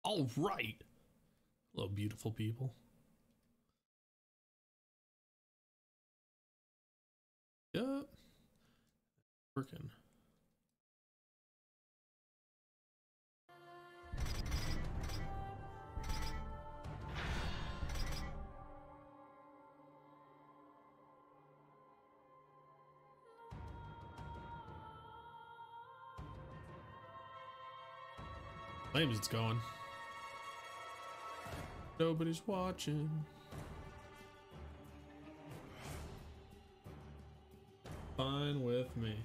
All right. Hello, beautiful people. Yep. Working. Claims it's going. Nobody's watching. Fine with me.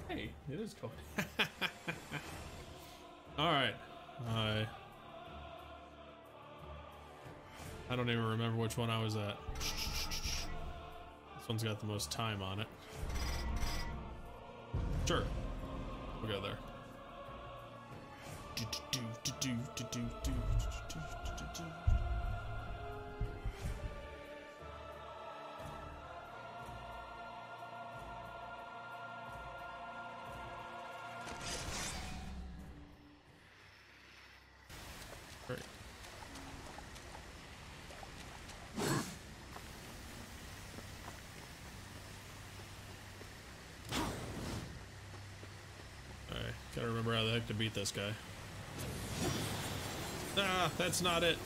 Hey, it is going. Alright. I don't even remember which one I was at. This one's got the most time on it. Sure. We'll go there. Great. Alright, gotta remember how the heck to beat this guy. Ah, that's not it.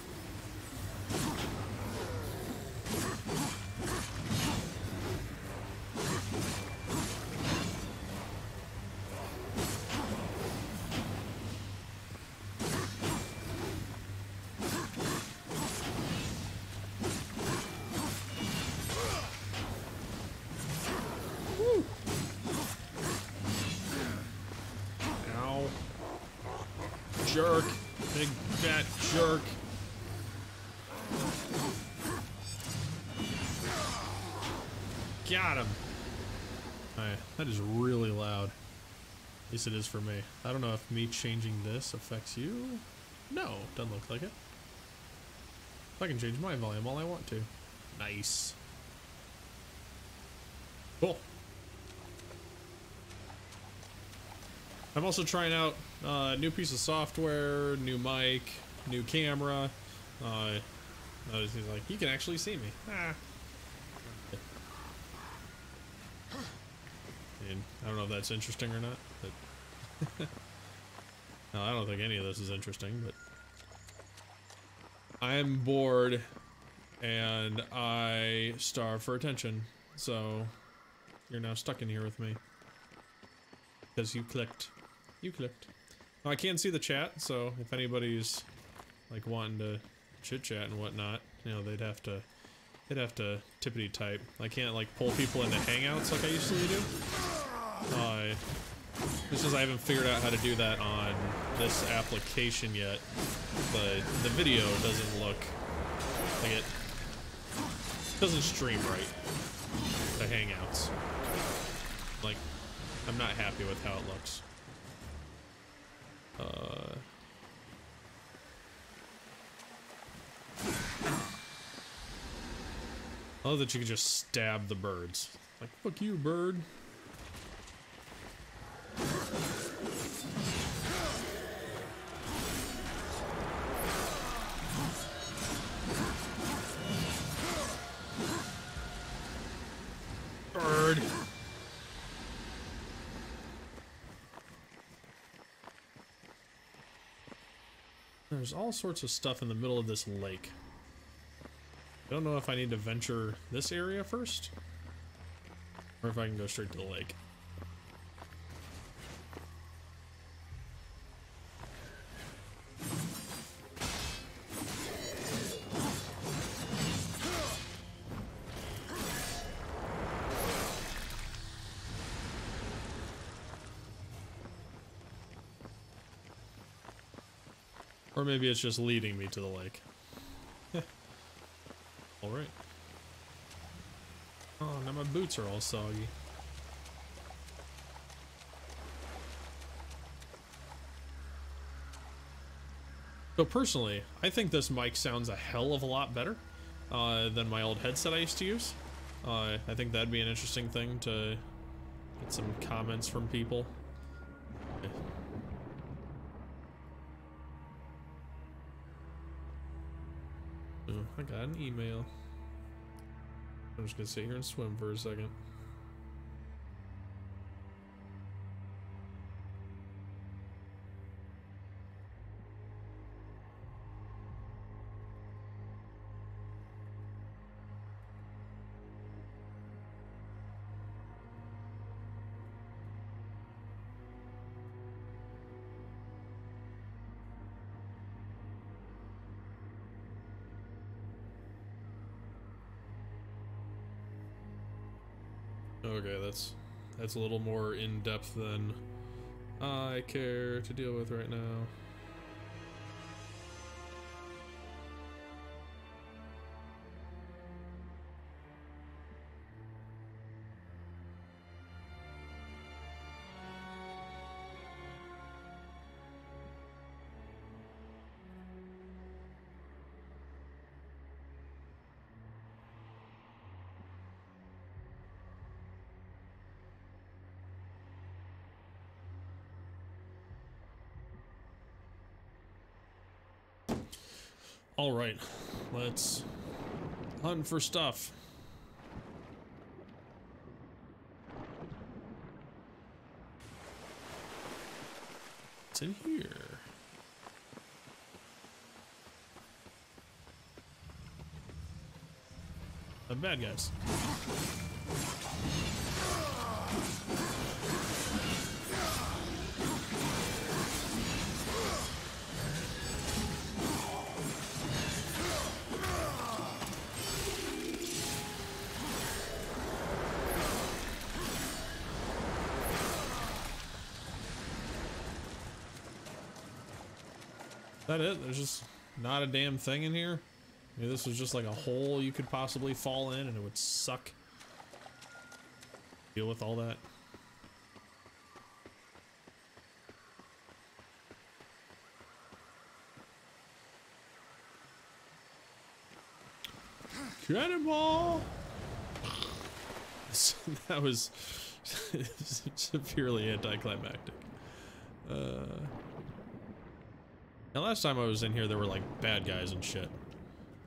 Woo. Ow. Jerk. Big fat jerk. Got him. Alright, that is really loud. At least it is for me. I don't know if me changing this affects you. No, doesn't look like it. I can change my volume all I want to. Nice. Cool. I'm also trying out a new piece of software, new mic, new camera. He's like, you can actually see me. Ah. And I don't know if that's interesting or not, but no, I don't think any of this is interesting, but I'm bored and I starve for attention, so you're now stuck in here with me because you clicked. You clicked. Now, I can't see the chat, so if anybody's like wanting to chit chat and whatnot, you know, they'd have to tippity type. I can't like pull people into hangouts like I usually do. Just because I haven't figured out how to do that on this application yet, but the video doesn't look like it doesn't stream right. The hangouts, like, I'm not happy with how it looks. I love that you can just stab the birds. Like, fuck you, bird. Bird. There's all sorts of stuff in the middle of this lake. I don't know if I need to venture this area first, or if I can go straight to the lake. Or maybe it's just leading me to the lake. Alright. Oh, now my boots are all soggy. So personally, I think this mic sounds a hell of a lot better than my old headset I used to use. I think that'd be an interesting thing to Get some comments from people. Okay. Oh, I got an email. I'm just gonna sit here and swim for a second. Okay, that's a little more in-depth than I care to deal with right now. All right, let's hunt for stuff. What's in here? The bad guys. Is that it? There's just not a damn thing in here? Maybe this was just like a hole you could possibly fall in and it would suck. Deal with all that. Cannonball! That was severely anticlimactic. Now last time I was in here there were like bad guys and shit.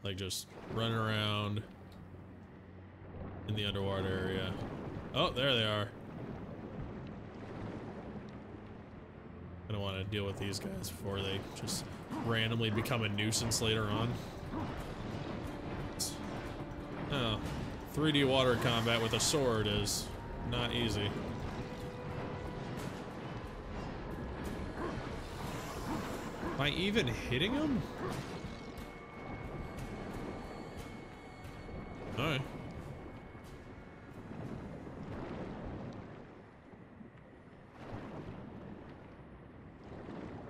Like just running around in the underwater area. Oh, there they are. I don't want to deal with these guys before they just randomly become a nuisance later on. Oh, 3D water combat with a sword is not easy. Am I even hitting him? Alright.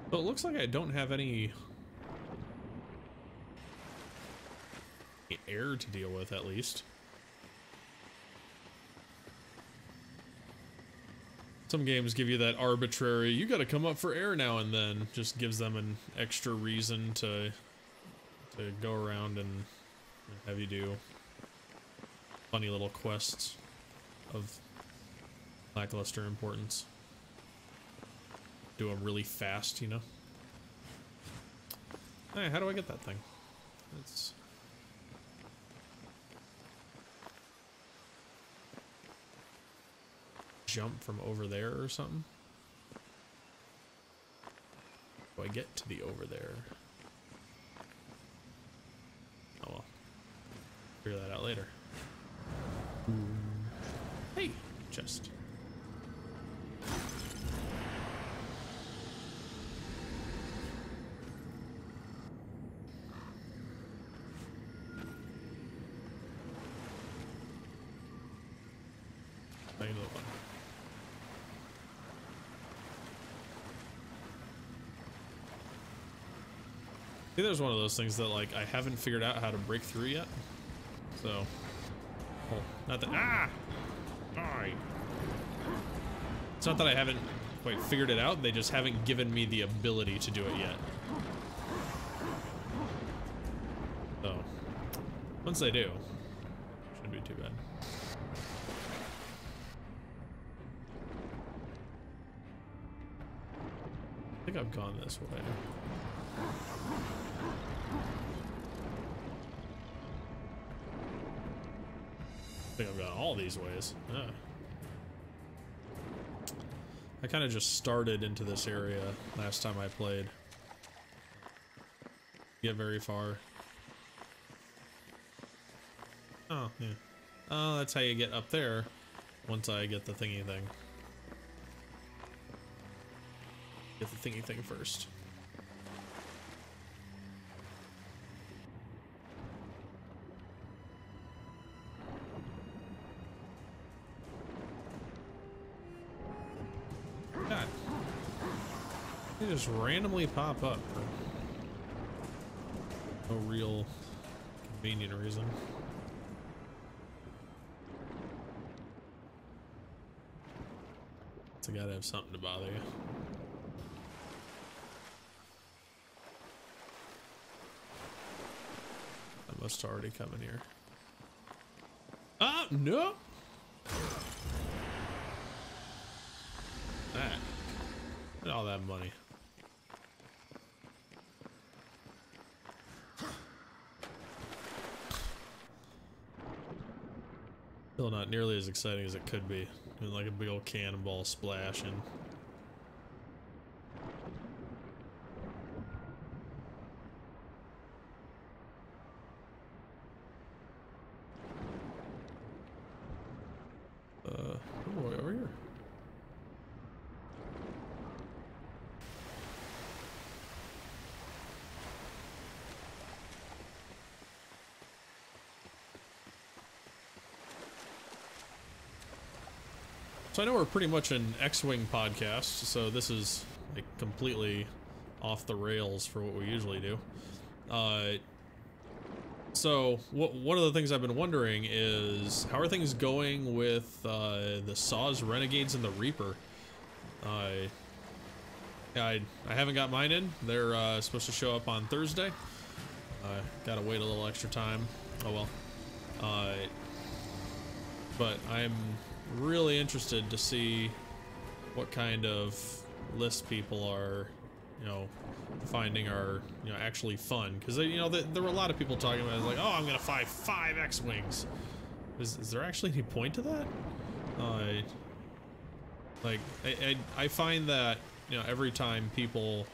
So it looks like I don't have any air to deal with, at least. Some games give you that arbitrary, you gotta come up for air now and then. Just gives them an extra reason to go around and have you do funny little quests of lackluster importance. Do them really fast, you know? Hey, how do I get that thing? It's... jump from over there or something? Do I get to the over there? Oh well. Figure that out later. Hey, chest. I think there's one of those things that like I haven't figured out how to break through yet. So, well, not that die. It's not that I haven't quite figured it out. They just haven't given me the ability to do it yet. So, once they do, shouldn't be too bad. think I've gone this way. I think I've gone all these ways. Yeah. I kind of just started into this area last time I played. Get very far. Oh, yeah. Oh, that's how you get up there once I get the thingy thing. Get the thingy thing first. God. They just randomly pop up for no real convenient reason. So gotta have something to bother you. I must already come in here. Ah, no! That. Look at all that money. Still not nearly as exciting as it could be. And like a big old cannonball splash and oh boy, over here. So I know we're pretty much an X-Wing podcast, so this is like completely off the rails for what we usually do. So one of the things I've been wondering is how are things going with the Saws, Renegades, and the Reaper? I haven't got mine in. They're supposed to show up on Thursday. Gotta wait a little extra time. Oh well. But I'm really interested to see what kind of lists people are, you know, finding are, you know, actually fun. Because, you know, there were a lot of people talking about it, like, oh, I'm gonna find 5 X-Wings. Is there actually any point to that? Like, I find that, you know, every time people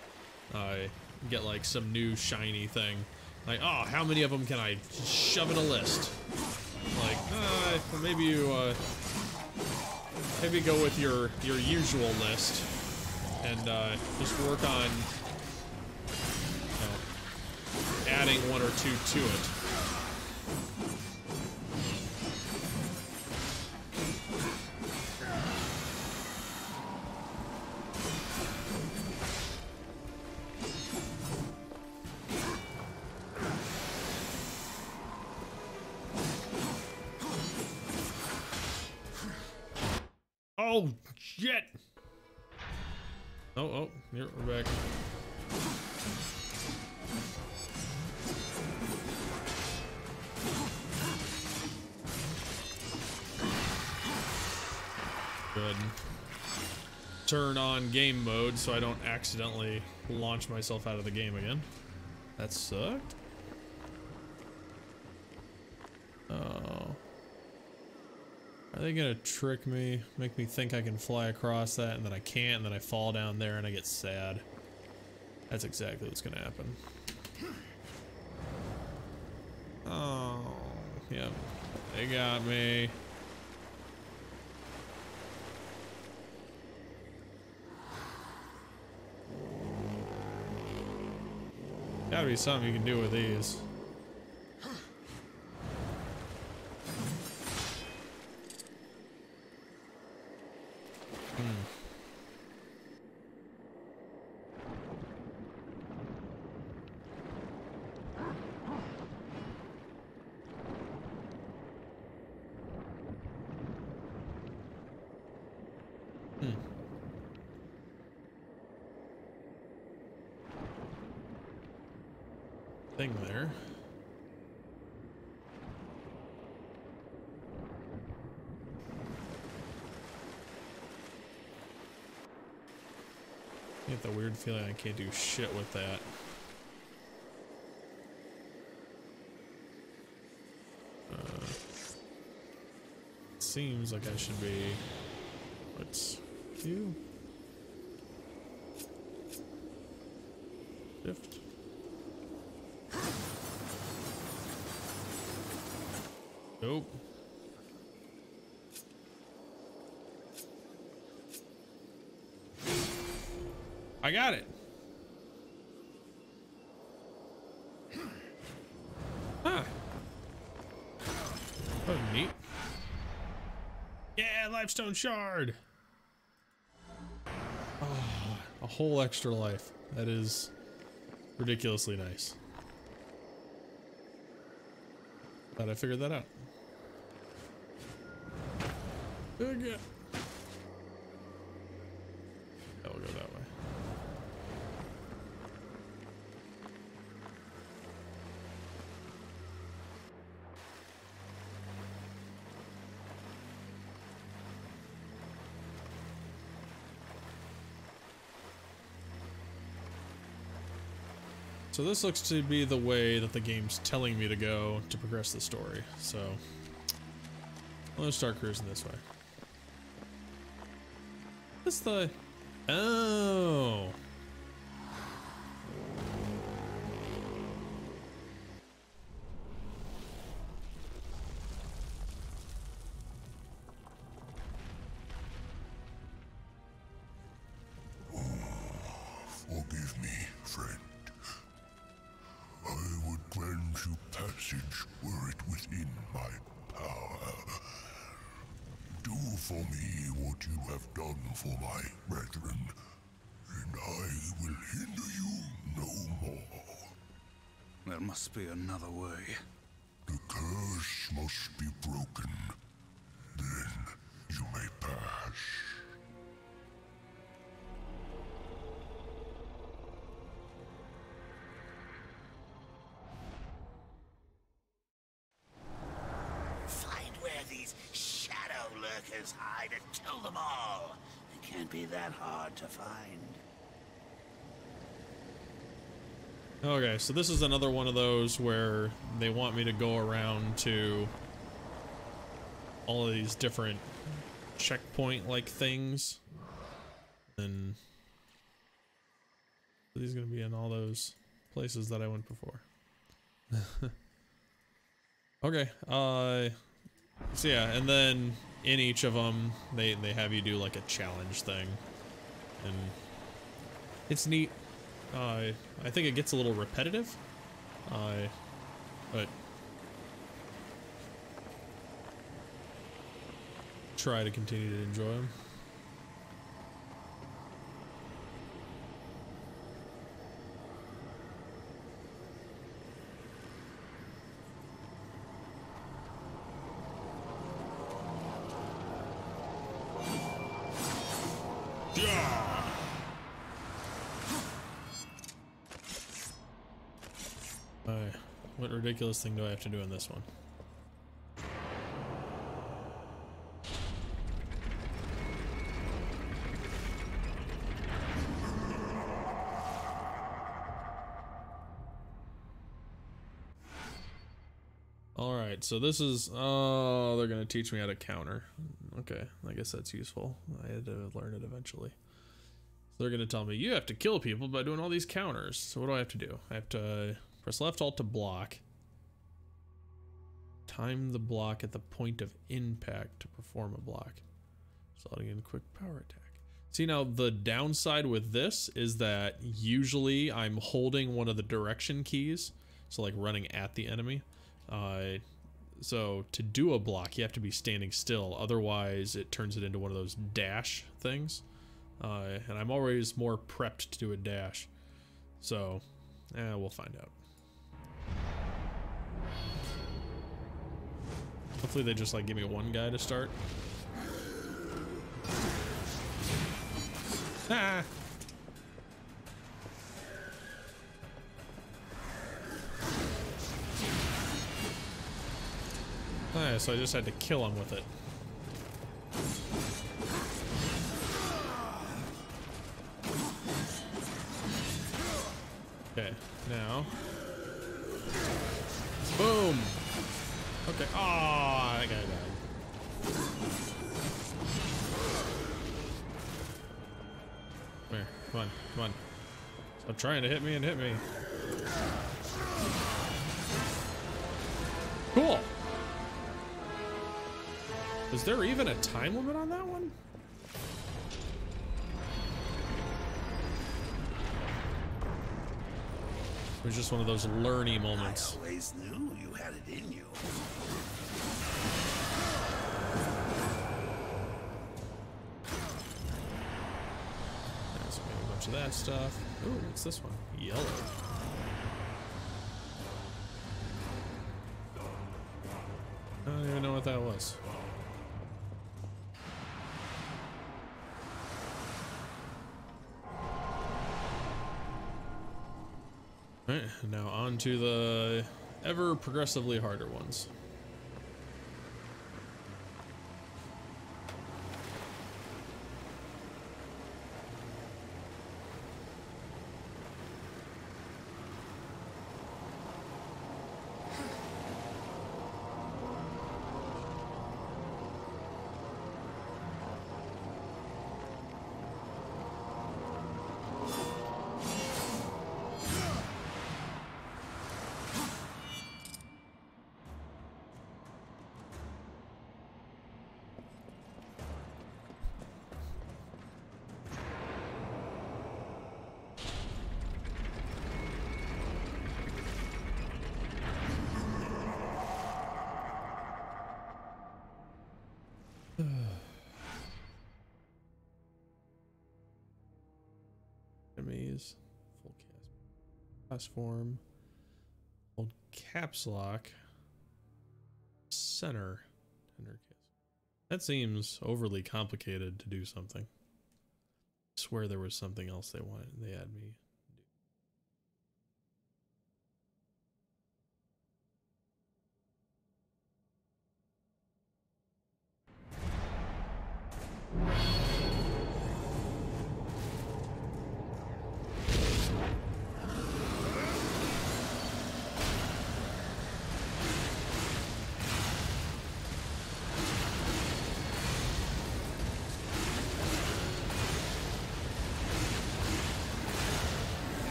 get like some new shiny thing, like, oh, how many of them can I shove in a list? Like, maybe go with your usual list and just work on, you know, adding 1 or 2 to it. Oh, shit! Oh, here, we're back. Good. Turn on game mode so I don't accidentally launch myself out of the game again. That sucked. Oh. Are they gonna trick me? Make me think I can fly across that and then I can't, and then I fall down there and I get sad. That's exactly what's gonna happen. Oh, yep. They got me. Gotta be something you can do with these. Thing there. I get the weird feeling I can't do shit with that. Seems like I should be. What's you? Shift. Nope. I got it. Huh. Oh, neat. Yeah, lifestone shard. Oh, a whole extra life. That is ridiculously nice. Glad I figured that out. Okay. Yeah, we'll go that way. So this looks to be the way that the game's telling me to go to progress the story. So I'm gonna start cruising this way. What's the... Oh. Forgive me, friend. I would grant you passage were it within my power. Do for me what you have done for my brethren, and I will hinder you no more. There must be another way. The curse must be broken. Then you may pass. Find where these shadow lurkers hide and kill them all. It can't be that hard to find. Okay, so this is another one of those where they want me to go around to all of these different checkpoint-like things. And these are going to be in all those places that I went before. Okay, so yeah, and then in each of them, they have you do like a challenge thing. And it's neat. I think it gets a little repetitive, but try to continue to enjoy them. What ridiculous thing do I have to do in this one? Alright, so this is... Oh, they're gonna teach me how to counter. Okay, I guess that's useful. I had to learn it eventually. So they're gonna tell me, you have to kill people by doing all these counters. So what do I have to do? I have to press left alt to block. Time the block at the point of impact to perform a block. Resulting in quick power attack. See, now the downside with this is that usually I'm holding one of the direction keys. So like running at the enemy. So to do a block, you have to be standing still. Otherwise, it turns it into one of those dash things. And I'm always more prepped to do a dash. So, we'll find out. Hopefully they just like give me one guy to start. Ah! Alright, so I just had to kill him with it. Okay, now. Boom! Okay. Ah, that guy died. Come here. Come on. Come on. Stop trying to hit me and hit me. Cool. Is there even a time limit on that one? It was just one of those learny moments. I always knew you had it in you. There's a bunch of that stuff. Ooh, what's this one? Yellow. I don't even know what that was. Alright, now on to the ever progressively harder ones. Enemies, full cast form, hold caps lock, center, tender kiss. That seems overly complicated to do something. I swear there was something else they had me do.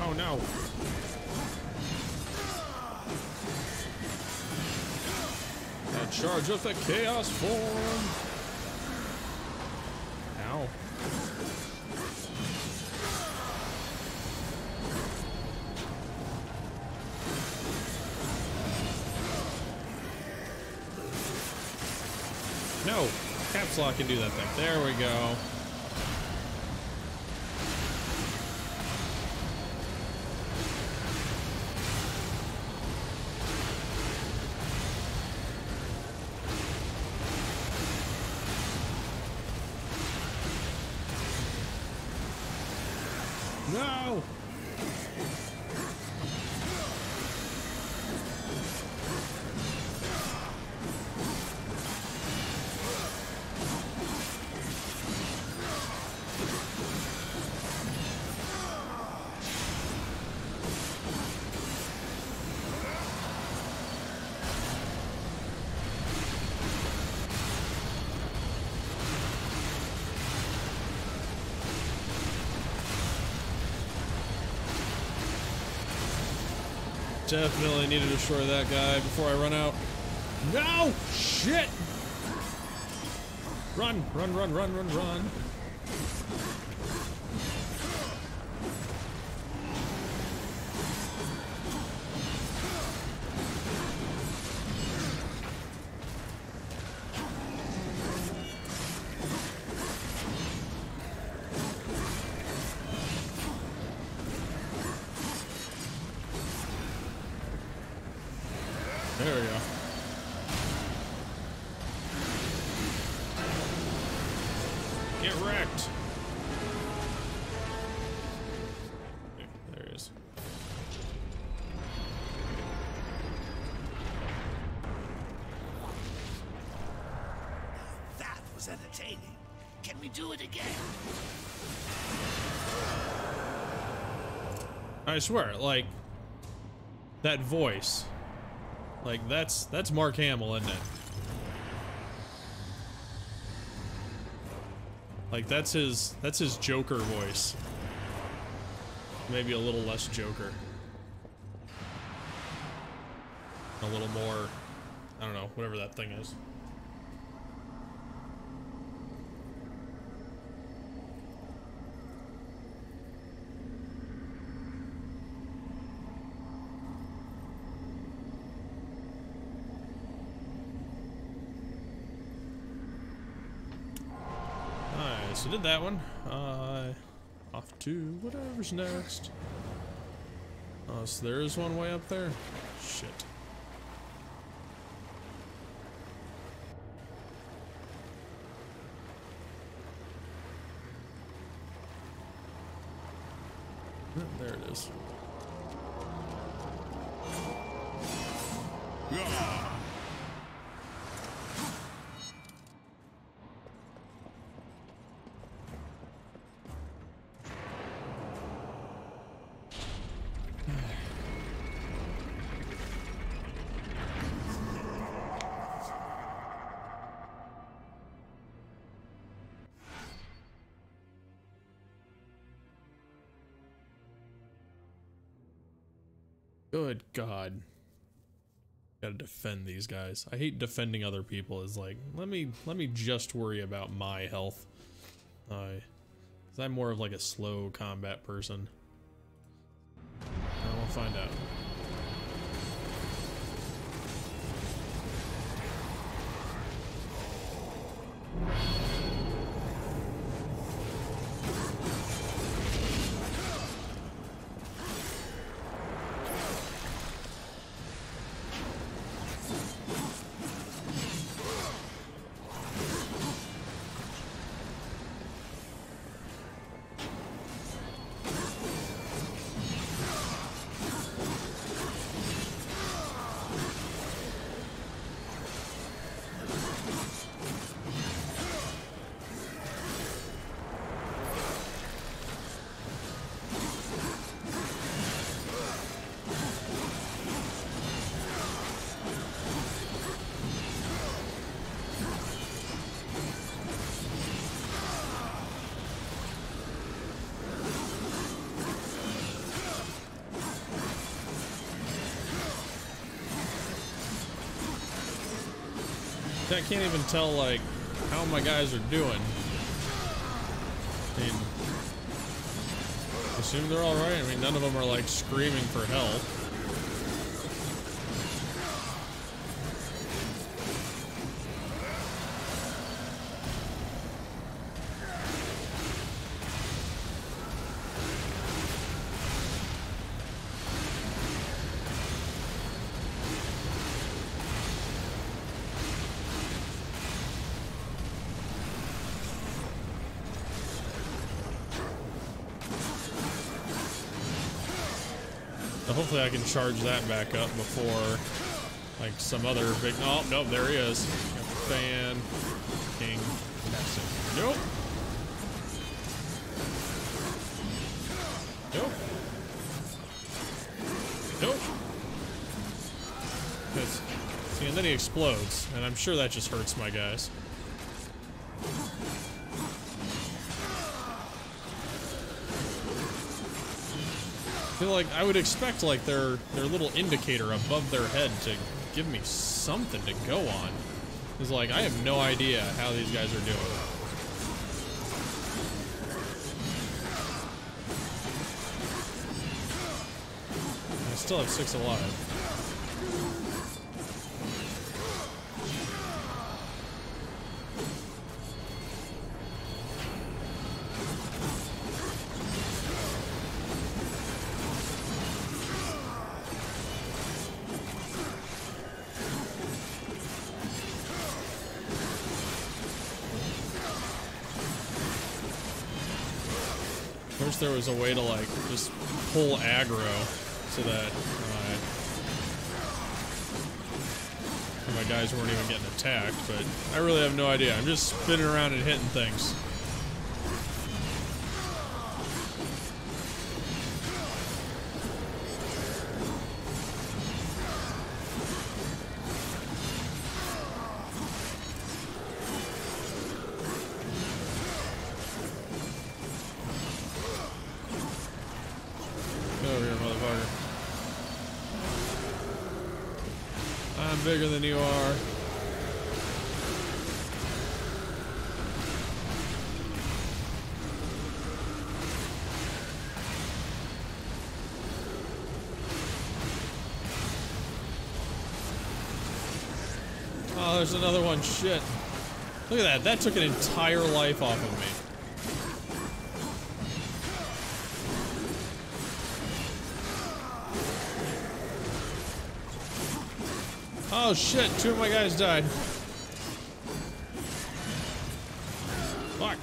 Oh no. That charge of the chaos form. Ow. No. Caps lock can do that thing. There we go. No! Definitely need to destroy that guy before I run out. No! Shit! Run, run, run, run, run, run. There we go. Get wrecked. There he is. That was entertaining. Can we do it again? I swear, like, that voice, like, that's Mark Hamill, isn't it? Like, that's his Joker voice. Maybe a little less Joker. A little more, I don't know, whatever that thing is. Alright, so did that one. Off to whatever's next. Oh, so there is one way up there? Shit. There it is. Good God. Gotta defend these guys. I hate defending other people. It's like, let me just worry about my health. 'Cause I'm more of like a slow combat person. And we'll find out. I can't even tell, like, how my guys are doing. I mean, I assume they're alright. I mean, none of them are, like, screaming for help. Hopefully I can charge that back up before, like, some other big... Oh, no, there he is. Got the fan. King. Nope. Nope. Nope. See, and then he explodes, and I'm sure that just hurts my guys. I feel like I would expect, like, their little indicator above their head to give me something to go on. It's like, I have no idea how these guys are doing. I still have 6 alive. There was a way to, like, just pull aggro so that my guys weren't even getting attacked, but I really have no idea. I'm just spinning around and hitting things. I'm bigger than you are. Oh, there's another one. Shit. Look at that. That took an entire life off of me. Oh shit, 2 of my guys died. Fuck.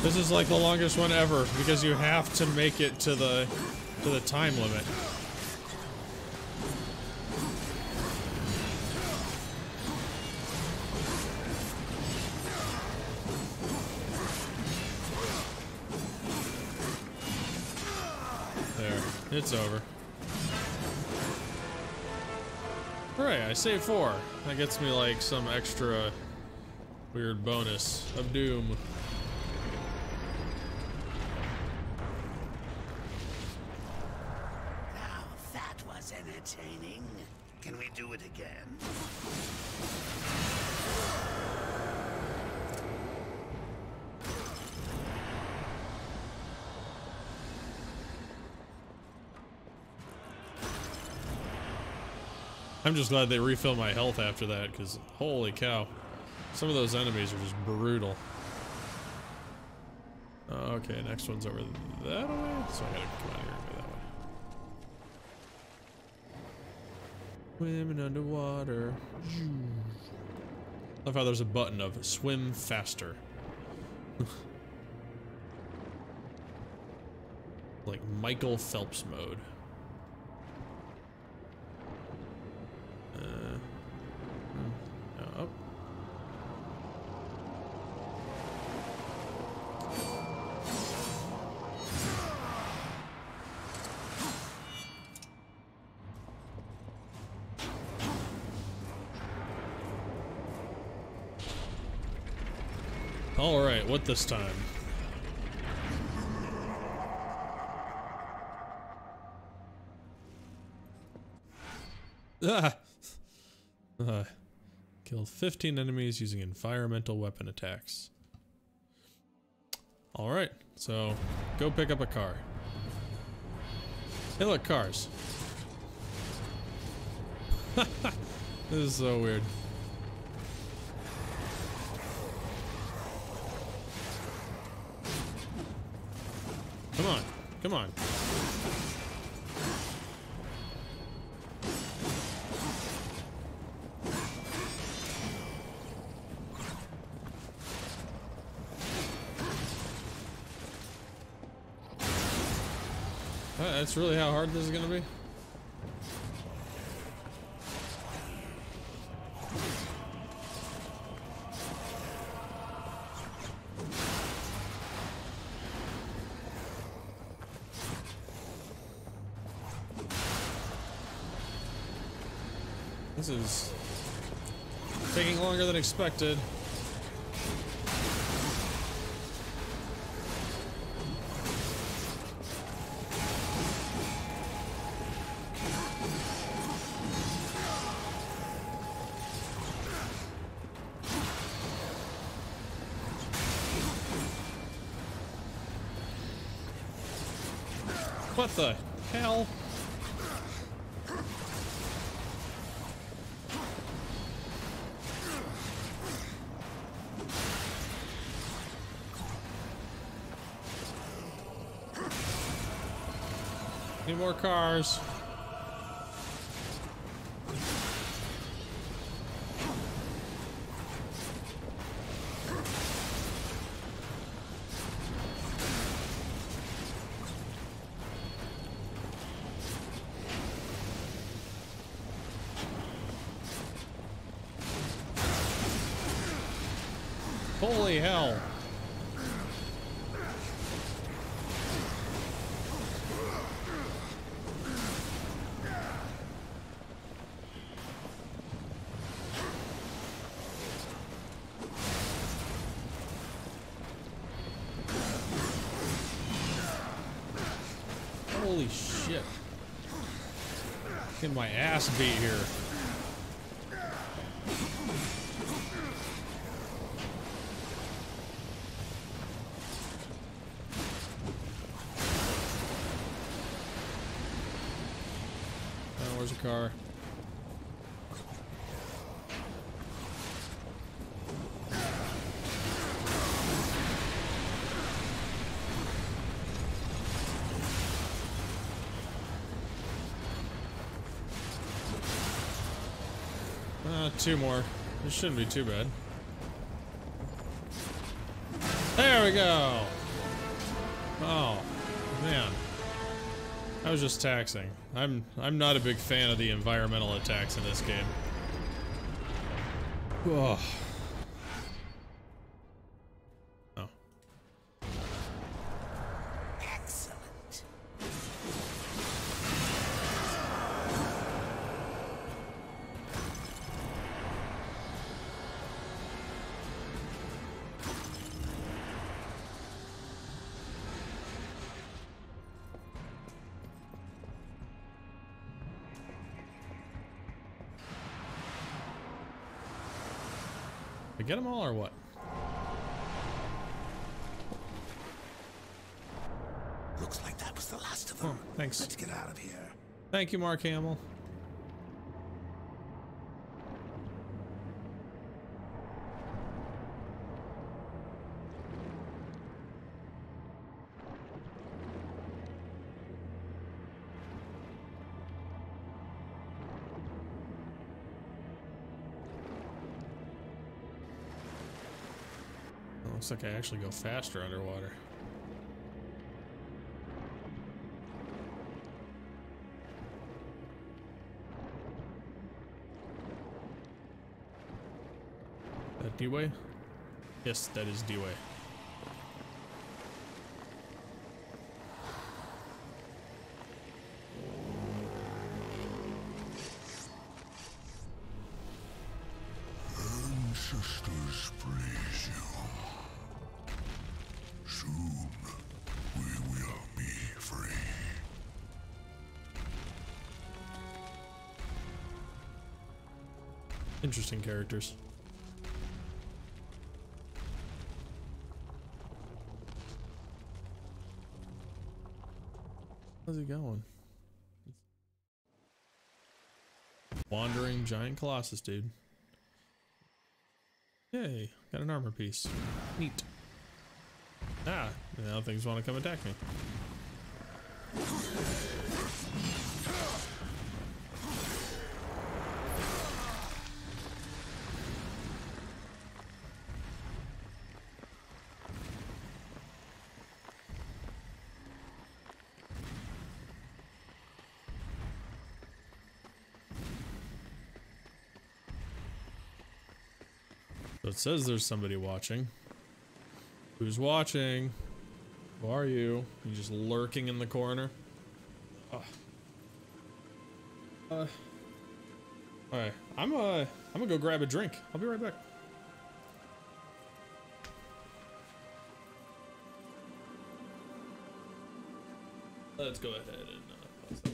This is like the longest one ever because you have to make it to the time limit. There, it's over. Hooray, I saved 4. That gets me like some extra weird bonus of doom. Entertaining. Can we do it again? I'm just glad they refill my health after that, because holy cow. Some of those enemies are just brutal. Okay, next one's over that way, so I gotta come out here and go that way. Swimming underwater. I love how there's a button of swim faster. Like Michael Phelps mode. Oh. All right, what this time? Killed 15 enemies using environmental weapon attacks. All right, so go pick up a car. Hey, look, cars. This is so weird. Come on, come on. That's really how hard this is gonna be? This is taking longer than expected. What the hell? Need more cars. Holy hell. Holy shit. Getting my ass beat here. Oh, where's the car? Two more. This shouldn't be too bad. There we go. Oh, man. I was just taxing. I'm not a big fan of the environmental attacks in this game. Oh. Oh. Excellent. Did I get them all or what? Looks like that was the last of them. Oh, thanks. Let's get out of here. Thank you, Mark Hamill. Looks like I actually go faster underwater. That D-way? Yes, that is D-way. Ancestors praise you. Soon we will be free. Interesting characters. How's he going? Wandering giant colossus, dude. Yay, got an armor piece. Neat. Ah, now things want to come attack me. So it says there's somebody watching. Who's watching? Who are you? You just lurking in the corner? Alright, I'm gonna go grab a drink. I'll be right back. Let's go ahead and pause that.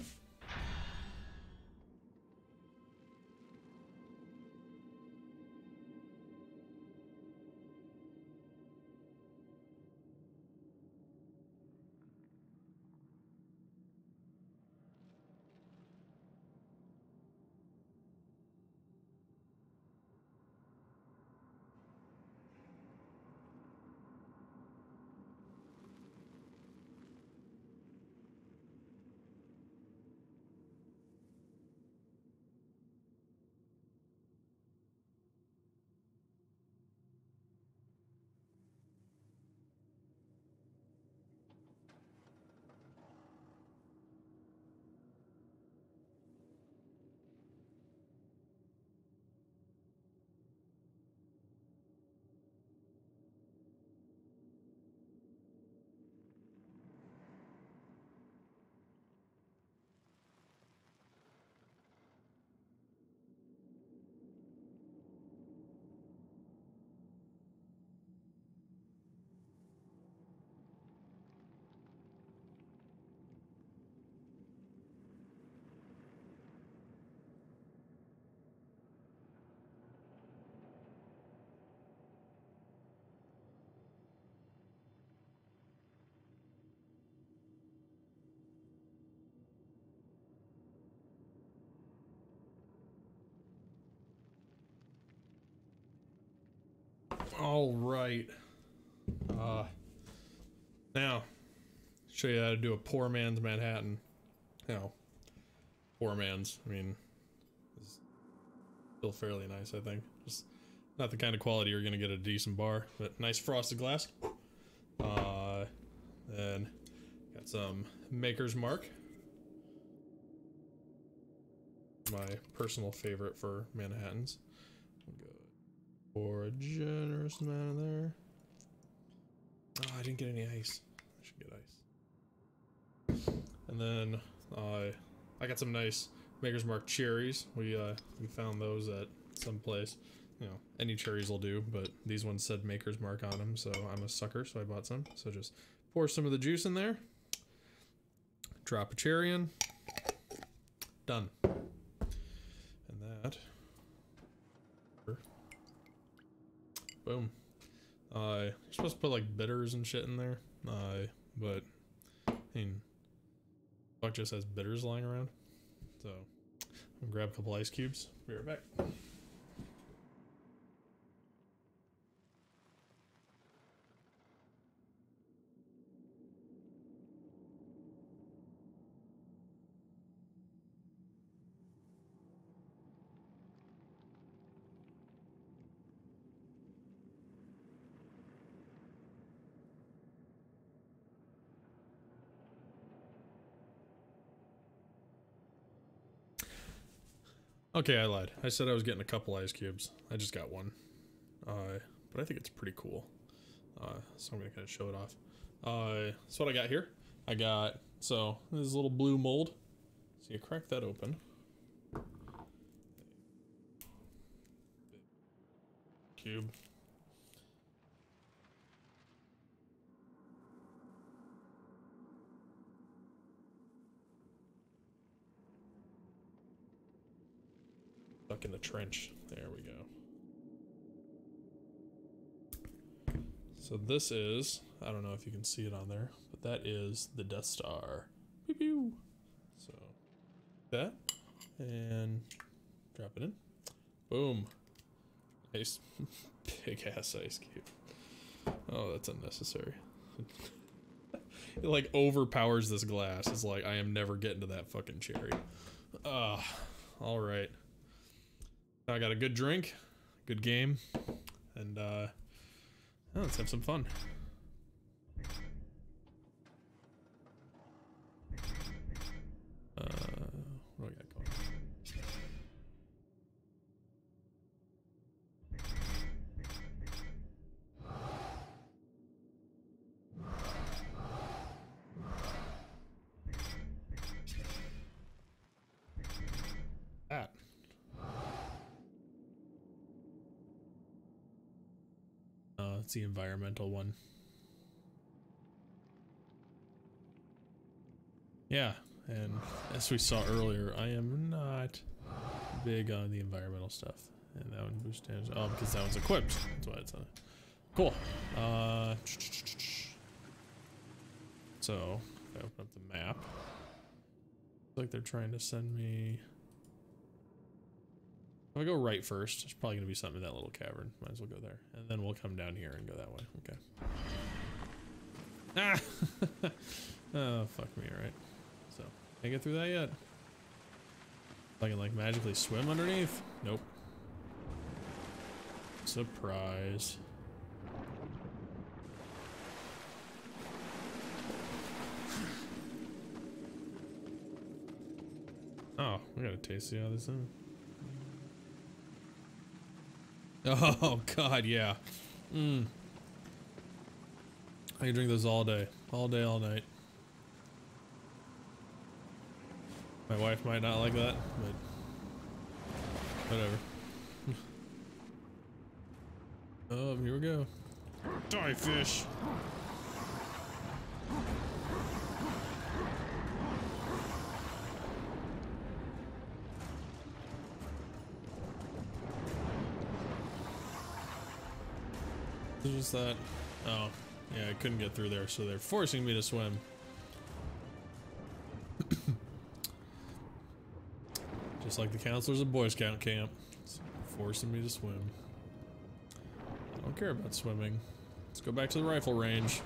All right. Now, show you how to do a poor man's Manhattan. You know, poor man's. I mean, it's still fairly nice, I think. Just not the kind of quality you're gonna get at a decent bar, but nice frosted glass. Then got some Maker's Mark. My personal favorite for Manhattans. We'll go for a generous amount of there. Oh, I didn't get any ice. I should get ice. And then I got some nice Maker's Mark cherries. We found those at some place. You know, any cherries will do, but these ones said Maker's Mark on them, so I'm a sucker, so I bought some. So just pour some of the juice in there. Drop a cherry in. Done. And that. Boom. You're supposed to put like bitters and shit in there. But I mean, Buck just has bitters lying around. So I'm gonna grab a couple ice cubes. Be right back. Okay, I lied. I said I was getting a couple ice cubes. I just got one. But I think it's pretty cool. So I'm gonna kind of show it off. That's what I got here. I got, so this little blue mold. So you crack that open. Cube. Stuck in the trench. There we go. So this is, I don't know if you can see it on there, but that is the Death Star. Pew pew. So that, and drop it in. Boom. Nice big ass ice cube. Oh, that's unnecessary. It like overpowers this glass. It's like, I am never getting to that fucking cherry. All right. I got a good drink, good game, and let's have some fun. What do I got going? That. It's the environmental one. Yeah, and as we saw earlier, I am not big on the environmental stuff. And that one boosts damage. Oh, because that one's equipped. That's why it's on it. Cool. So, if I open up the map, looks like they're trying to send me. If I go right first, there's probably going to be something in that little cavern. Might as well go there. And then we'll come down here and go that way. Okay. Ah! Oh, fuck me, right? So, can't get through that yet. I can, like, magically swim underneath? Nope. Surprise. Oh, we gotta taste the other side. Oh god, yeah. I can drink those all day, all night. My wife might not like that, but whatever. Oh, here we go. Die, fish. It's just that. Oh, yeah, I couldn't get through there, so they're forcing me to swim. Just like the counselors at Boy Scout camp. It's forcing me to swim. don't care about swimming. Let's go back to the rifle range.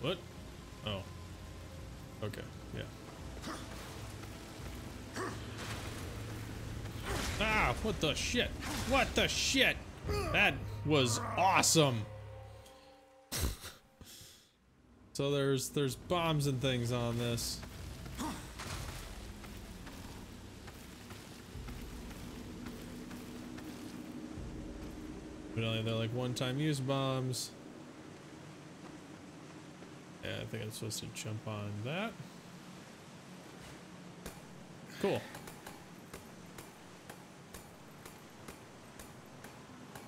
What? Oh. Okay, yeah. Ah, what the shit? What the shit? That was awesome. So there's bombs and things on this. But only they're like one-time use bombs. Yeah, I think I'm supposed to jump on that. Cool.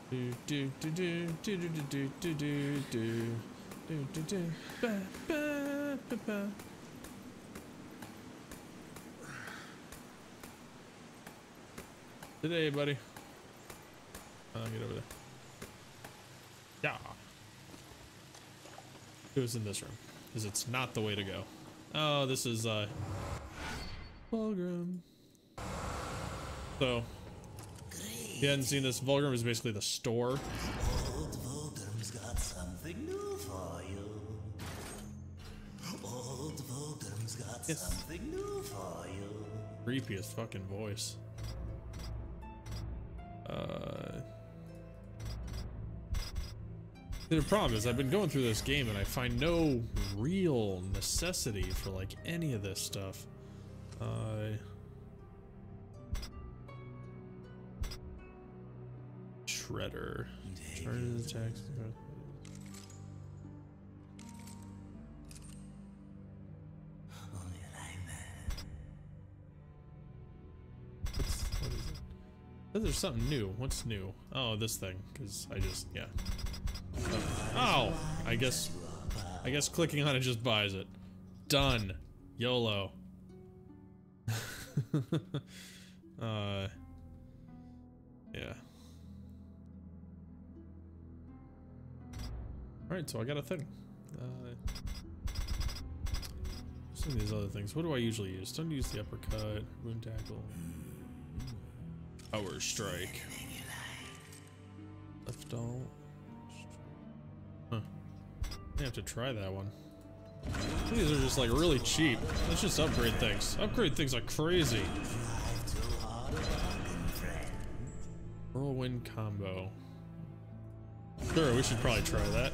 Do do do do do do do do do do do do ba ba ba ba. Today, buddy. I'll get over there. Yeah. It was in this room, because it's not the way to go. Oh, this is Vulgrim. So, if you hadn't seen this, Vulgrim is basically the store. Old Vulgrim's got something new for you. Old Vulgrim's got something new for you. Creepiest fucking voice. The problem is I've been going through this game and I find no real necessity for like any of this stuff. Shredder. Charges attacks. What is it? Oh, there's something new. What's new? Oh, this thing. Because I just, yeah. Oh, I guess clicking on it just buys it. Done. YOLO. Yeah. Alright, so I got a thing. Some of these other things. What do I usually use? Don't use the uppercut, wound tackle. Power strike. Left alt. Huh. I have to try that one. These are just like really cheap. Let's just upgrade things. Upgrade things like crazy. Whirlwind combo. Sure, we should probably try that.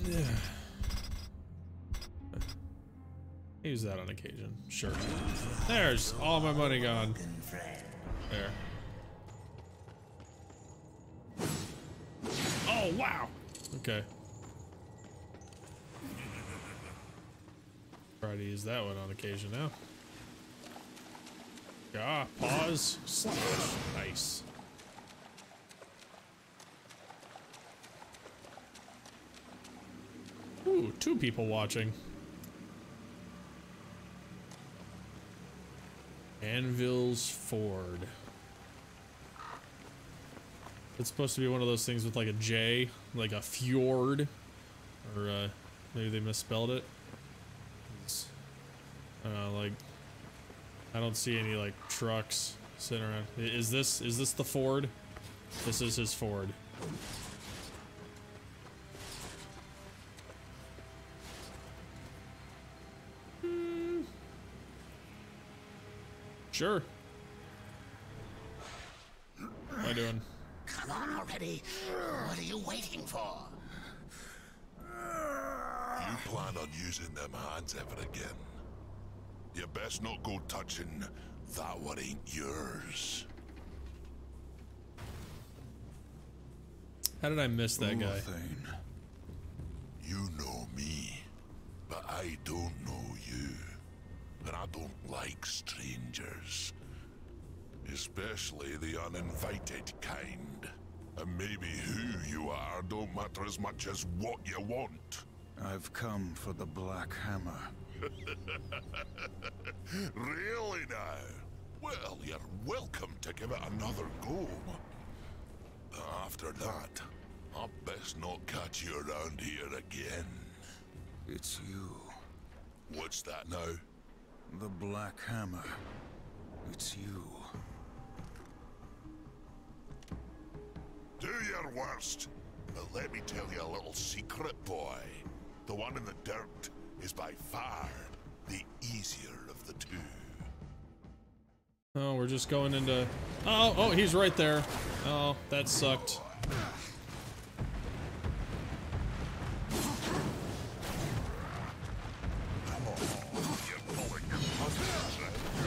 Yeah. Use that on occasion. Sure. There's all my money gone. There. Oh, wow. Okay. Try to use that one on occasion now. Ah, pause. Slash. Nice. Ooh, 2 people watching. Anvil's Ford. It's supposed to be one of those things with like a J, like a fjord, or maybe they misspelled it. Like I don't see any like trucks sitting around. Is this the Ford? This is his Ford. Sure. What am I doing? Come on already. What are you waiting for? You plan on using them hands ever again? You best not go touching that what ain't yours. How did I miss that guy? You know me, but I don't know you. And I don't like strangers. Especially the uninvited kind. And maybe who you are don't matter as much as what you want. I've come for the Black Hammer. Really now? Well, you're welcome to give it another go. After that, I'd best not catch you around here again. It's you. What's that now? The Black Hammer. It's you. Do your worst. But let me tell you a little secret, boy. The one in the dirt is by far the easier of the two. Oh, we're just going into... Oh, he's right there. Oh, that sucked.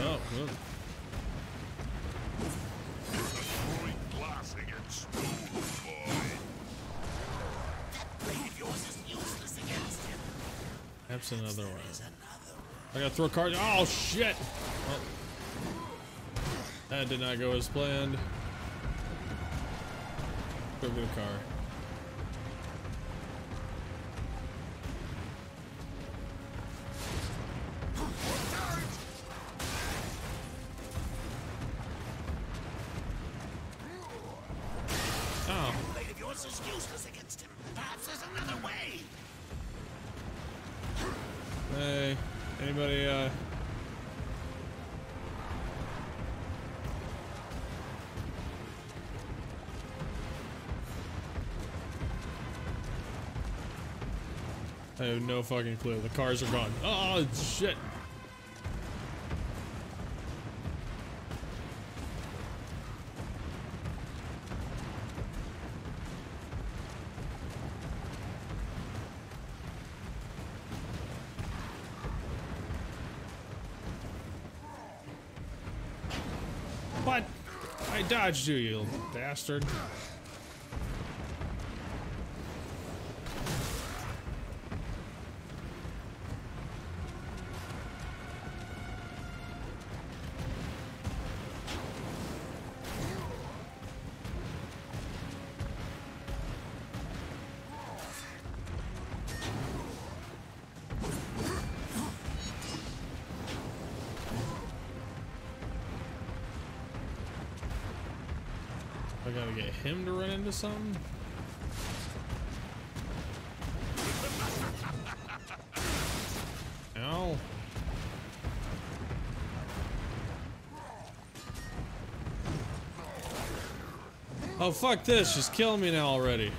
Oh, good. Absent otherwise. I gotta throw a card. Oh shit! Well, that did not go as planned. Go get a car. Oh. Blade of yours is useless against him. Perhaps there's another way. Hey, anybody, I have no fucking clue. The cars are gone. Oh, shit. What? I dodged you, you bastard. I gotta get him to run into something? Ow. Oh, fuck this. She's killing me now already.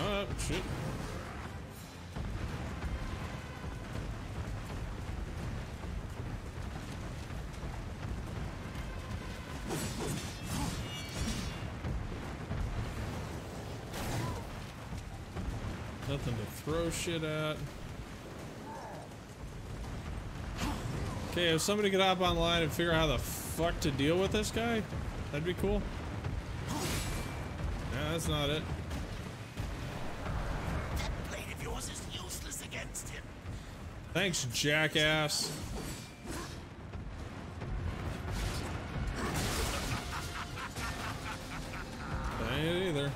Oh, shit. Nothing to throw shit at. Okay, if somebody could hop online and figure out how the fuck to deal with this guy, that'd be cool. Nah, that's not it. That blade of yours is useless against him. Thanks, jackass. That ain't it either.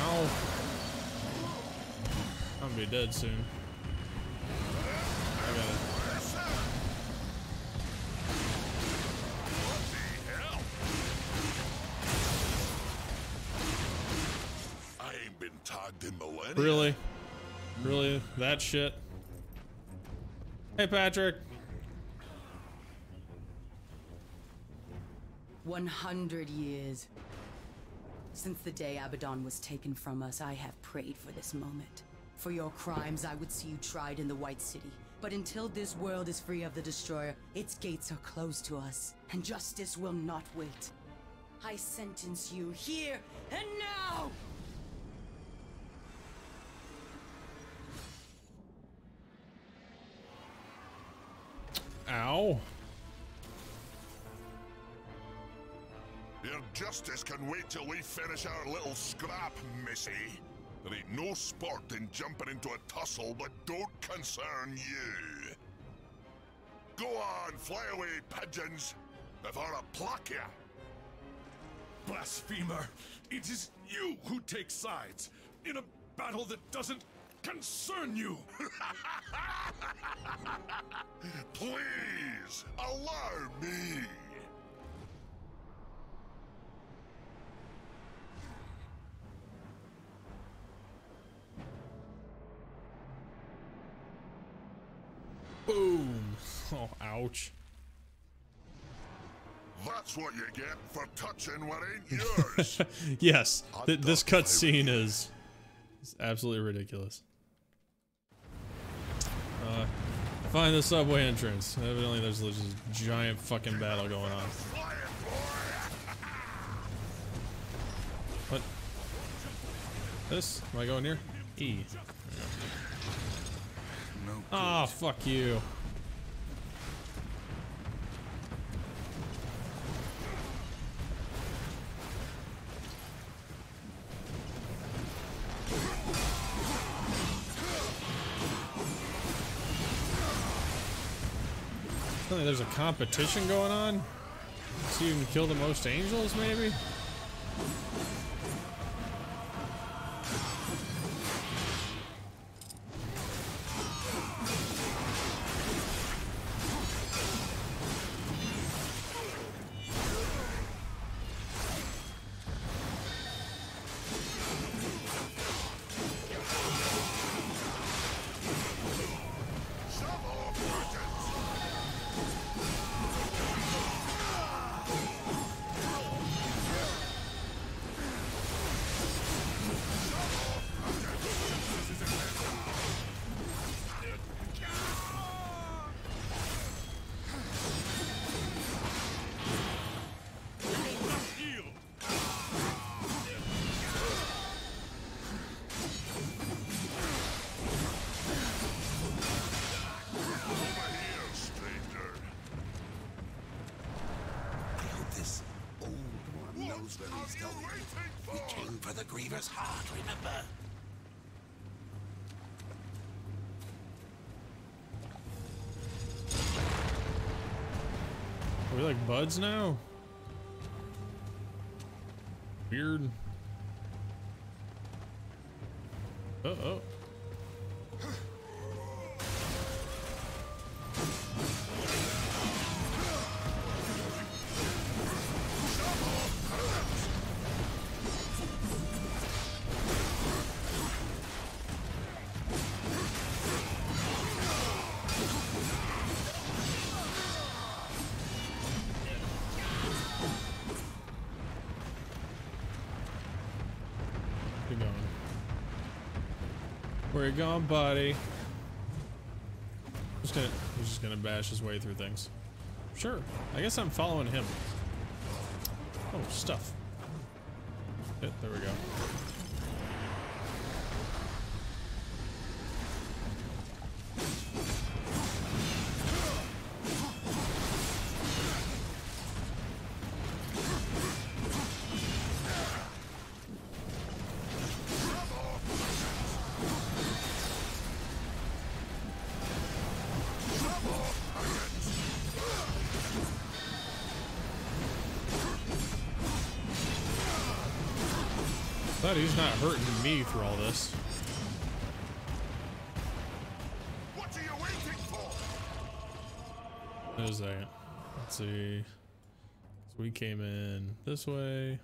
Ow. I'm gonna be dead soon. I got it. Tagged in millennia. Really? Really? That shit? Hey, Patrick. 100 years. Since the day Abaddon was taken from us, I have prayed for this moment. For your crimes, I would see you tried in the White City. But until this world is free of the Destroyer, its gates are closed to us, and justice will not wait. I sentence you here and now! Ow. Your justice can wait till we finish our little scrap, missy. There ain't no sport in jumping into a tussle that don't concern you. Go on, fly away, pigeons, if I'll pluck ya. Blasphemer! It is you who take sides in a battle that doesn't concern you! Please, allow me. Boom. Oh, ouch. That's what you get for touching what ain't yours. Yes, this cutscene is absolutely ridiculous. Find the subway entrance. Evidently there's this giant fucking battle going on. What? This? Am I going here? E. Ah, fuck you. There's a competition going on. See who can kill the most angels, maybe? We came for the Griever's heart, remember? Are we like buds now? Weird. Uh-oh. Where you going, buddy? He's just gonna bash his way through things. Sure. I guess I'm following him. Oh, stuff. There we go. Glad he's not hurting me through all this. What are you waiting for? Wait a second. Let's see. So we came in this way.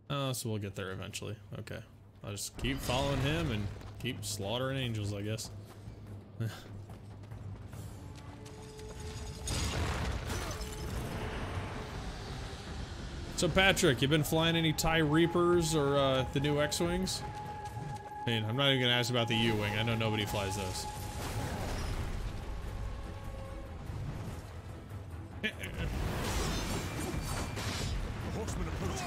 Oh, so we'll get there eventually. Okay. I'll just keep following him and keep slaughtering angels, I guess. So Patrick, you been flying any TIE Reapers or the new X-Wings? I mean, I'm not even gonna ask about the U-Wing. I know nobody flies those. The horseman approaches.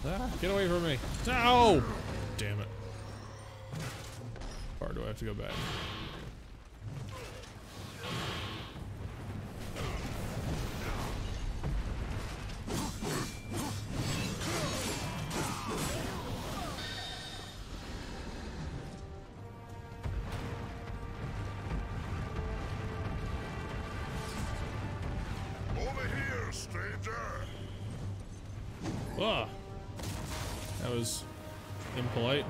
Ah, get away from me. No! Damn it. How far do I have to go back? Over here, stranger! Ah! That was impolite.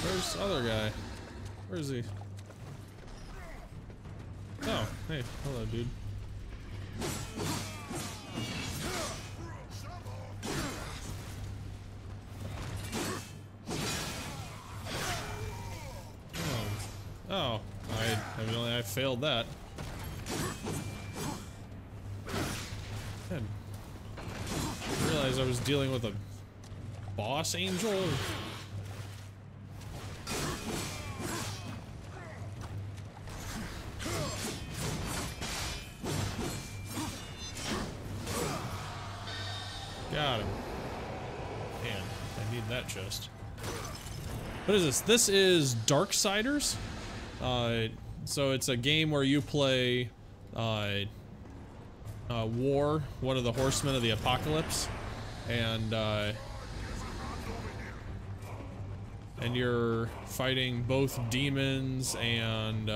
Where's the other guy? Where is he? Oh, hey, hello, dude. Oh, evidently I failed that. I realized I was dealing with a boss angel. Got him. Man, I need that chest. What is this? This is Darksiders. So it's a game where you play War, one of the horsemen of the apocalypse, and you're fighting both demons and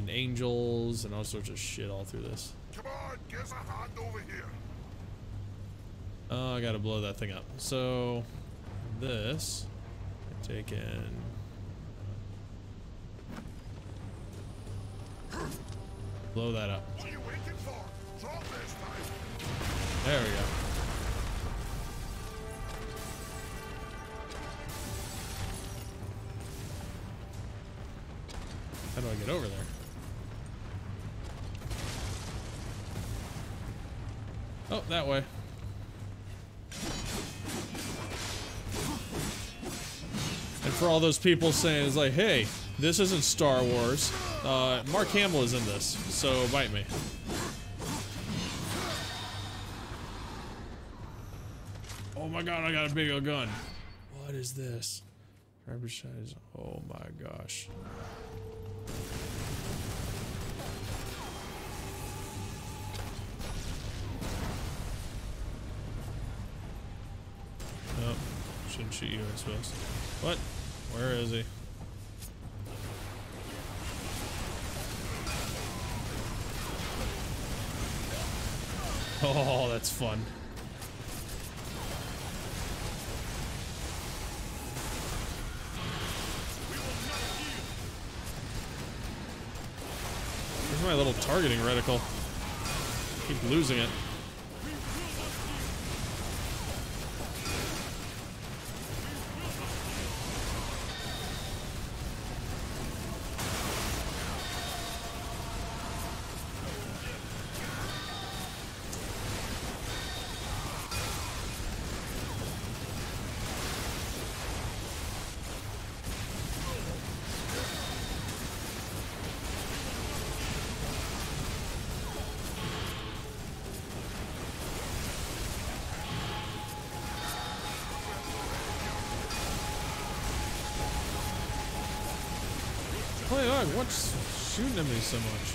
angels and all sorts of shit all through this. Come on, give us a hand over here. Oh, I gotta blow that thing up. So, this, I take in. Blow that up. What are you waiting for? Drop this time. There we go. How do I get over there? Oh, that way. And for all those people saying, it's like, hey, this isn't Star Wars. Mark Hamill is in this, so bite me. Oh my god, I got a big old gun. What is this? Oh my gosh. Oh, shouldn't shoot you, I suppose. What? Where is he? Oh, that's fun. Where's my little targeting reticle? Keep losing it. Wait, what's shooting at me so much?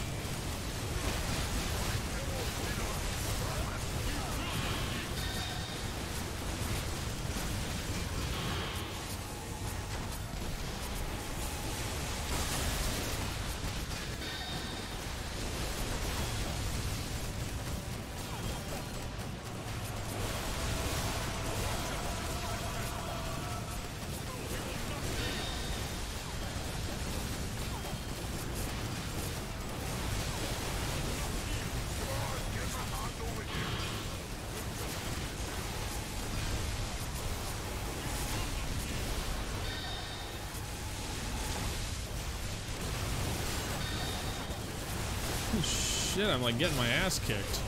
Shit, I'm like getting my ass kicked.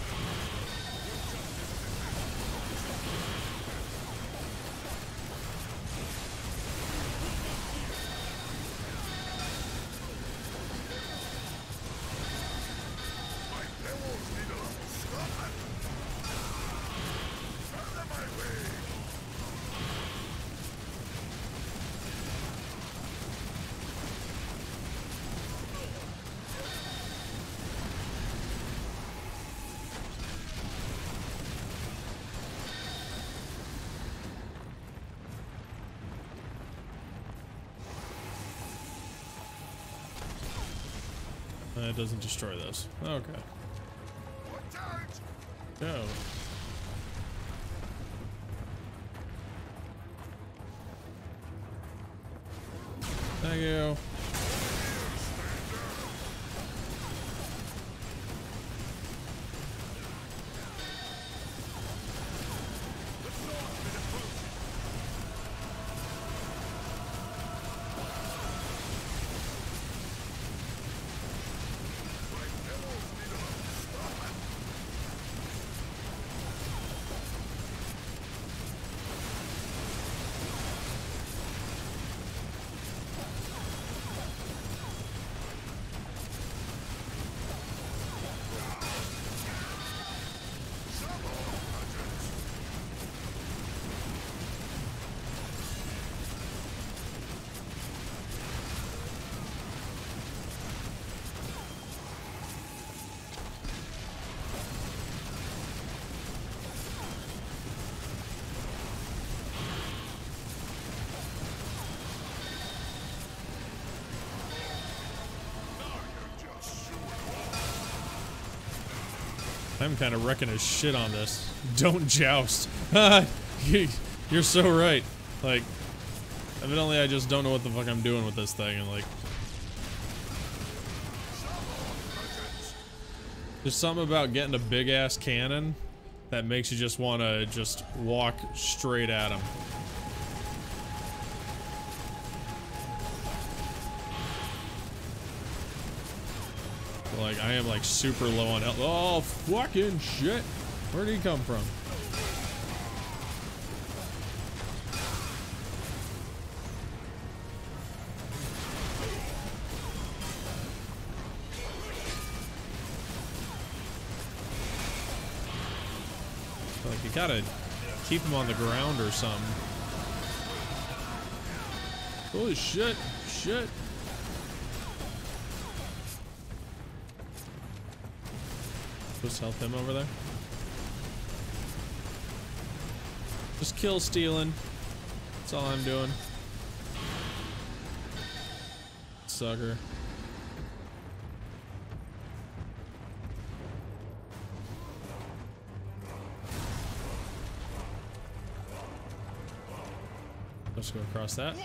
That doesn't destroy this. Okay. Go. Thank you. I'm kind of wrecking his shit on this. Don't joust. You're so right. Like, evidently I just don't know what the fuck I'm doing with this thing, and like... There's something about getting a big-ass cannon that makes you just want to just walk straight at him. Like, I am like super low on health. Oh, fucking shit. Where'd he come from? Like, you gotta keep him on the ground or something. Holy shit. Shit. Just help him over there. Just kill stealing. That's all I'm doing. Sucker. Let's go across that.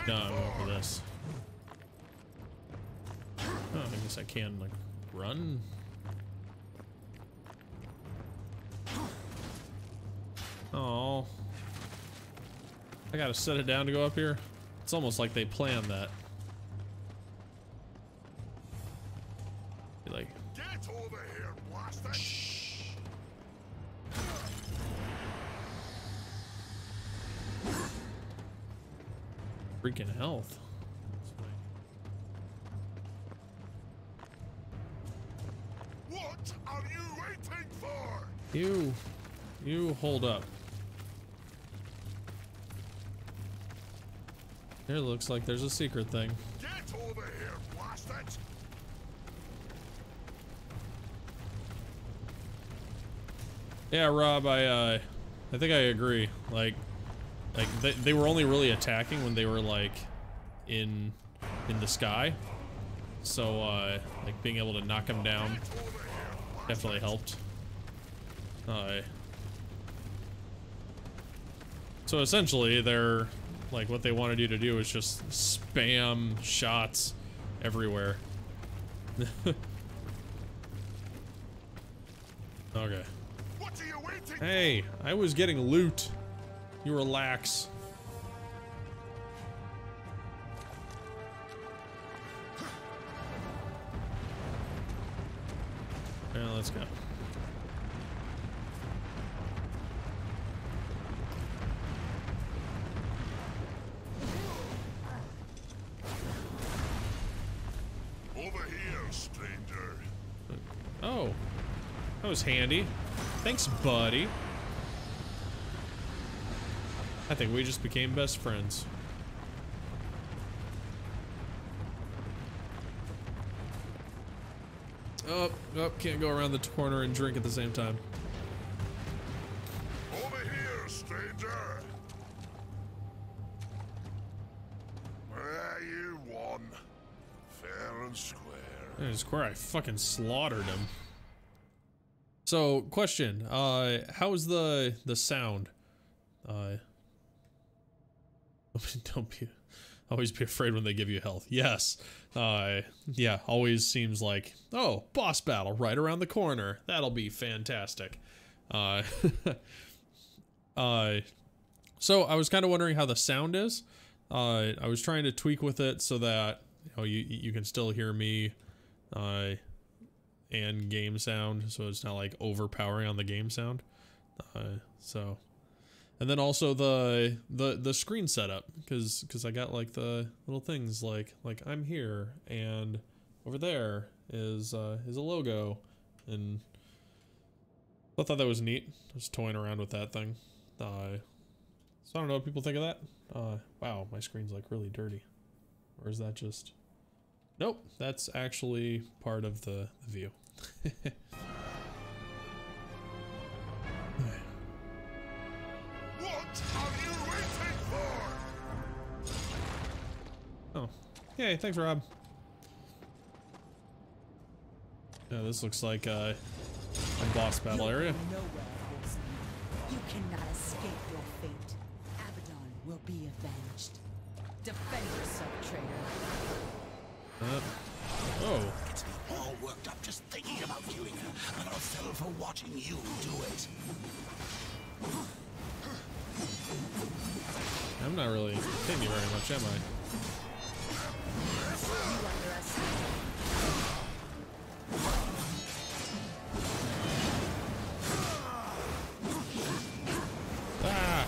No, I'm going for this. Oh, I guess I can like run. Oh, I gotta set it down to go up here. It's almost like they planned that. Be like, Get over here, bastard! shh. Freaking health. What are you waiting for? You hold up. Here looks like there's a secret thing. Get over here, bastard! Yeah, Rob, I think I agree. Like they were only really attacking when they were like in the sky. So like being able to knock them down definitely helped. So essentially they're like, what they wanted you to do is just spam shots everywhere. Okay. What are you waiting Hey, I was getting loot. You relax. let's go. Over here, stranger. Oh, that was handy. Thanks, buddy. I think we just became best friends. Oh, can't go around the corner and drink at the same time. Over here, stranger. You won. Fair and square. And square, I fucking slaughtered him. So, question, how's the sound? Always be afraid when they give you health. Yes. Yeah, always seems like, oh, boss battle right around the corner. That'll be fantastic. So I was kind of wondering how the sound is. I was trying to tweak with it so that, you know, you can still hear me, and game sound, so it's not like overpowering on the game sound. And then also the screen setup, because I got like the little things like I'm here, and over there is a logo, and I thought that was neat. I was toying around with that thing. So I don't know what people think of that. Wow, my screen's like really dirty. Or is that just... Nope, that's actually part of the view. What are you waiting for? Oh, yay, thanks, Rob. Yeah, this looks like a boss battle area. Nowhere, Horseman. You cannot escape your fate. Abaddon will be avenged. Defend yourself, traitor. Oh. Gets me all worked up just thinking about killing her, and I'll settle for watching you do it. I'm not really hitting you very much, am I? You underestimate. Ah!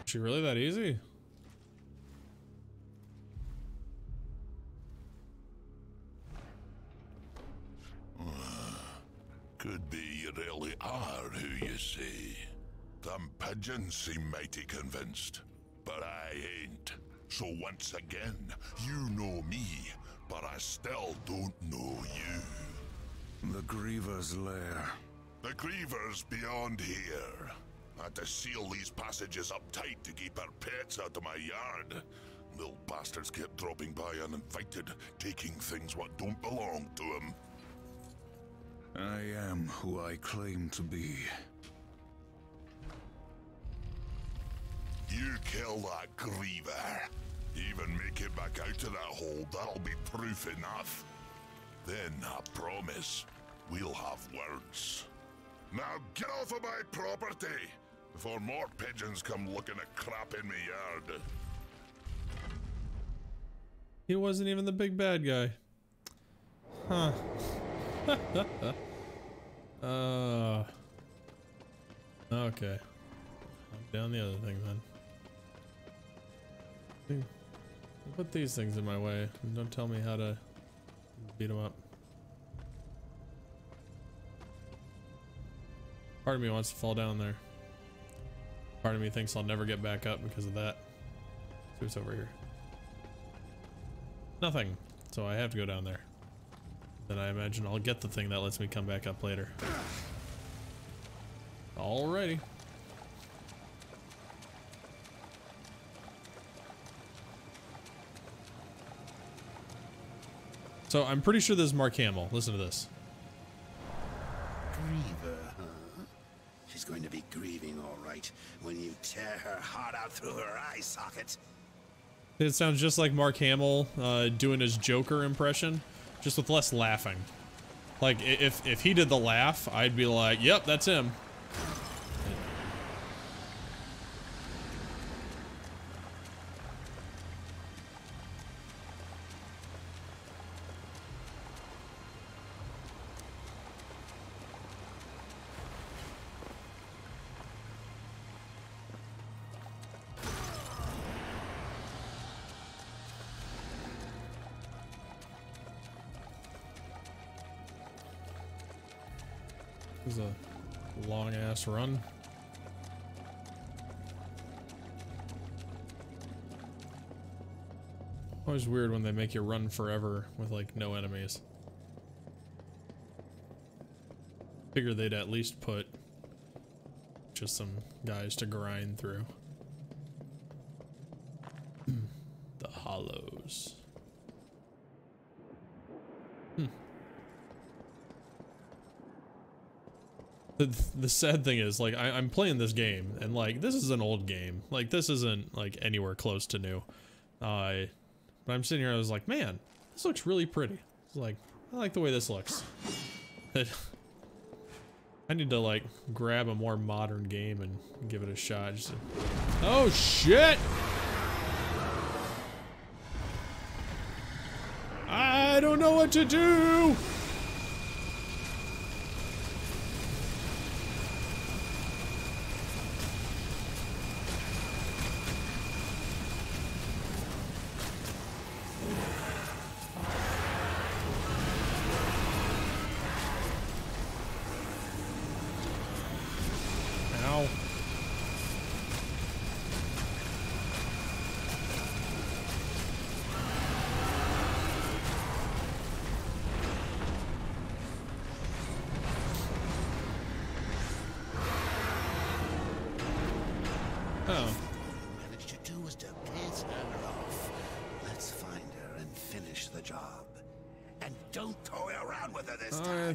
Is she really that easy? Could be you really are who you say. Them pigeons seem mighty convinced, but I ain't. So once again, you know me, but I still don't know you. The Griever's lair. The Griever's beyond here. I had to seal these passages up tight to keep our pets out of my yard. Little bastards kept dropping by uninvited, taking things what don't belong to them. I am who I claim to be. You kill that Griever. Even make it back out of that hole, that'll be proof enough. Then, I promise, we'll have words. Now get off of my property, before more pigeons come looking at crap in me yard. He wasn't even the big bad guy. Huh. Okay. Knock down the other thing then. Put these things in my way and don't tell me how to beat them up. Part of me wants to fall down there. Part of me thinks I'll never get back up because of that. So what's over here? Nothing. So I have to go down there. Then I imagine I'll get the thing that lets me come back up later. Alrighty. So I'm pretty sure this is Mark Hamill. Listen to this. Griever, huh? She's going to be grieving, all right, when you tear her heart out through her eye socket. It sounds just like Mark Hamill doing his Joker impression, just with less laughing. Like, if he did the laugh, I'd be like, yep, that's him. This is a long-ass run. Always weird when they make you run forever with, like, no enemies. Figure they'd at least put just some guys to grind through. The Hollows. The sad thing is, like, I'm playing this game, and, like, this is an old game. Like, this isn't, like, anywhere close to new. But I'm sitting here, I was like, man, this looks really pretty. It's like, I like the way this looks. I need to, like, grab a more modern game and give it a shot. Just to... Oh, shit! I don't know what to do!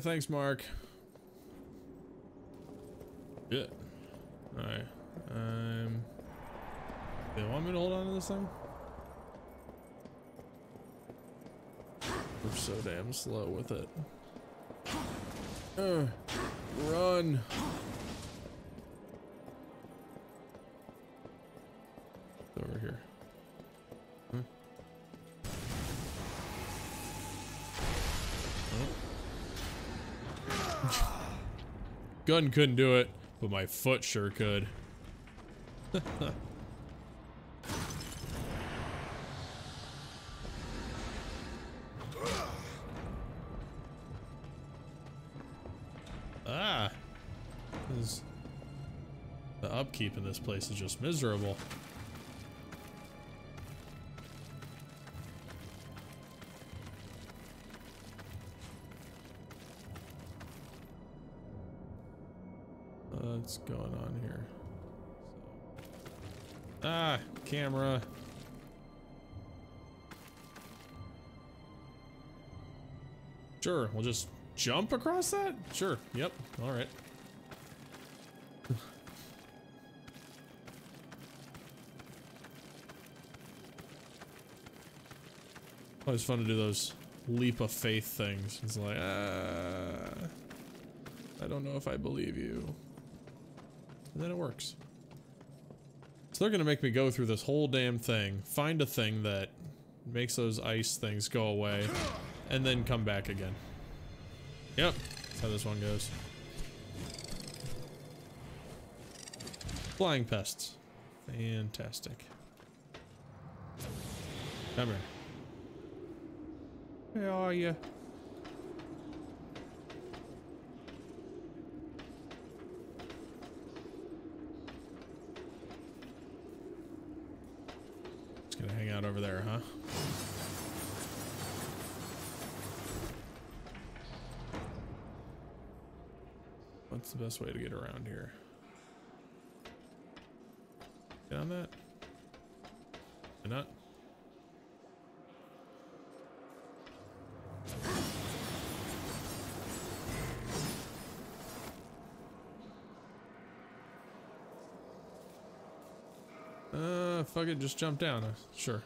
Thanks, Mark. Yeah. Alright. They want me to hold on to this thing? We're so damn slow with it. Run. Over here. Huh? Gun couldn't do it, but my foot sure could. Ah! The upkeep in this place is just miserable. What's going on here? Ah, camera. Sure, we'll just jump across that? Sure, yep, alright. Always fun to do those leap of faith things. It's like, I don't know if I believe you. And then it works. So they're gonna make me go through this whole damn thing, find a thing that makes those ice things go away, and then come back again. Yep, that's how this one goes. Flying pests. Fantastic. Come here. Where are you? Gonna hang out over there, huh? What's the best way to get around here? Get on that? Why not? Fuck it, just jump down. Sure.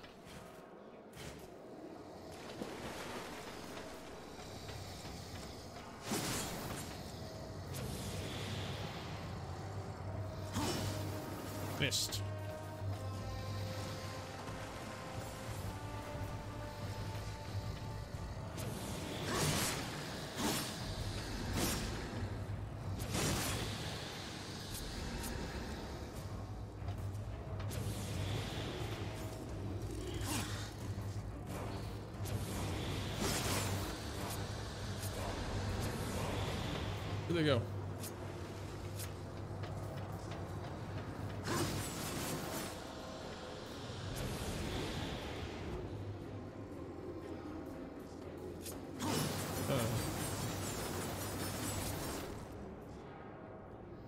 Missed. Where'd they go?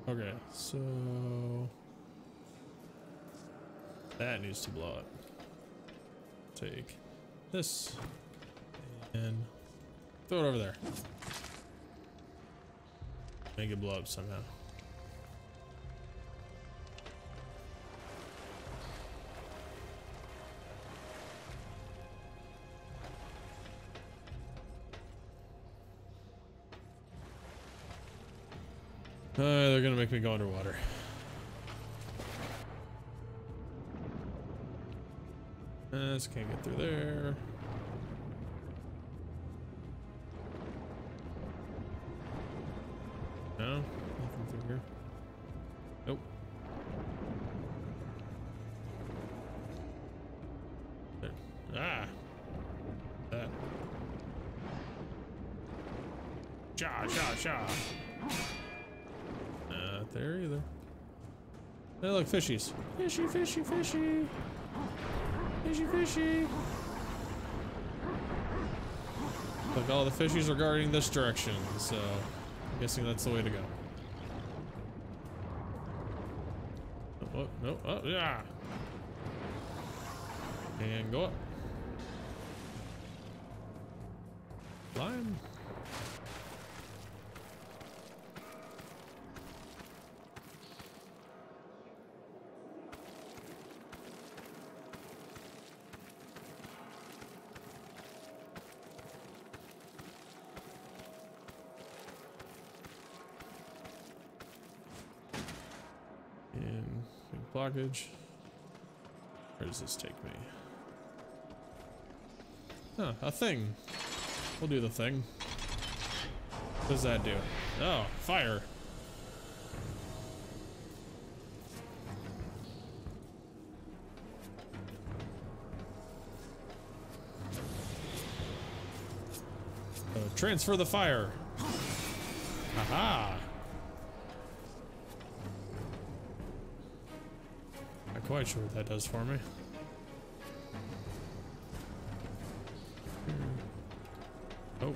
Okay, so that needs to blow up. Take this and throw it over there. Make it blow up somehow. They're gonna make me go underwater. This can't get through there. No, nothing through here. Nope. There. Ah. That. Sha. Not there either. Hey, look, fishies. Fishy. Fishy. Look, all the fishies are guarding this direction, so I'm guessing that's the way to go. Oh, no, oh, yeah. And go up. Climb. And big blockage. Where does this take me? Huh, a thing. We'll do the thing. What does that do? Oh, fire. Transfer the fire. Aha. Not quite sure what that does for me. Oh.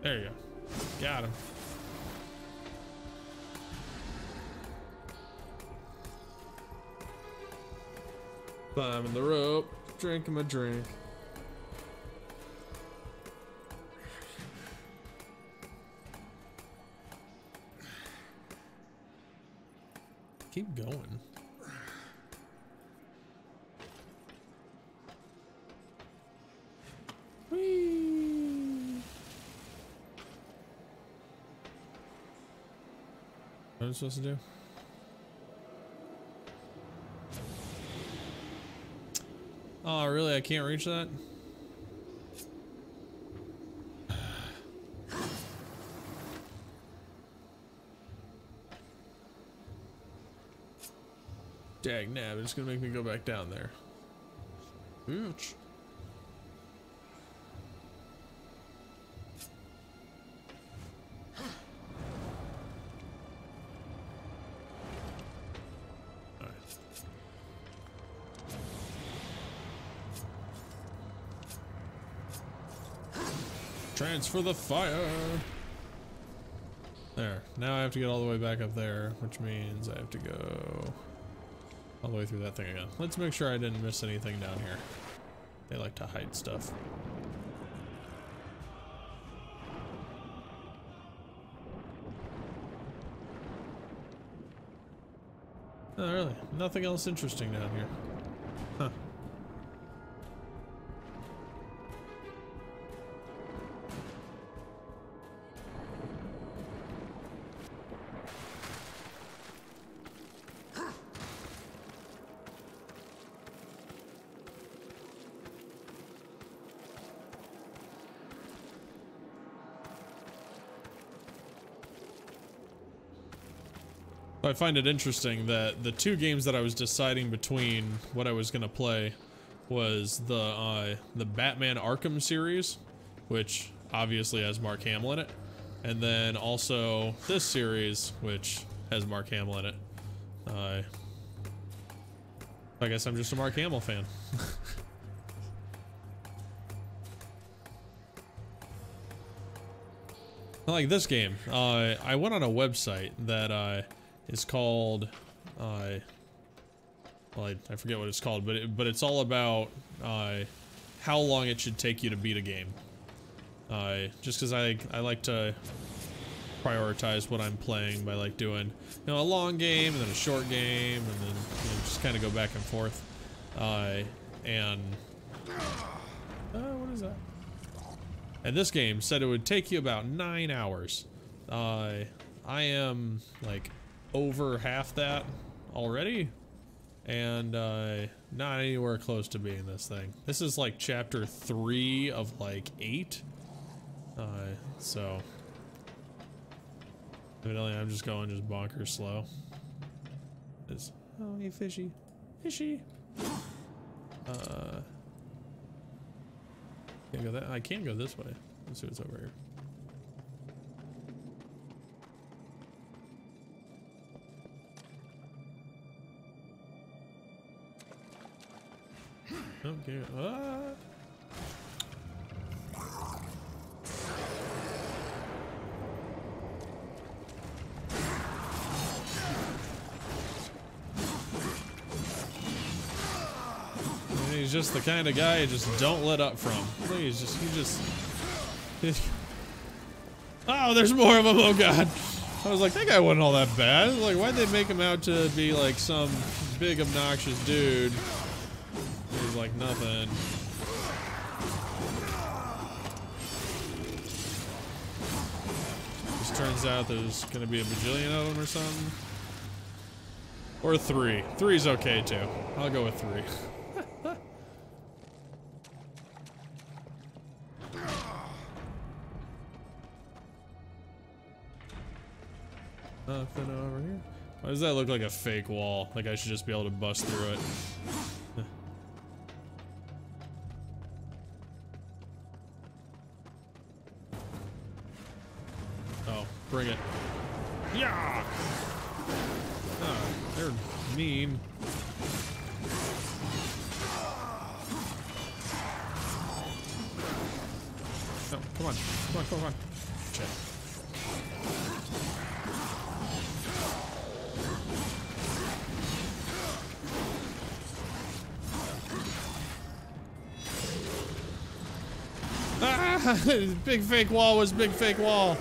There you go. Got him. Climbing the rope, drinking my drink. Keep going. Whee! What am I supposed to do? Oh, really? I can't reach that? Dag nab, it's gonna make me go back down there. Ouch. Transfer the fire. There. Now I have to get all the way back up there, which means I have to go all the way through that thing again. Let's make sure I didn't miss anything down here. They like to hide stuff. Oh, really? Nothing else interesting down here. Huh. I find it interesting that the two games that I was deciding between what I was gonna play was the Batman Arkham series, which obviously has Mark Hamill in it, and then also this series, which has Mark Hamill in it. I guess I'm just a Mark Hamill fan. I like this game. I went on a website that is called well, I forget what it's called, but it's all about how long it should take you to beat a game. Just because I like to prioritize what I'm playing by like doing, you know, a long game and then a short game and then, you know, just kind of go back and forth. What is that? And this game said it would take you about 9 hours. I am like over half that already, and not anywhere close to being this thing. This is like chapter 3 of like 8. So evidently I'm just going just bonkers slow. Oh, hey fishy, fishy. Can't go that. I can't go this way. Let's see what's over here. Okay. He's just the kind of guy you just don't let up from. Please, oh, there's more of them. Oh god. I was like, that guy wasn't all that bad. Like, why'd they make him out to be like some big obnoxious dude? He's like nothing. Just turns out there's gonna be a bajillion of them or something. Or 3. 3's okay too. I'll go with 3. Nothing over here. Why does that look like a fake wall? Like I should just be able to bust through it. Oh, bring it. Yeah! Oh, they're mean. Oh, come on. Come on, come on. Check. Ah, big fake wall was big fake wall.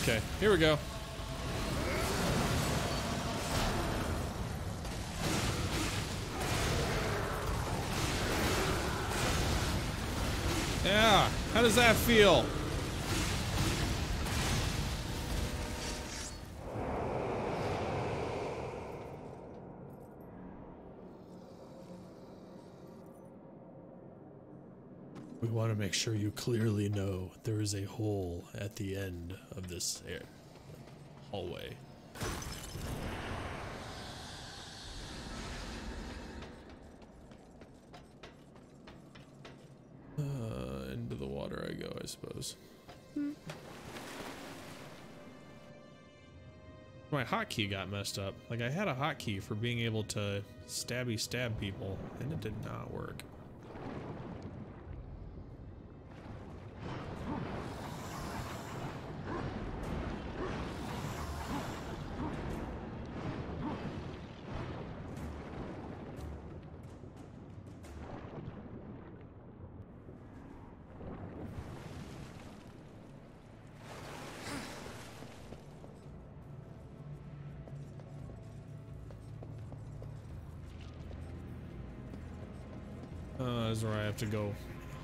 Okay, here we go. Yeah, how does that feel? We want to make sure you clearly know there is a hole at the end of this hallway. Into the water I go, I suppose. My hotkey got messed up. Like, I had a hotkey for being able to stab people, and it did not work. This is where I have to go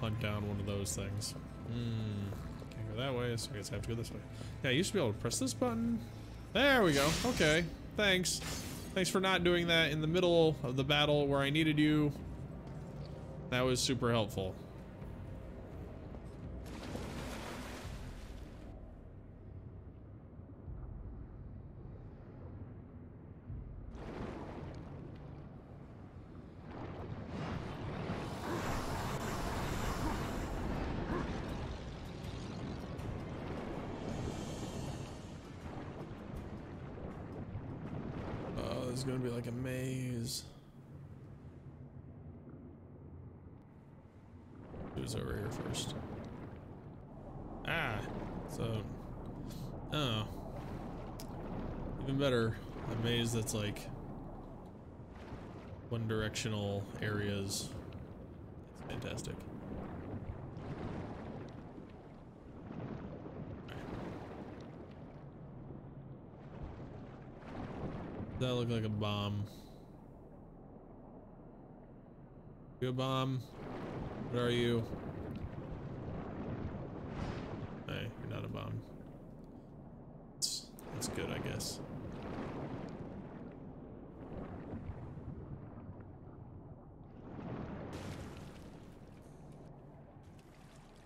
hunt down one of those things. Can't go that way, so I guess I have to go this way. Yeah, I used to be able to press this button. There we go. Okay, thanks. Thanks for not doing that in the middle of the battle where I needed you. That was super helpful. gonna be like a maze. Who's over here first? Ah, so, oh, even better, a maze that's like one directional areas. It's fantastic. Does that look like a bomb? You a bomb? What are you? Hey, you're not a bomb. That's good, I guess.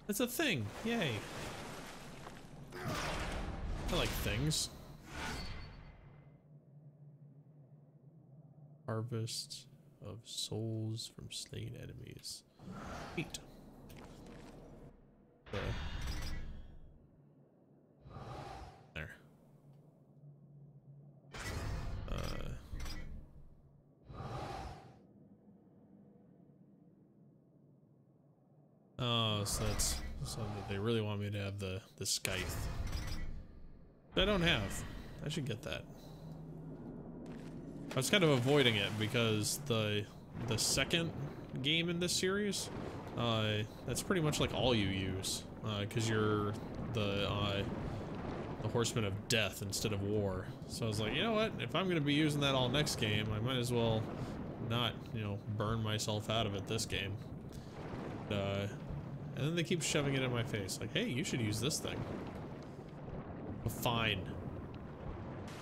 It's a thing. Yay. I like things. Harvest of souls from slain enemies. Neat. There. Oh, so that's so that they really want me to have the scythe. But I don't have. I should get that. I was kind of avoiding it because the second game in this series, that's pretty much like all you use, because you're the Horseman of Death instead of War. So I was like, you know what? If I'm gonna be using that all next game, I might as well not, you know, burn myself out of it this game. And then they keep shoving it in my face, like, hey, you should use this thing. Well, fine.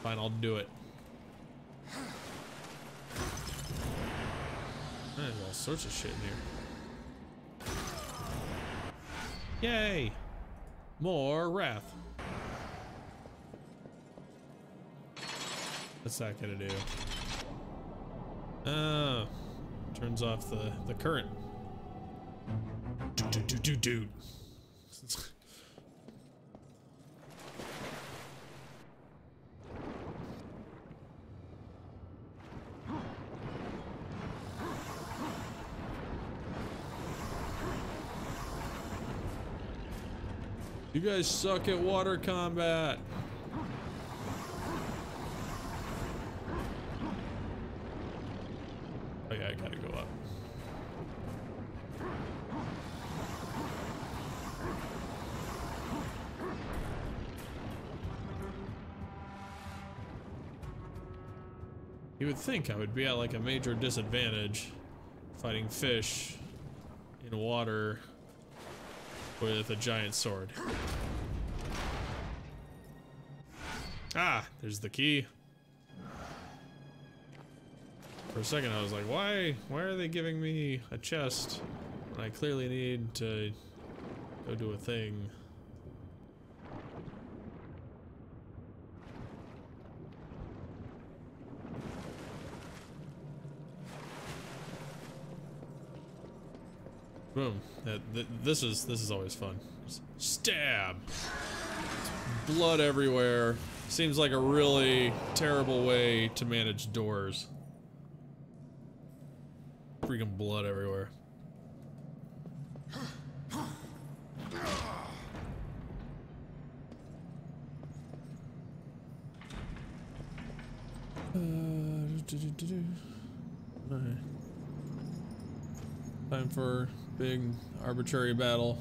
Fine, I'll do it. There's all sorts of shit in here. Yay! More wrath. What's that gonna do? Turns off the current. Dude. You guys suck at water combat. Oh yeah, I gotta go up. You would think I would be at like a major disadvantage fighting fish in water with a giant sword. Ah, there's the key. For a second I was like, why are they giving me a chest when I clearly need to go do a thing? Boom. This is always fun. Just stab. Blood everywhere. Seems like a really terrible way to manage doors. Freaking blood everywhere. Alright. Time for big arbitrary battle.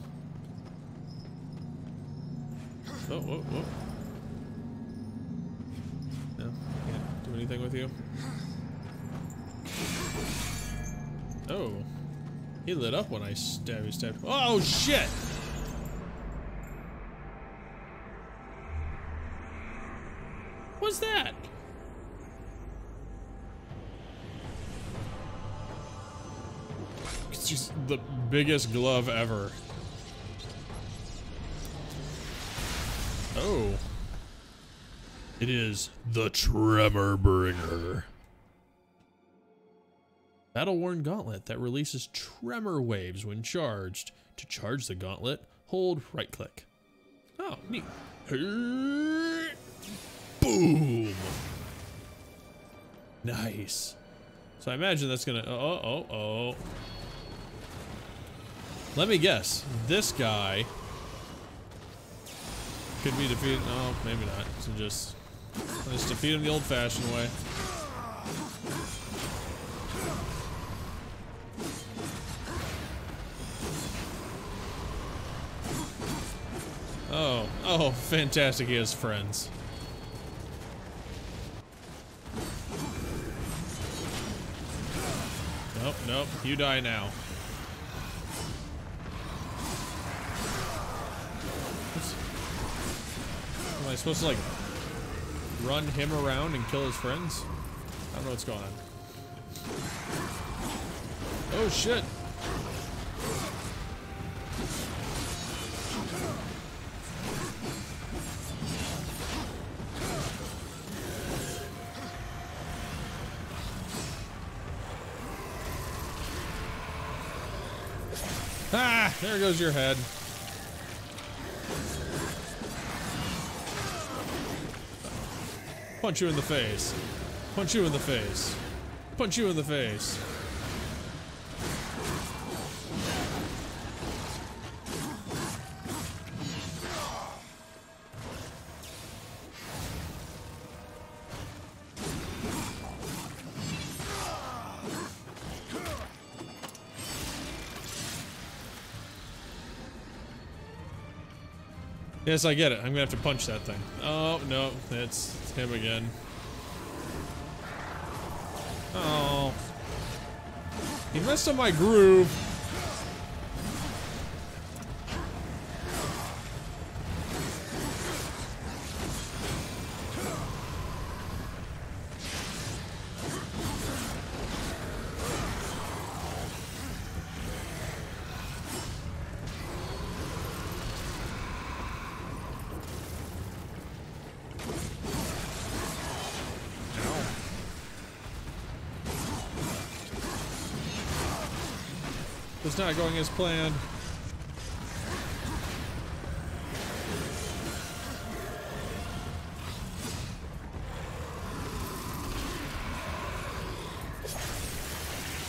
Oh, whoa, whoa. No, can't do anything with you. Oh, he lit up when I stabbed. Oh shit! What's that? It's just the biggest glove ever. Oh. It is the Tremor Bringer. Battle-worn gauntlet that releases tremor waves when charged. To charge the gauntlet, hold right-click. Oh, neat. Boom! Nice. So I imagine that's gonna, oh. Let me guess. This guy could be defeated. No, maybe not. So just, let's defeat him the old-fashioned way. Oh, fantastic, he has friends. Nope, you die now. Am I supposed to, like, run him around and kill his friends? I don't know what's going on. Oh, shit. Ah, there goes your head. Punch you in the face. Punch you in the face. Punch you in the face. Yes, I get it. I'm gonna have to punch that thing. Oh, no. It's him again. Oh. He messed up my groove. It's not going as planned.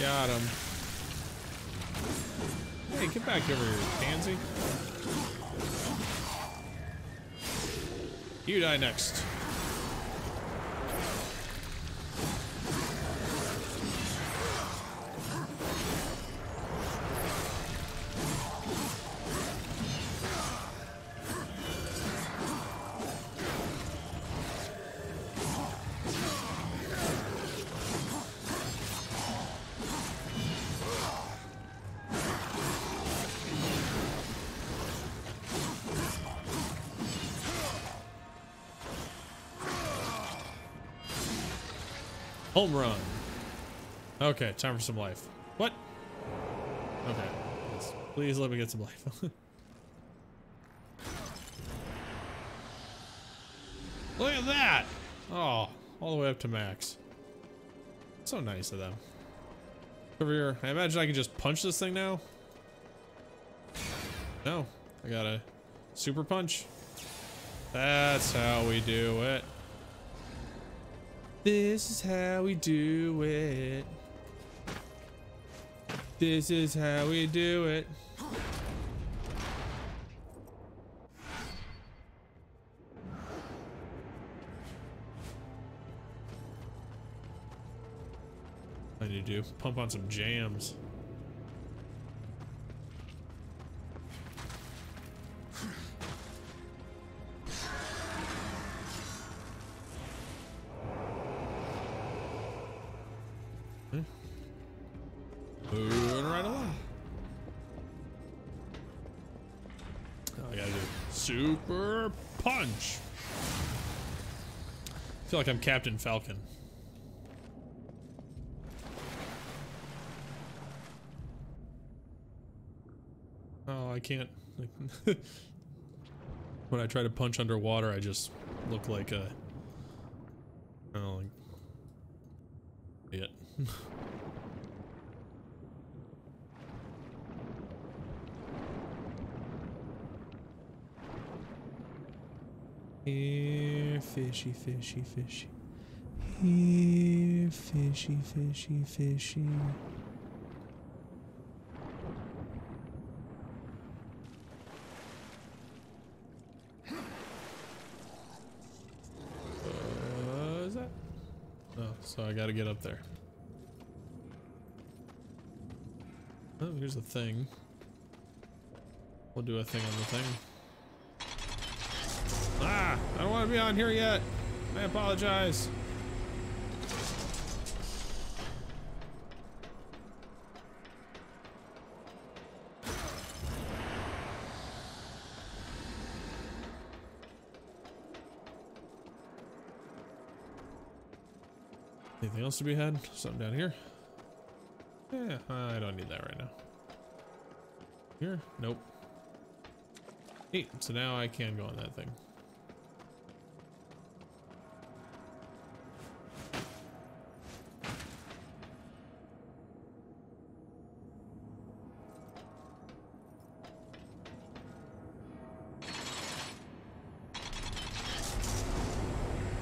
Got him. Hey, get back over here, pansy. You die next. Home run. Okay, time for some life. What? Okay. Please let me get some life. Look at that! Oh, all the way up to max. So nice of them. Over here, I imagine I can just punch this thing now? No, I got a super punch. That's how we do it. This is how we do it. This is how we do it. I need to pump on some jams. Moving right along. Oh, I gotta do super punch. I feel like I'm Captain Falcon. Oh, I can't. When I try to punch underwater, I just look like a. I don't know, like. Idiot. Here, fishy, fishy, fishy. here. Fishy, fishy, fishy. Is that? Oh, so I gotta get up there. Oh, here's the thing. We'll do a thing on the thing. Ah! I don't want to be on here yet. I apologize. Anything else to be had? Something down here? Yeah, I don't need that right now. Here? Nope. Hey, so now I can go on that thing.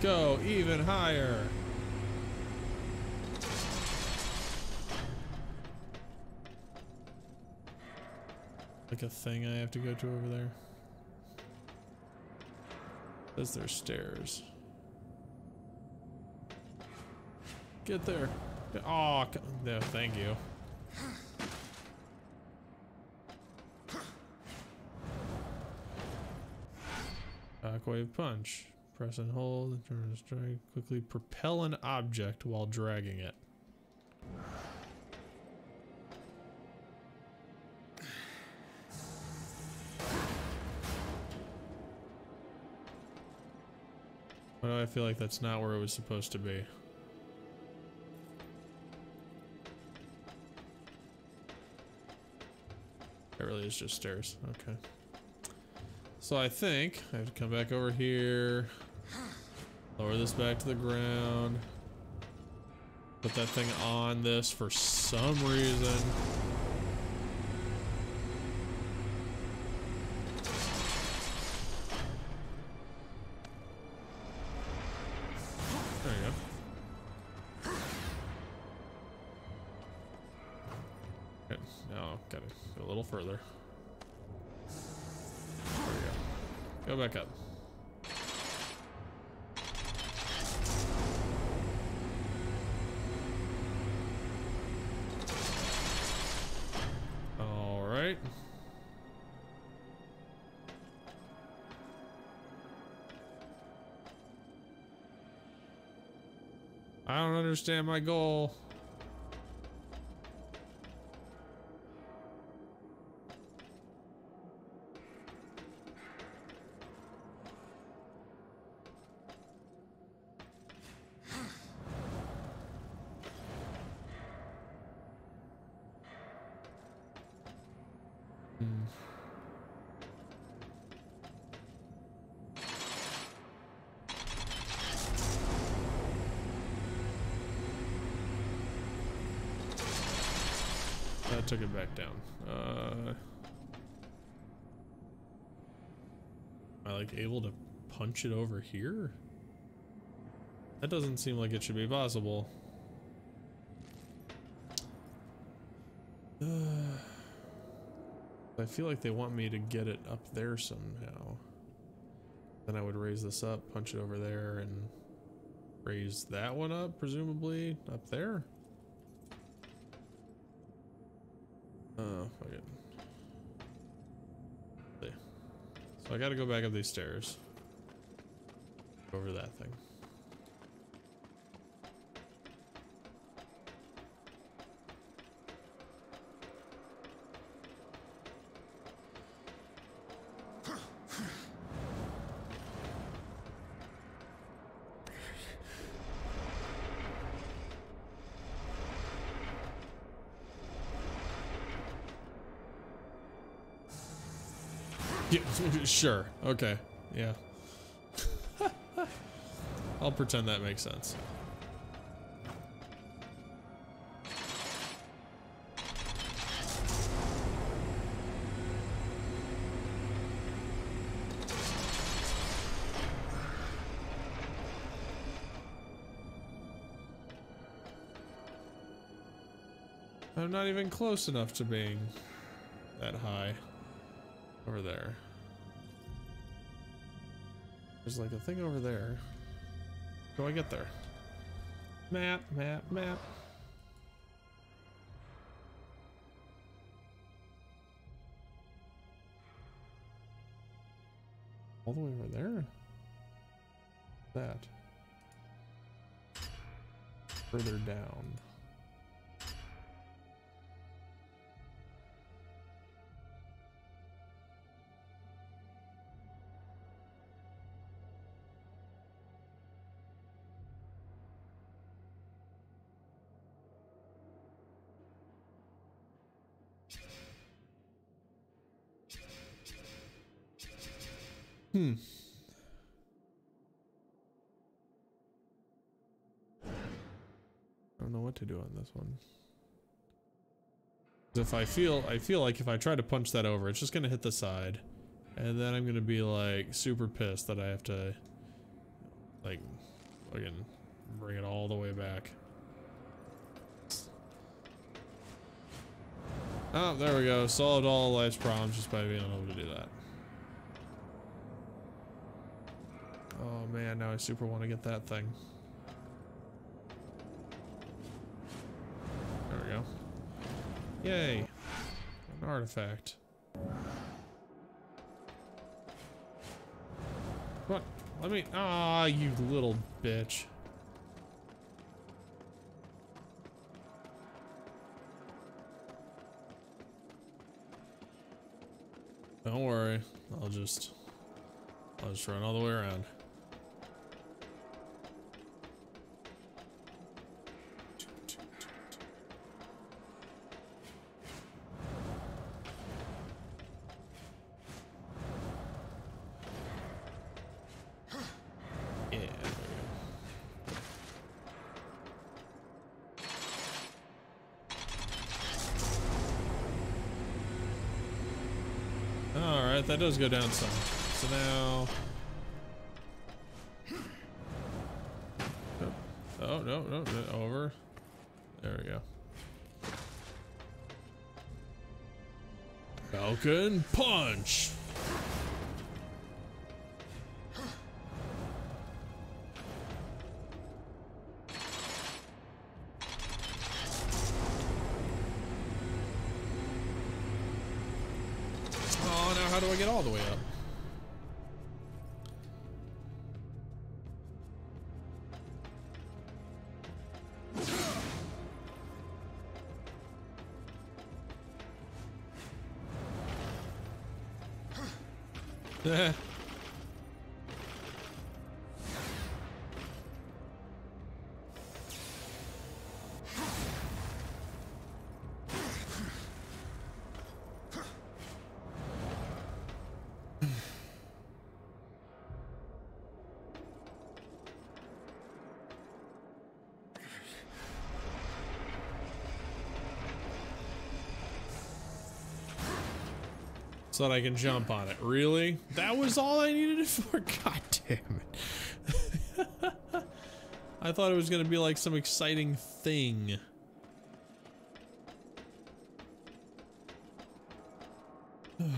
Go even higher. Like a thing I have to go to over there. Says there's stairs. Get there. Oh, no, thank you. Shockwave punch. Press and hold. Turn to strike. Quickly propel an object while dragging it. Why do I feel like that's not where it was supposed to be? It really is just stairs. Okay. So I think I have to come back over here, lower this back to the ground, put that thing on this for some reason. There you go. Okay, now gotta go a little further. There we go. Go back up. All right. I don't understand my goal. That took it back down. Am I like able to punch it over here? That doesn't seem like it should be possible. I feel like they want me to get it up there somehow. Then I would raise this up, punch it over there, and raise that one up, presumably up there. Oh, fuck it. See. So I gotta go back up these stairs. Over that thing. Yeah, sure. Okay. Yeah. I'll pretend that makes sense. I'm not even close enough to being that high over there. There's like a thing over there. How do I get there? Map, map, map. All the way over there? That. Further down. I don't know what to do on this one. If I feel like if I try to punch that over, it's just gonna hit the side, and then I'm gonna be like super pissed that I have to like fucking bring it all the way back. Oh, there we go. Solved all life's problems just by being able to do that. Oh man, now I super want to get that thing. There we go. Yay! An artifact. What? Let me. Ah, you little bitch. Don't worry. I'll just run all the way around. That does go down some. So now. Oh, no, over. There we go. Falcon punch. How do I get all the way up? So that I can jump on it. Really? That was all I needed it for? God damn it. I thought it was gonna be like some exciting thing. There's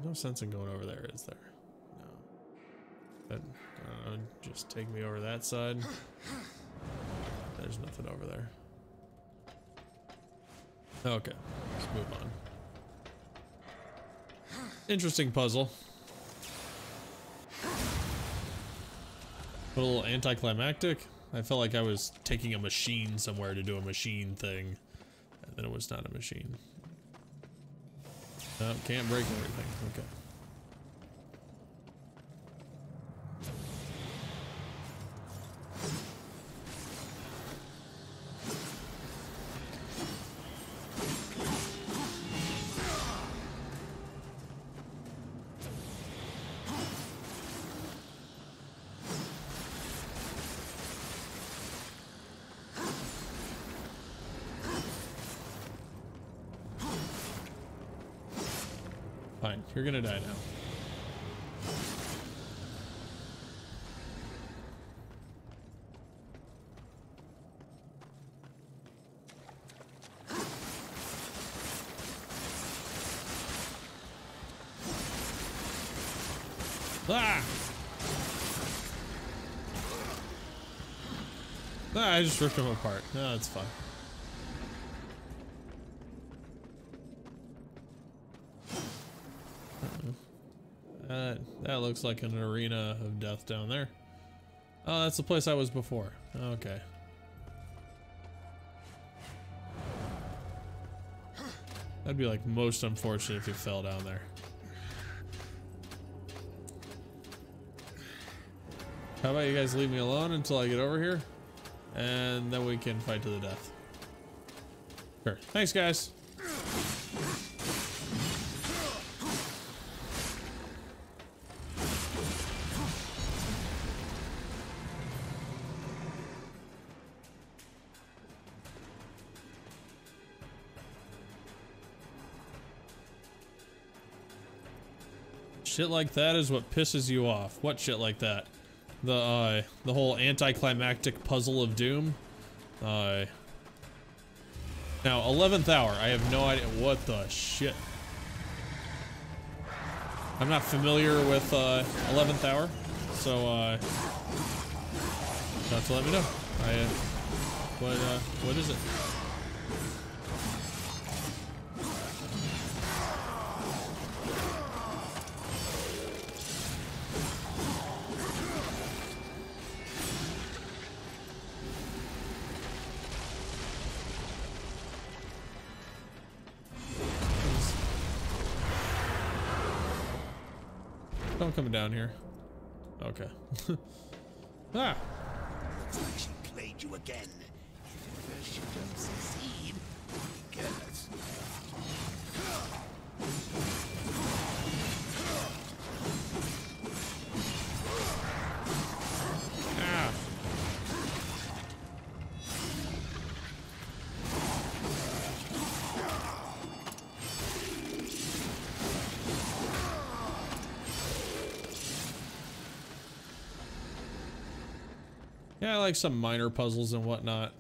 no sense in going over there, is there? No. That, I don't know, just take me over that side. There's nothing over there. Okay, let's move on. Interesting puzzle. A little anticlimactic. I felt like I was taking a machine somewhere to do a machine thing, and then it was not a machine. No, can't break everything. Okay. Fine, you're gonna die now. Ah! Ah, I just ripped him apart. No, that's fine. That looks like an arena of death down there. Oh, that's the place I was before. Okay. That'd be like most unfortunate if you fell down there. How about you guys leave me alone until I get over here? And then we can fight to the death. Sure. Thanks, guys. Shit like that is what pisses you off. What shit like that? The whole anticlimactic puzzle of doom. Now 11th hour. I have no idea what the shit. I'm not familiar with 11th hour, so you have to let me know. What is it? Don't come down here. Okay. Ah! Looks like she played you again. If at first you don't succeed, curse. Ah! Yeah, I like some minor puzzles and whatnot.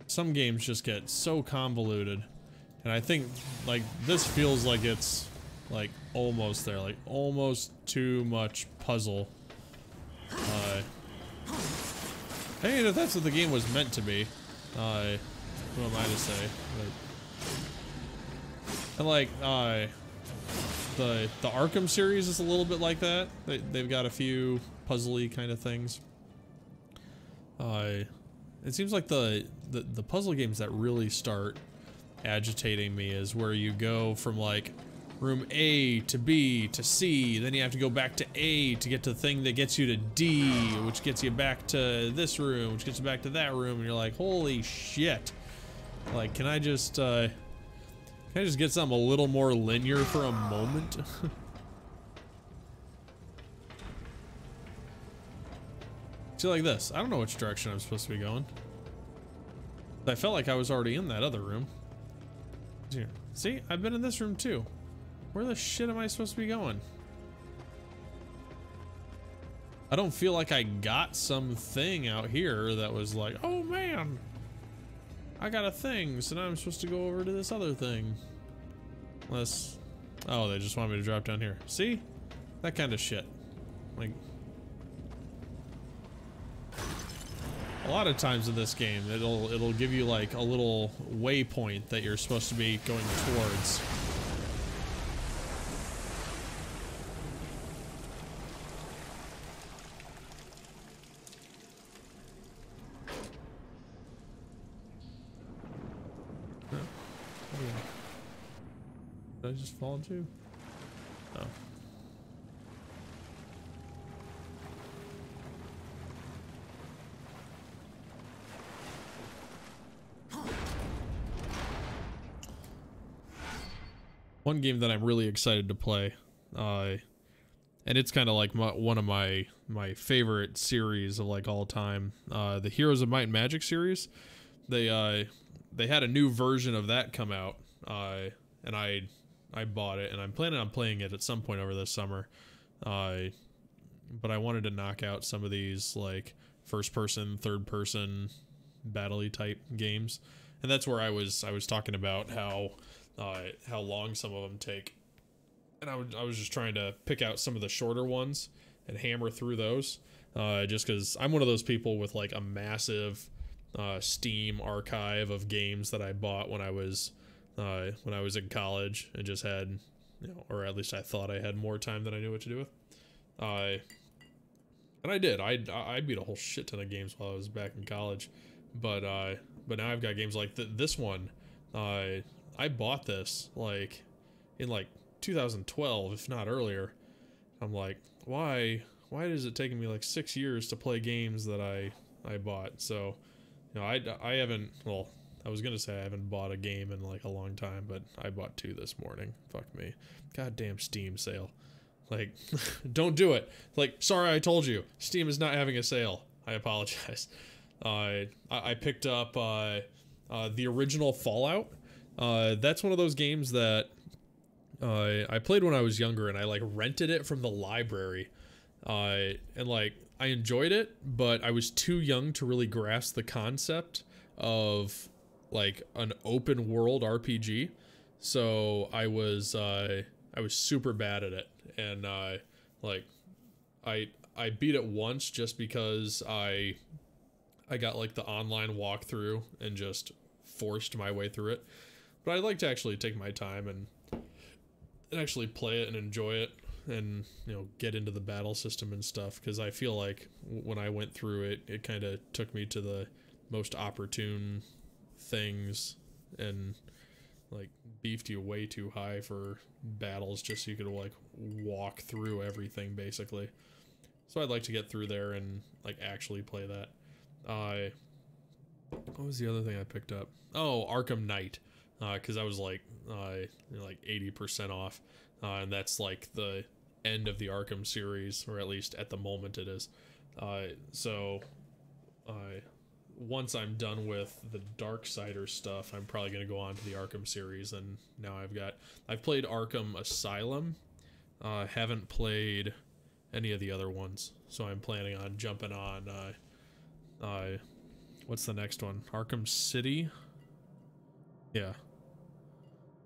Some games just get so convoluted. And I think, like, this feels like it's, like, almost there. Like, almost too much puzzle. I mean, if that's what the game was meant to be, who am I to say? But, and, like, the Arkham series is a little bit like that. They've got a few puzzly kind of things. It seems like the puzzle games that really start agitating me is where you go from like room A to B to C, then you have to go back to A to get to the thing that gets you to D, which gets you back to this room, which gets you back to that room, and you're like, holy shit. Like, can I just get something a little more linear for a moment? See, like this. I don't know which direction I'm supposed to be going. I felt like I was already in that other room. Here. See, I've been in this room too. Where the shit am I supposed to be going? I don't feel like I got something out here that was like, oh man, I got a thing, so now I'm supposed to go over to this other thing. Unless, oh, they just want me to drop down here. See? That kind of shit. Like, a lot of times in this game, it'll give you like a little waypoint that you're supposed to be going towards. Did I just fall into? Oh. One game that I'm really excited to play, and it's kind of like one of my favorite series of like all time, the Heroes of Might and Magic series. They had a new version of that come out, and I bought it, and I'm planning on playing it at some point over this summer. But I wanted to knock out some of these like first person, third person, battle-y type games, and that's where I was talking about how long some of them take. and I was just trying to pick out some of the shorter ones and hammer through those, just because I'm one of those people with like a massive Steam archive of games that I bought when I was in college and just had, you know, or at least I thought I had more time than I knew what to do with. And I did. I beat a whole shit ton of games while I was back in college, but now I've got games like this one. I bought this like in like 2012, if not earlier. I'm like, why is it taking me like 6 years to play games that I bought? So, you know, I haven't, well, I was gonna say I haven't bought a game in like a long time, but I bought 2 this morning. Fuck me. Goddamn Steam sale. Like, don't do it. Like, sorry I told you. Steam is not having a sale. I apologize. I picked up the original Fallout. That's one of those games that I played when I was younger, and I like rented it from the library. And like I enjoyed it, but I was too young to really grasp the concept of like an open world RPG. So I was super bad at it, and like I beat it once just because I got like the online walkthrough and just forced my way through it. But I'd like to actually take my time and actually play it and enjoy it, and, you know, get into the battle system and stuff, because I feel like when I went through it, it kind of took me to the most opportune things and like beefed you way too high for battles just so you could like walk through everything basically. So I'd like to get through there and like actually play that. What was the other thing I picked up? Oh, Arkham Knight, because I was like you know, like 80% off, and that's like the end of the Arkham series, or at least at the moment it is. So once I'm done with the Darksider stuff, I'm probably gonna go on to the Arkham series, and now I've played Arkham Asylum, haven't played any of the other ones, so I'm planning on jumping on what's the next one? Arkham City? Yeah.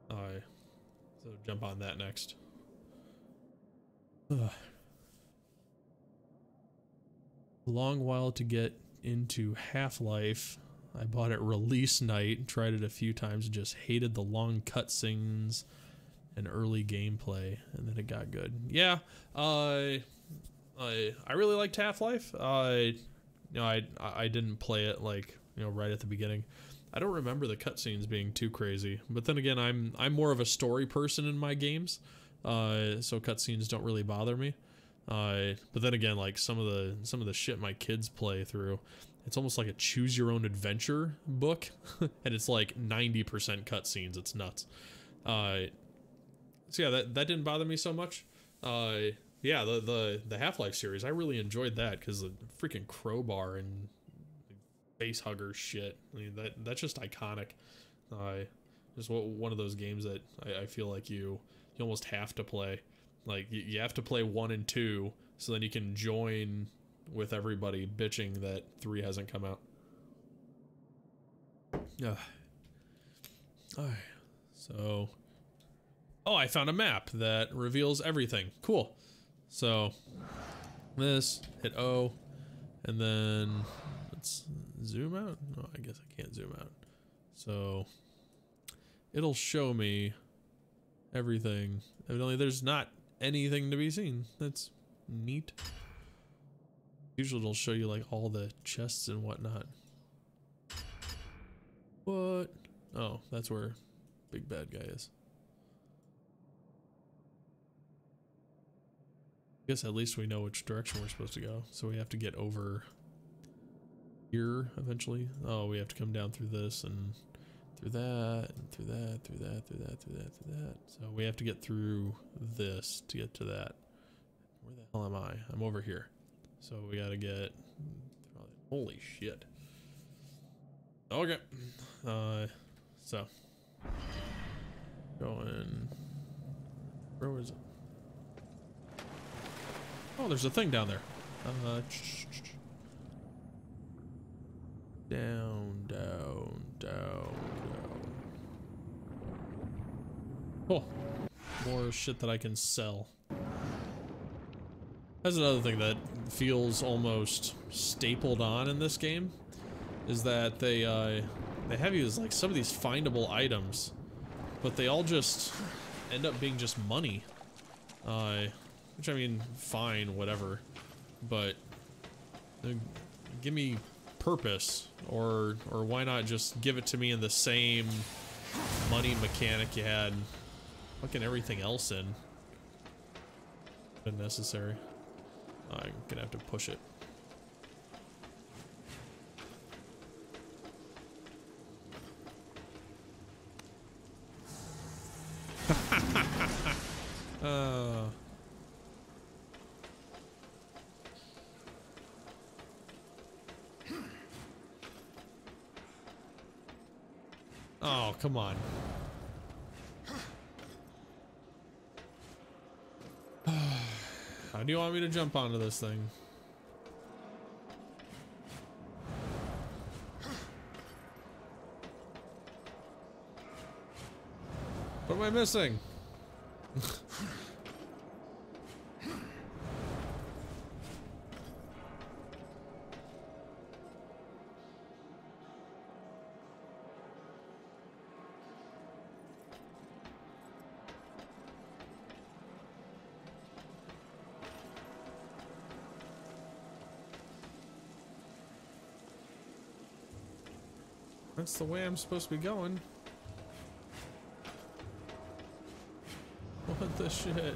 So jump on that next. Long while to get into Half-Life. I bought it release night, tried it a few times, and just hated the long cutscenes and early gameplay, and then it got good. Yeah, I really liked Half-Life. You know, I didn't play it like, you know, right at the beginning. I don't remember the cutscenes being too crazy, but then again, I'm more of a story person in my games, so cutscenes don't really bother me. But then again, like some of the shit my kids play through, it's almost like a choose your own adventure book, and it's like 90% cutscenes. It's nuts. So yeah, that didn't bother me so much. Yeah, the Half-Life series, I really enjoyed that because the freaking crowbar and face hugger shit. I mean, that's just iconic. Just one of those games that I feel like you almost have to play. Like you have to play 1 and 2, so then you can join with everybody bitching that 3 hasn't come out. Yeah. Alright. So, oh, I found a map that reveals everything. Cool. So this, hit O, and then let's zoom out. Oh, I guess I can't zoom out. So it'll show me everything. Evidently there's not anything to be seen. That's neat. Usually it'll show you like all the chests and whatnot. What? Oh, that's where big bad guy is. I guess at least we know which direction we're supposed to go. So we have to get over here eventually. Oh, we have to come down through this and through that and through that, through that, through that, through that, through that. So we have to get through this to get to that. Where the hell am I? I'm over here. So we gotta get, holy shit. Okay. So going, where was it? Oh, there's a thing down there. Down, down, down, down. Oh, More shit that I can sell. That's another thing that feels almost stapled on in this game, is that they have you as like some of these findable items, but they all just end up being just money. Which I mean, fine, whatever, but give me purpose, or why not just give it to me in the same money mechanic you had fucking everything else in. Unnecessary. I'm gonna have to push it. Oh, come on. How do you want me to jump onto this thing? What am I missing? That's the way I'm supposed to be going. What the shit?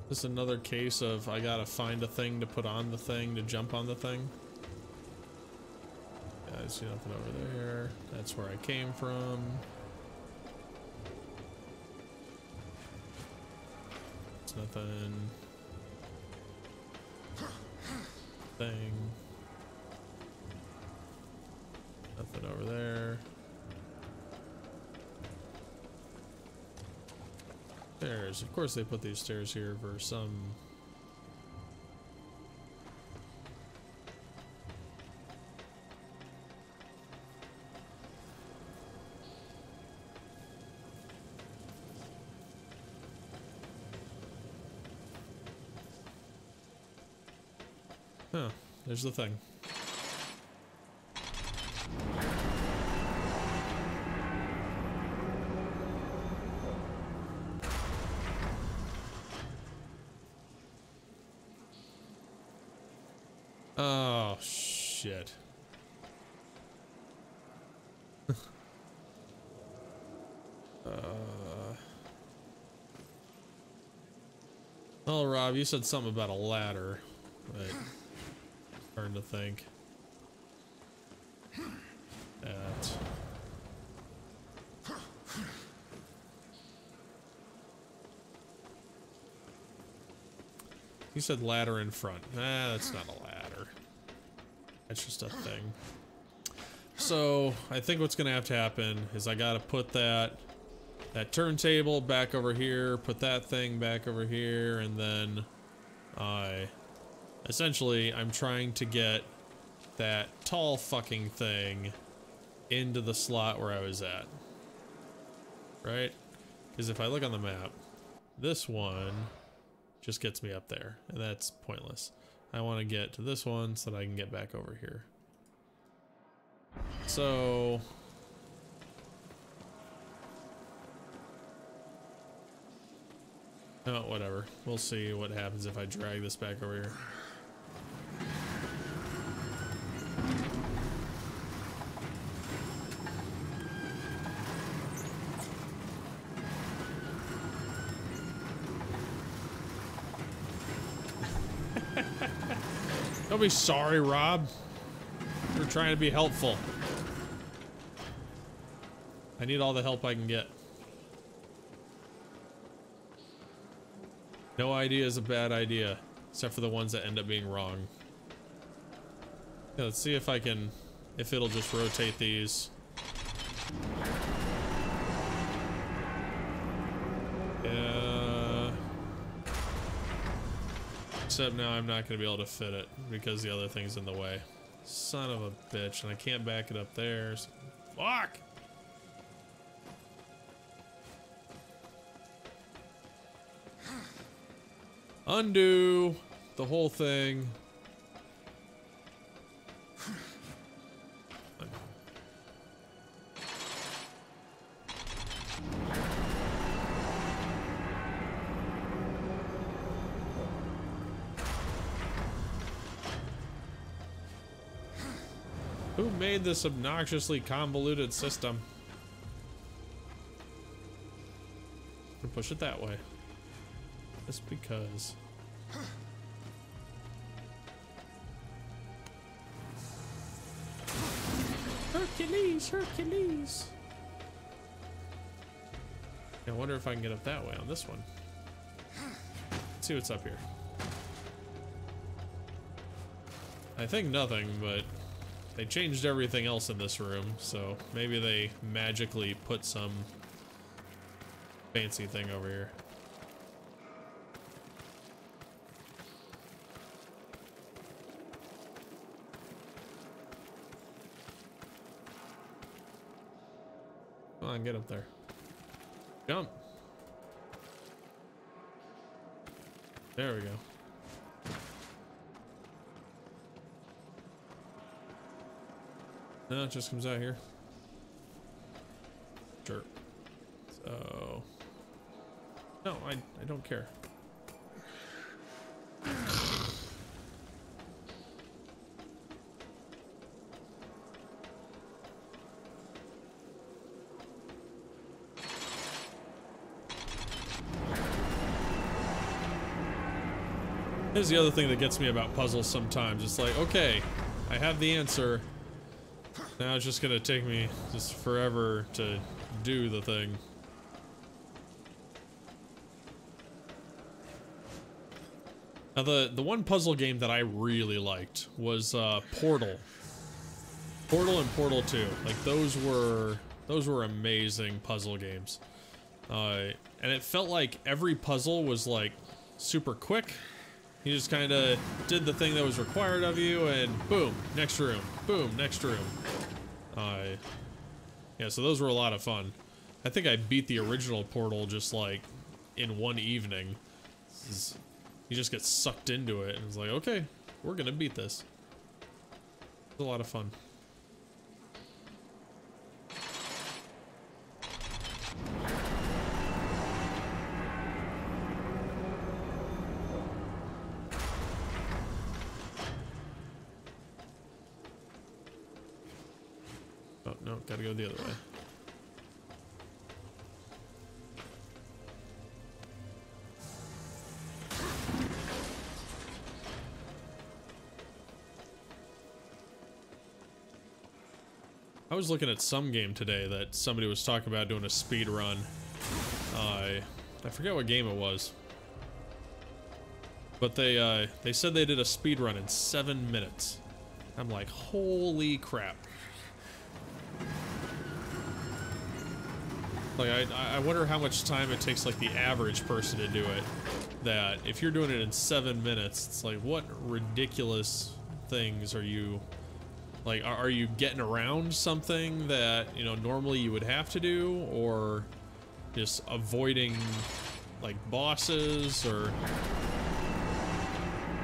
This is another case of I gotta find a thing to put on the thing to jump on the thing. Yeah, I see nothing over there. That's where I came from. It's nothing. Thing. Nothing over there. Stairs. Of course they put these stairs here for some... Huh. There's the thing. Oh, shit. Oh, Rob, you said something about a ladder, but hard to think. That. You said ladder in front. Ah, that's not a ladder. That's just a thing. So, I think what's gonna have to happen is I gotta put that turntable back over here, put that thing back over here, and then essentially I'm trying to get that tall fucking thing into the slot where I was at. Right? Because if I look on the map, this one just gets me up there, and that's pointless. I want to get to this one so that I can get back over here. So... oh, whatever. We'll see what happens if I drag this back over here. Don't be sorry, Rob. We're trying to be helpful. I need all the help I can get. No idea is a bad idea, except for the ones that end up being wrong. Yeah, let's see if I can, if it'll just rotate these. Except now I'm not going to be able to fit it because the other thing's in the way. Son of a bitch, and I can't back it up there. So, fuck! Undo the whole thing. Who made this obnoxiously convoluted system? And push it that way. Just because. Hercules, Hercules. I wonder if I can get up that way on this one. Let's see what's up here. I think nothing, but they changed everything else in this room, so maybe they magically put some fancy thing over here. Come on, get up there. Jump. There we go. No, it just comes out here. Sure. So... No, I don't care. Here's the other thing that gets me about puzzles sometimes. It's like, okay, I have the answer. Now it's just gonna take me just forever to do the thing. Now the one puzzle game that I really liked was Portal. Portal and Portal 2. Like those were amazing puzzle games. And it felt like every puzzle was like super quick. You just kind of did the thing that was required of you, and boom, next room. Boom, next room. Yeah, so those were a lot of fun. I think I beat the original Portal just like in one evening. You just get sucked into it, and it's like, okay, we're gonna beat this. It's a lot of fun. Oh, no, gotta go the other way. I was looking at some game today that somebody was talking about doing a speed run. I forget what game it was. But they said they did a speed run in 7 minutes. I'm like, holy crap. Like, I wonder how much time it takes, like, the average person to do it. That, if you're doing it in 7 minutes, it's like, what ridiculous things are you... Like, are you getting around something that, you know, normally you would have to do? Or just avoiding, like, bosses? Or...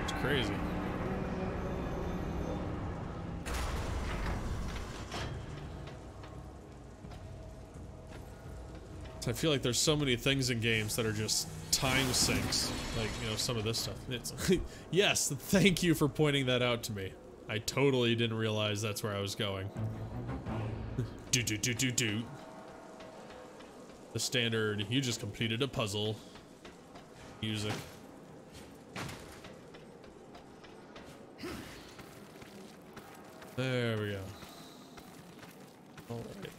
It's crazy. I feel like there's so many things in games that are just time sinks, like, you know, some of this stuff. It's yes, thank you for pointing that out to me. I totally didn't realize that's where I was going. Do. The standard, you just completed a puzzle. Music. There we go. All right.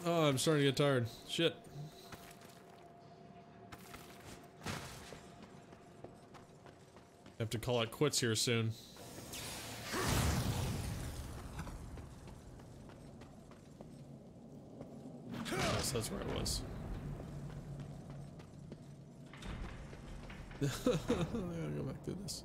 Oh, I'm starting to get tired. Shit. Have to call it quits here soon. Yes, that's where I was. I gotta go back through this.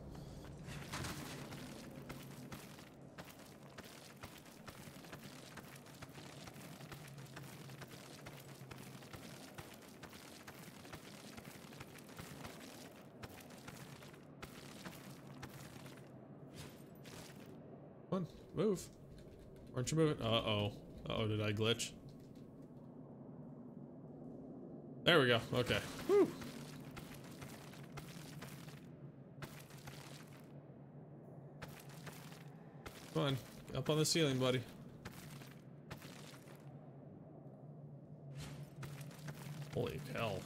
Come on, move. Aren't you moving? Uh-oh. Uh-oh, did I glitch? There we go. Okay. Woo. Come on. Up on the ceiling, buddy. Holy hell.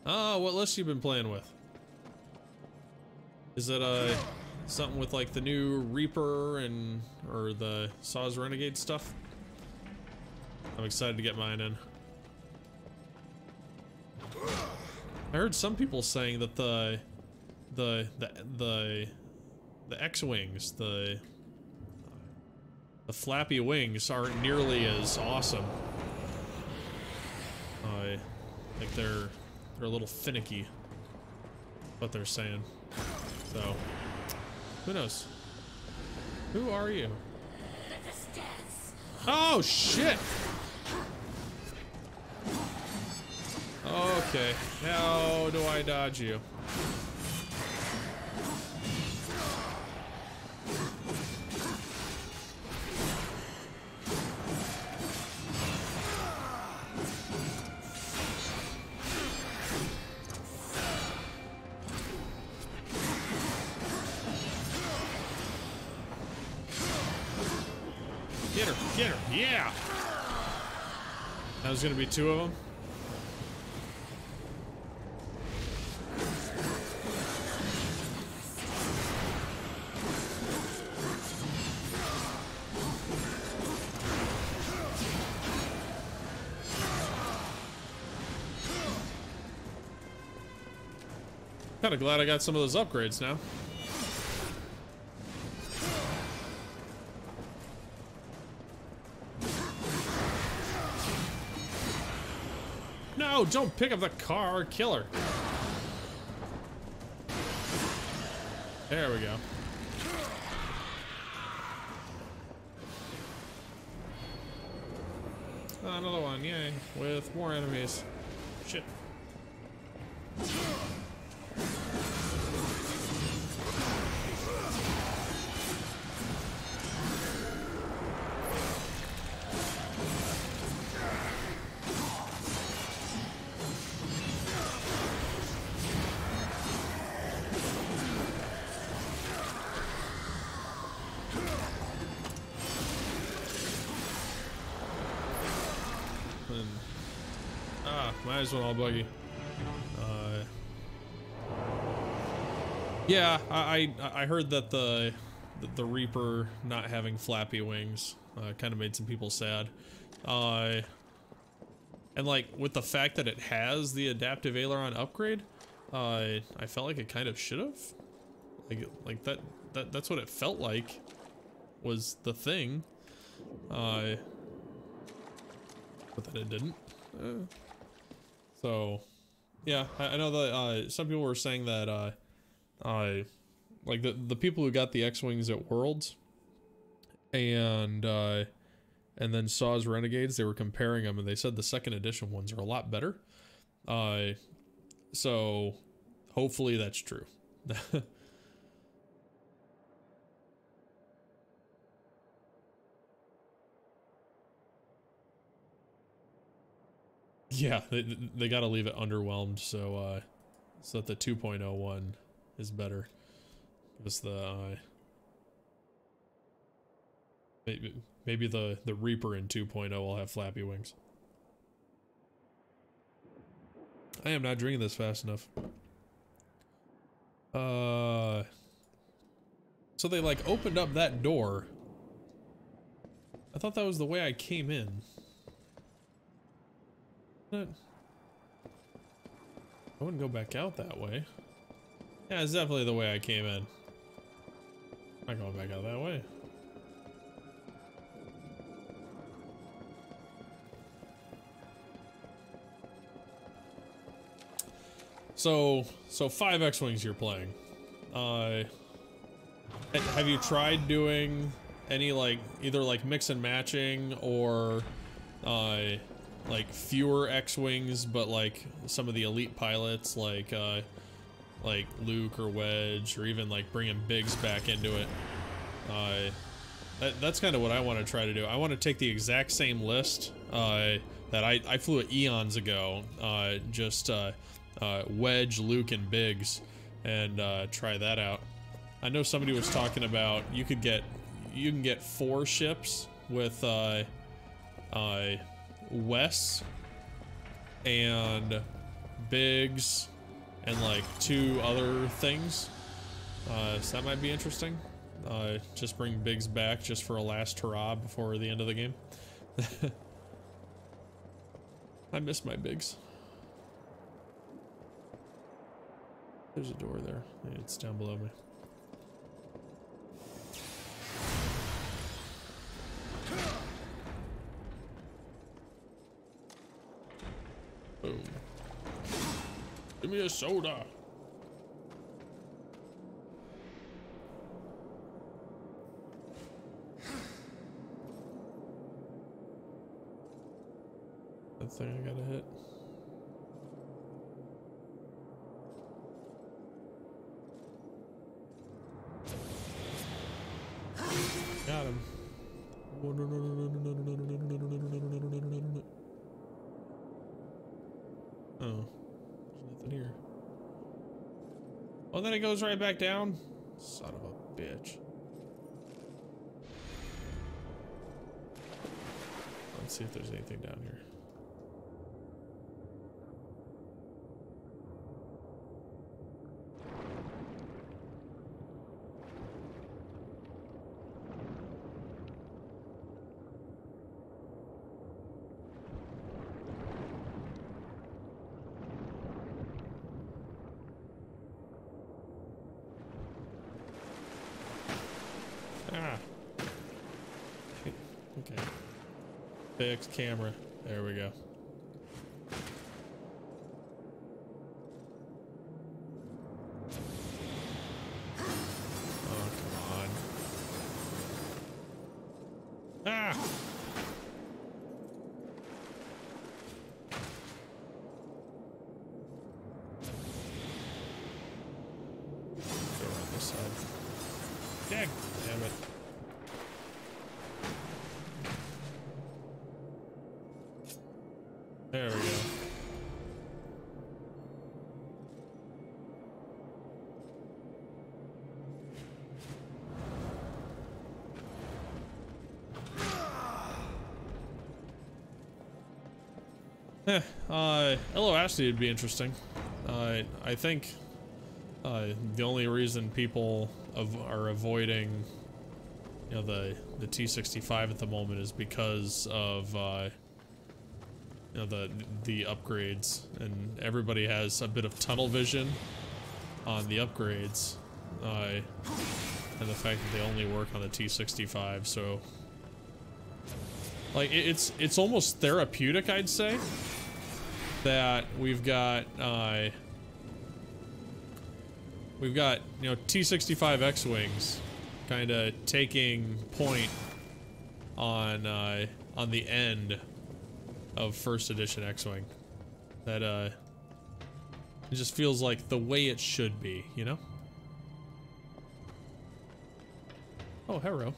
Ah, what list you been playing with? Is it something with like the new Reaper and or the Saws Renegade stuff? I'm excited to get mine in. I heard some people saying that the X-wings, the flappy wings aren't nearly as awesome. Like they're a little finicky. What they're saying. So, who knows? Who are you? Oh shit! Okay, how do I dodge you? Get her, yeah! That was gonna be two of them. Kinda glad I got some of those upgrades now. No, don't pick up the car, kill her. There we go. Another one, yay, with more enemies. Shit. My eyes went all buggy. Yeah, I heard that the Reaper not having flappy wings kind of made some people sad. And like with the fact that it has the adaptive aileron upgrade, I felt like it kind of should have. Like that's what it felt like was the thing. But then it didn't. So, yeah, I know that some people were saying that like the people who got the X-Wings at Worlds and then Saws Renegades, they were comparing them and they said the second edition ones are a lot better. So hopefully that's true. Yeah, they got to leave it underwhelmed so so that the 2.01 is better. Because the maybe the Reaper in 2.0 will have flappy wings. I am not drinking this fast enough. So they like opened up that door. I thought that was the way I came in. I wouldn't go back out that way. Yeah, it's definitely the way I came in. I'm not going back out that way. So 5 X-Wings you're playing. Have you tried doing any like either like mix and matching or like fewer X-Wings but like some of the elite pilots like Luke or Wedge, or even like bringing Biggs back into it? That's kind of what I want to try to do. I want to take the exact same list that I flew at eons ago, just Wedge, Luke, and Biggs, and try that out. I know somebody was talking about you can get 4 ships with Wes and Biggs and like 2 other things. So that might be interesting. Just bring Biggs back just for a last hurrah before the end of the game. I miss my Biggs. There's a door there. It's down below me. Boom. Give me a soda. That thing I gotta hit. Got him. Oh, no, no, no, no, no, no, no, no, no, no, no, no, no, no, no. Oh, there's nothing here. Oh, then it goes right back down. Son of a bitch. Let's see if there's anything down here. Ah. Okay. Fix camera. There we go. Oh, come on. Ah! Go around this side. Dang! Damn it. There we go. LOASD would be interesting. I think the only reason people are avoiding, you know, the T65 at the moment is because of you know, the upgrades, and everybody has a bit of tunnel vision on the upgrades, and the fact that they only work on the T65. So like it's almost therapeutic, I'd say, that we've got you know, T65 X-Wings kind of taking point on the end of first edition X-Wing. That it just feels like the way it should be, you know? Oh, hello.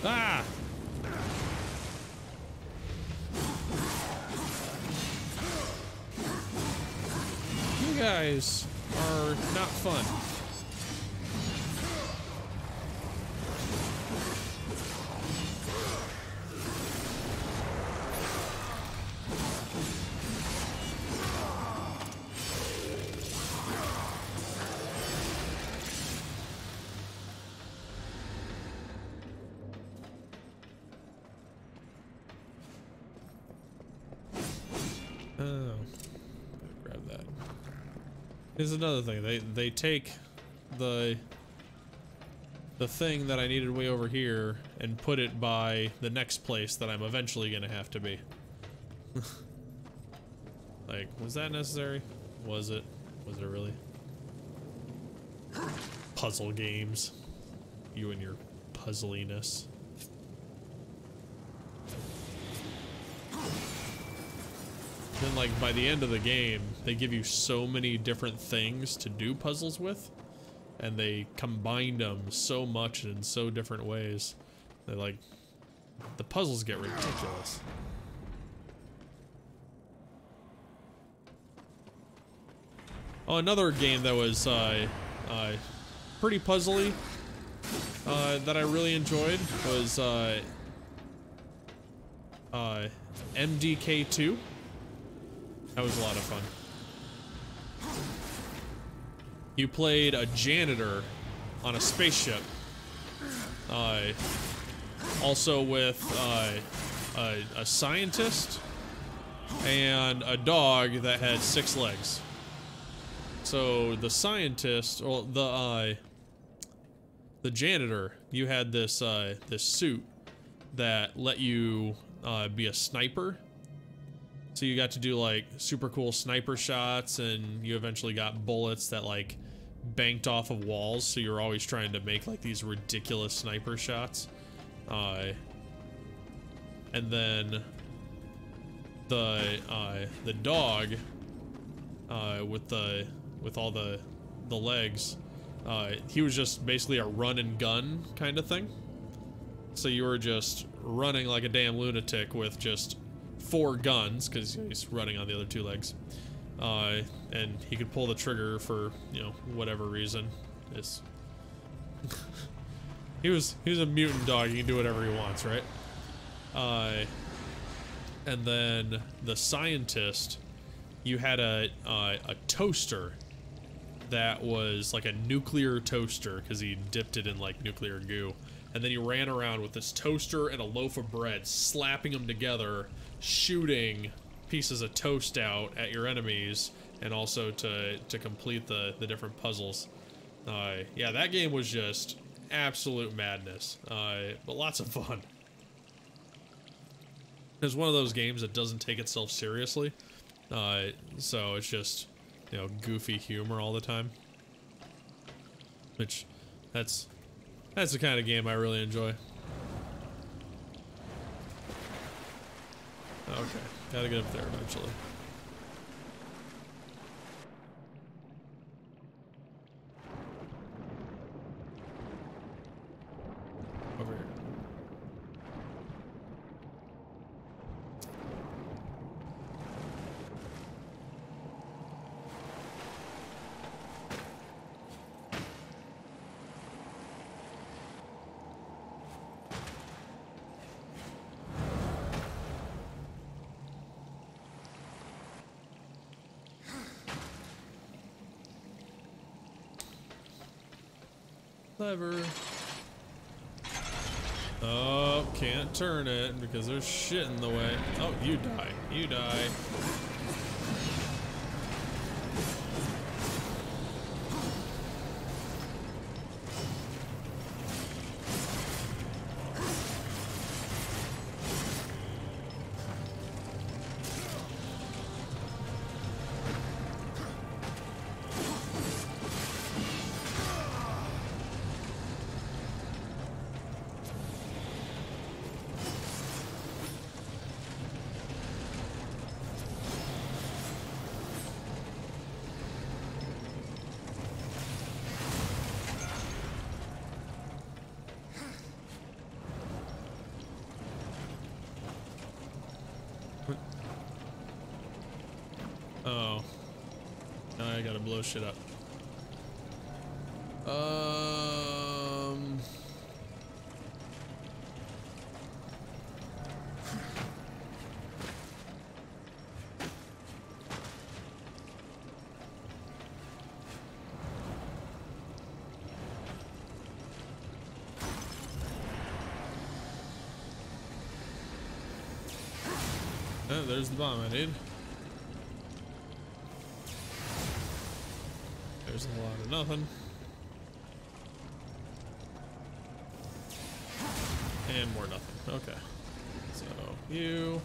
Ah! You guys are not fun. Oh, grab that. Here's another thing. They take the thing that I needed way over here and put it by the next place that I'm eventually gonna have to be. Like, was that necessary? Was it? Was it really? Puzzle games. You and your puzzliness. Then, like, by the end of the game, they give you so many different things to do puzzles with, and they combine them so much in so different ways. They're like, the puzzles get ridiculous. Oh, another game that was pretty puzzly that I really enjoyed was MDK2. That was a lot of fun. You played a janitor on a spaceship. Also with a scientist and a dog that had 6 legs. So the scientist, or the janitor, you had this this suit that let you be a sniper. So you got to do like super cool sniper shots, and you eventually got bullets that like banked off of walls. So you're always trying to make like these ridiculous sniper shots. And then the dog with all the legs, he was just basically a run and gun kind of thing. So you were just running like a damn lunatic with just 4 guns, because he's running on the other 2 legs, and he could pull the trigger for, you know, whatever reason. It's he was a mutant dog. He can do whatever he wants, right? And then the scientist, you had a toaster that was like a nuclear toaster, because he dipped it in like nuclear goo, and then he ran around with this toaster and a loaf of bread, slapping them together, shooting pieces of toast out at your enemies, and also to complete the different puzzles. Yeah, that game was just absolute madness, but lots of fun. It's one of those games that doesn't take itself seriously, so it's just, you know, goofy humor all the time, which that's the kind of game I really enjoy. Okay, gotta get up there eventually. Over here. Lever. Oh, can't turn it because there's shit in the way. Oh, you die. You die. Oh. Now I gotta blow shit up. Oh, there's the bomb I need. There's a lot of nothing. And more nothing. Okay. So, you.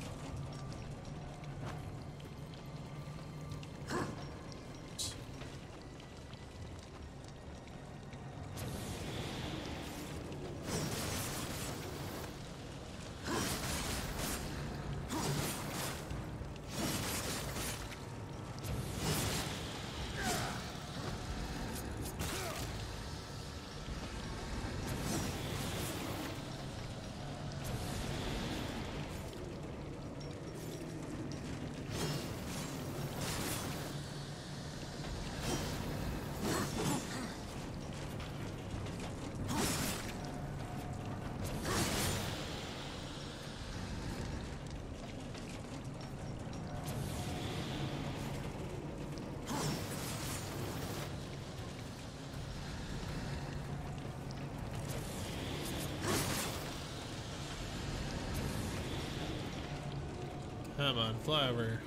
Come on, fly over here.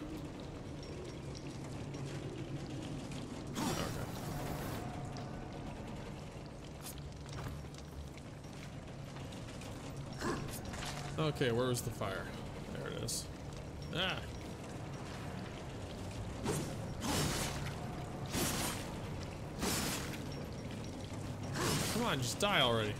Okay, where was the fire? There it is. Ah! Come on, just die already.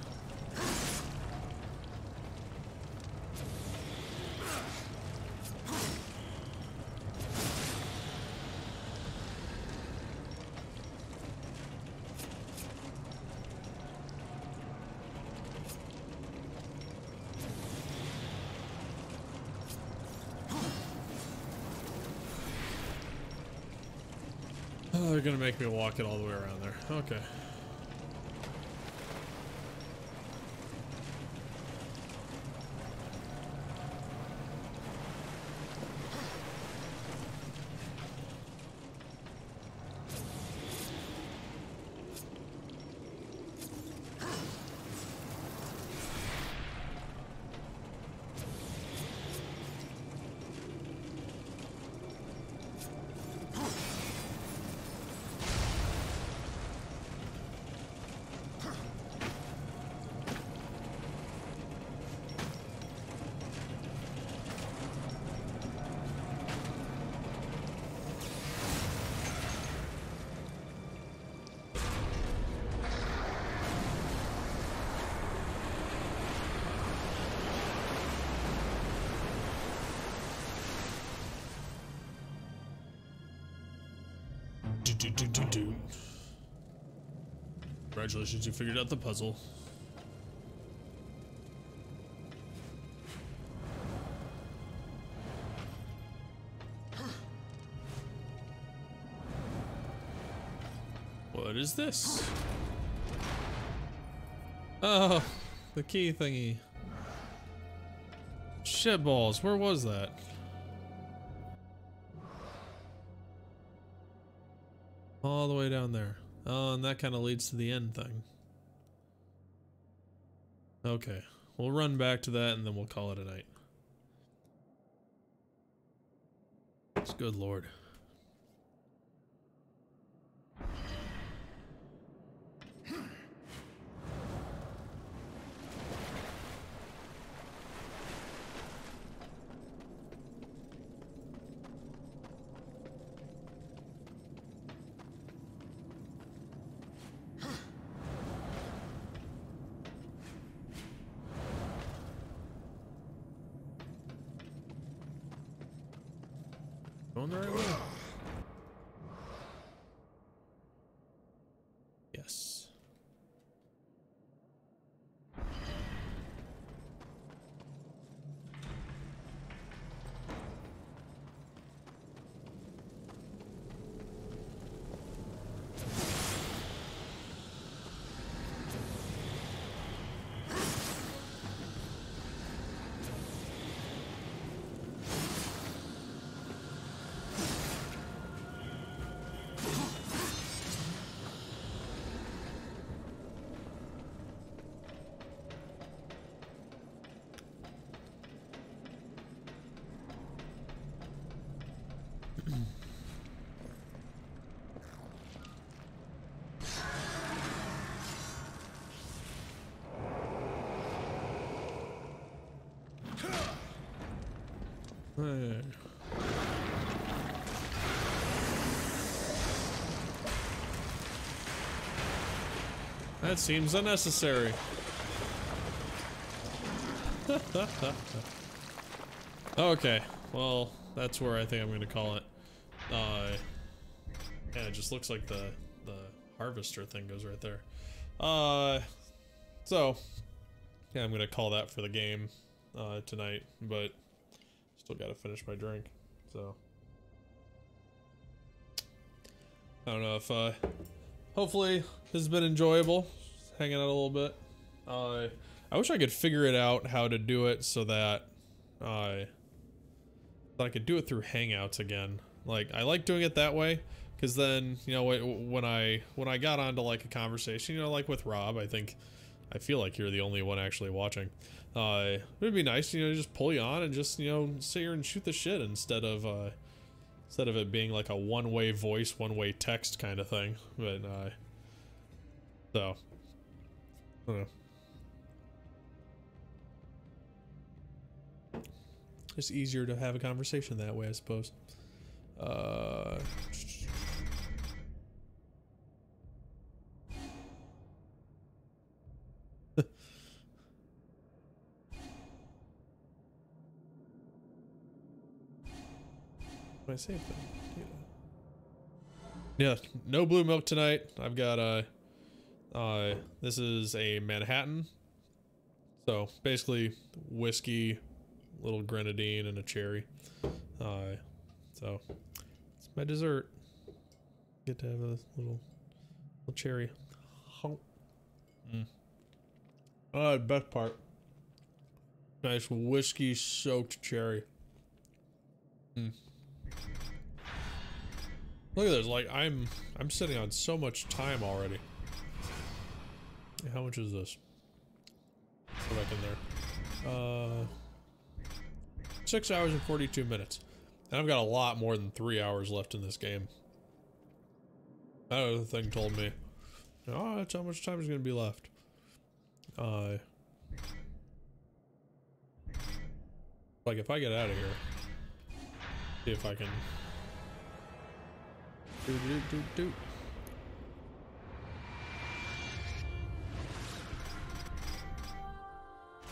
Oh, they're gonna make me walk it all the way around there. Okay. Congratulations, you figured out the puzzle. What is this? Oh, the key thingy. Shit balls, where was that? All the way down there. Oh, and that kind of leads to the end thing. Okay, we'll run back to that and then we'll call it a night. It's good lord. Going the right way. Yes. Hey. That seems unnecessary. Okay, well, that's where I think I'm gonna call it. Yeah, it just looks like the harvester thing goes right there. So yeah, I'm gonna call that for the game tonight, but still gotta finish my drink, so I don't know if hopefully this has been enjoyable, just hanging out a little bit. I wish I could figure it out how to do it so that I could do it through Hangouts again. Like, I like doing it that way, because then, you know, when I got onto like a conversation, you know, like with Rob, I think I feel like you're the only one actually watching. It'd be nice, you know, just pull you on and just, you know, sit here and shoot the shit instead of it being like a one-way voice, one-way text kind of thing. But, so, I don't know. It's easier to have a conversation that way, I suppose. What I say? Yeah, no blue milk tonight. I've got this is a Manhattan. So basically whiskey, little grenadine, and a cherry. So it's my dessert. Get to have a little cherry. The best part. Nice whiskey soaked cherry. Look at this, like I'm sitting on so much time already. How much is this? Go back in there. 6 hours and 42 minutes. And I've got a lot more than 3 hours left in this game. That other thing told me, oh, that's how much time is gonna be left. Like if I get out of here, see if I can do.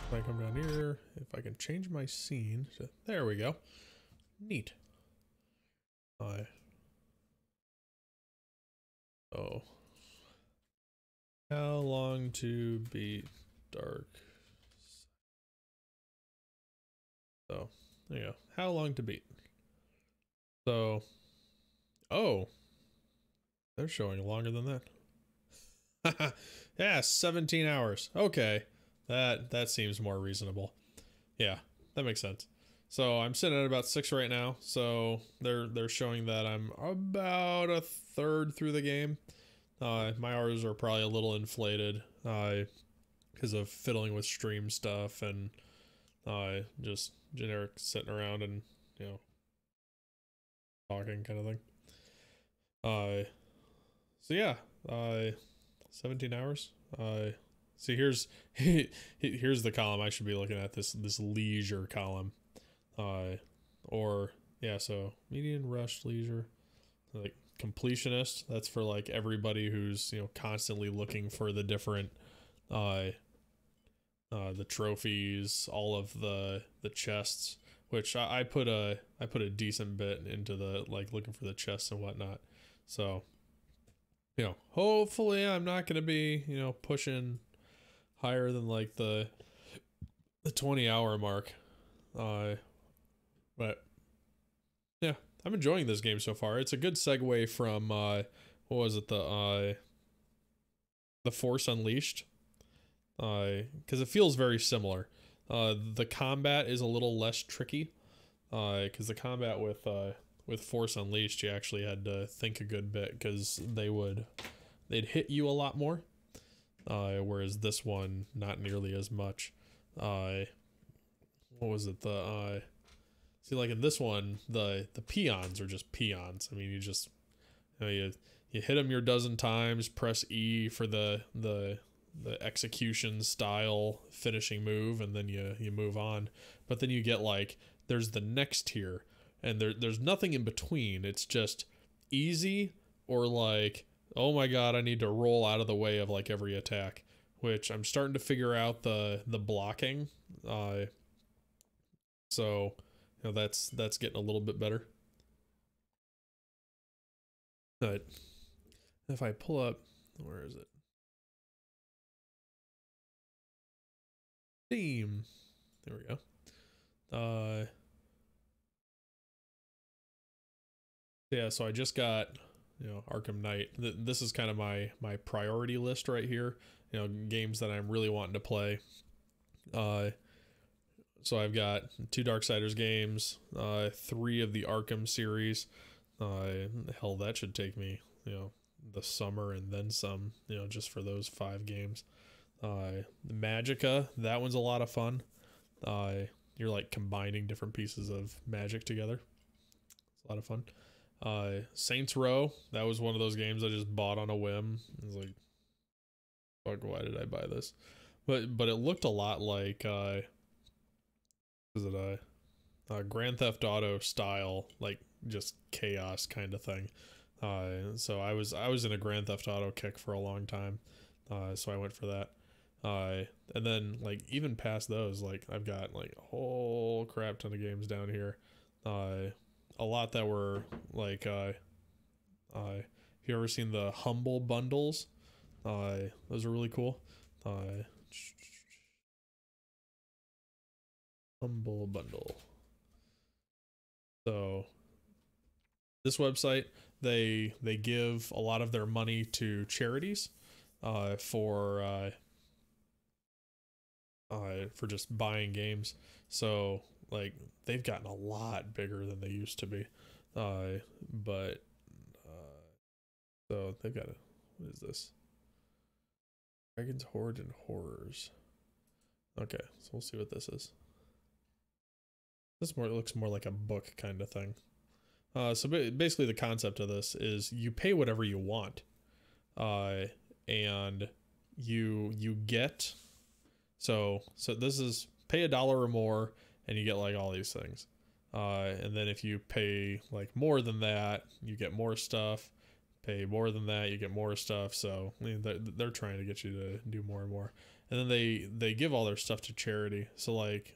If I come down here, if I can change my scene, so there we go. Neat. Oh. How long to beat dark? So, there you go. How long to beat? So, oh. They're showing longer than that. Yeah, 17 hours. Okay. That seems more reasonable. Yeah, that makes sense. So I'm sitting at about 6 right now. So they're showing that I'm about a third through the game. My hours are probably a little inflated because of fiddling with stream stuff and just generic sitting around and, you know, talking kind of thing. So yeah, 17 hours. See, here's the column I should be looking at, this leisure column. Or yeah, so median, rush, leisure, like completionist, that's for like everybody who's, you know, constantly looking for the different the trophies, all of the chests, which I put a decent bit into the, like, looking for the chests and whatnot. So, you know, hopefully I'm not gonna be, you know, pushing higher than like the 20-hour mark. But yeah, I'm enjoying this game so far. It's a good segue from what was it, the Force Unleashed, because it feels very similar. The combat is a little less tricky, because the combat with Force Unleashed, you actually had to think a good bit, because they'd hit you a lot more, whereas this one not nearly as much. What was it, see, like in this one, the peons are just peons. I mean, you just, you know, you hit them your dozen times, press E for the execution style finishing move, and then you move on. But then you get, like, there's the next tier, and there's nothing in between. It's just easy or like, oh my god, I need to roll out of the way of like every attack, which I'm starting to figure out the blocking. So, you know, that's getting a little bit better. But if I pull up, where is it? Steam. There we go. Yeah, so I just got, you know, Arkham Knight. This is kind of my priority list right here. You know, games that I'm really wanting to play. So I've got 2 Darksiders games, 3 of the Arkham series. Hell, that should take me, you know, the summer and then some, you know, just for those 5 games. Magica, that one's a lot of fun. You're like combining different pieces of magic together. It's a lot of fun. Saints Row, that was one of those games I just bought on a whim. I was like, fuck, why did I buy this? But it looked a lot like Grand Theft Auto style, like just chaos kind of thing. So I was in a Grand Theft Auto kick for a long time. So I went for that. And then like even past those, like I've got like a whole crap ton of games down here. A lot that were like have you ever seen the Humble bundles? Those are really cool. Humble bundle. So this website, they give a lot of their money to charities for just buying games. So like they've gotten a lot bigger than they used to be. But so they've got a, what is this? Dragons, Horde, and Horrors. Okay, so we'll see what this is. This looks more like a book kind of thing. So basically the concept of this is you pay whatever you want. And you get, so this is pay $1 or more and you get like all these things. And then if you pay like more than that, you get more stuff. Pay more than that, you get more stuff. So I mean, they're trying to get you to do more and more. And then they give all their stuff to charity. So like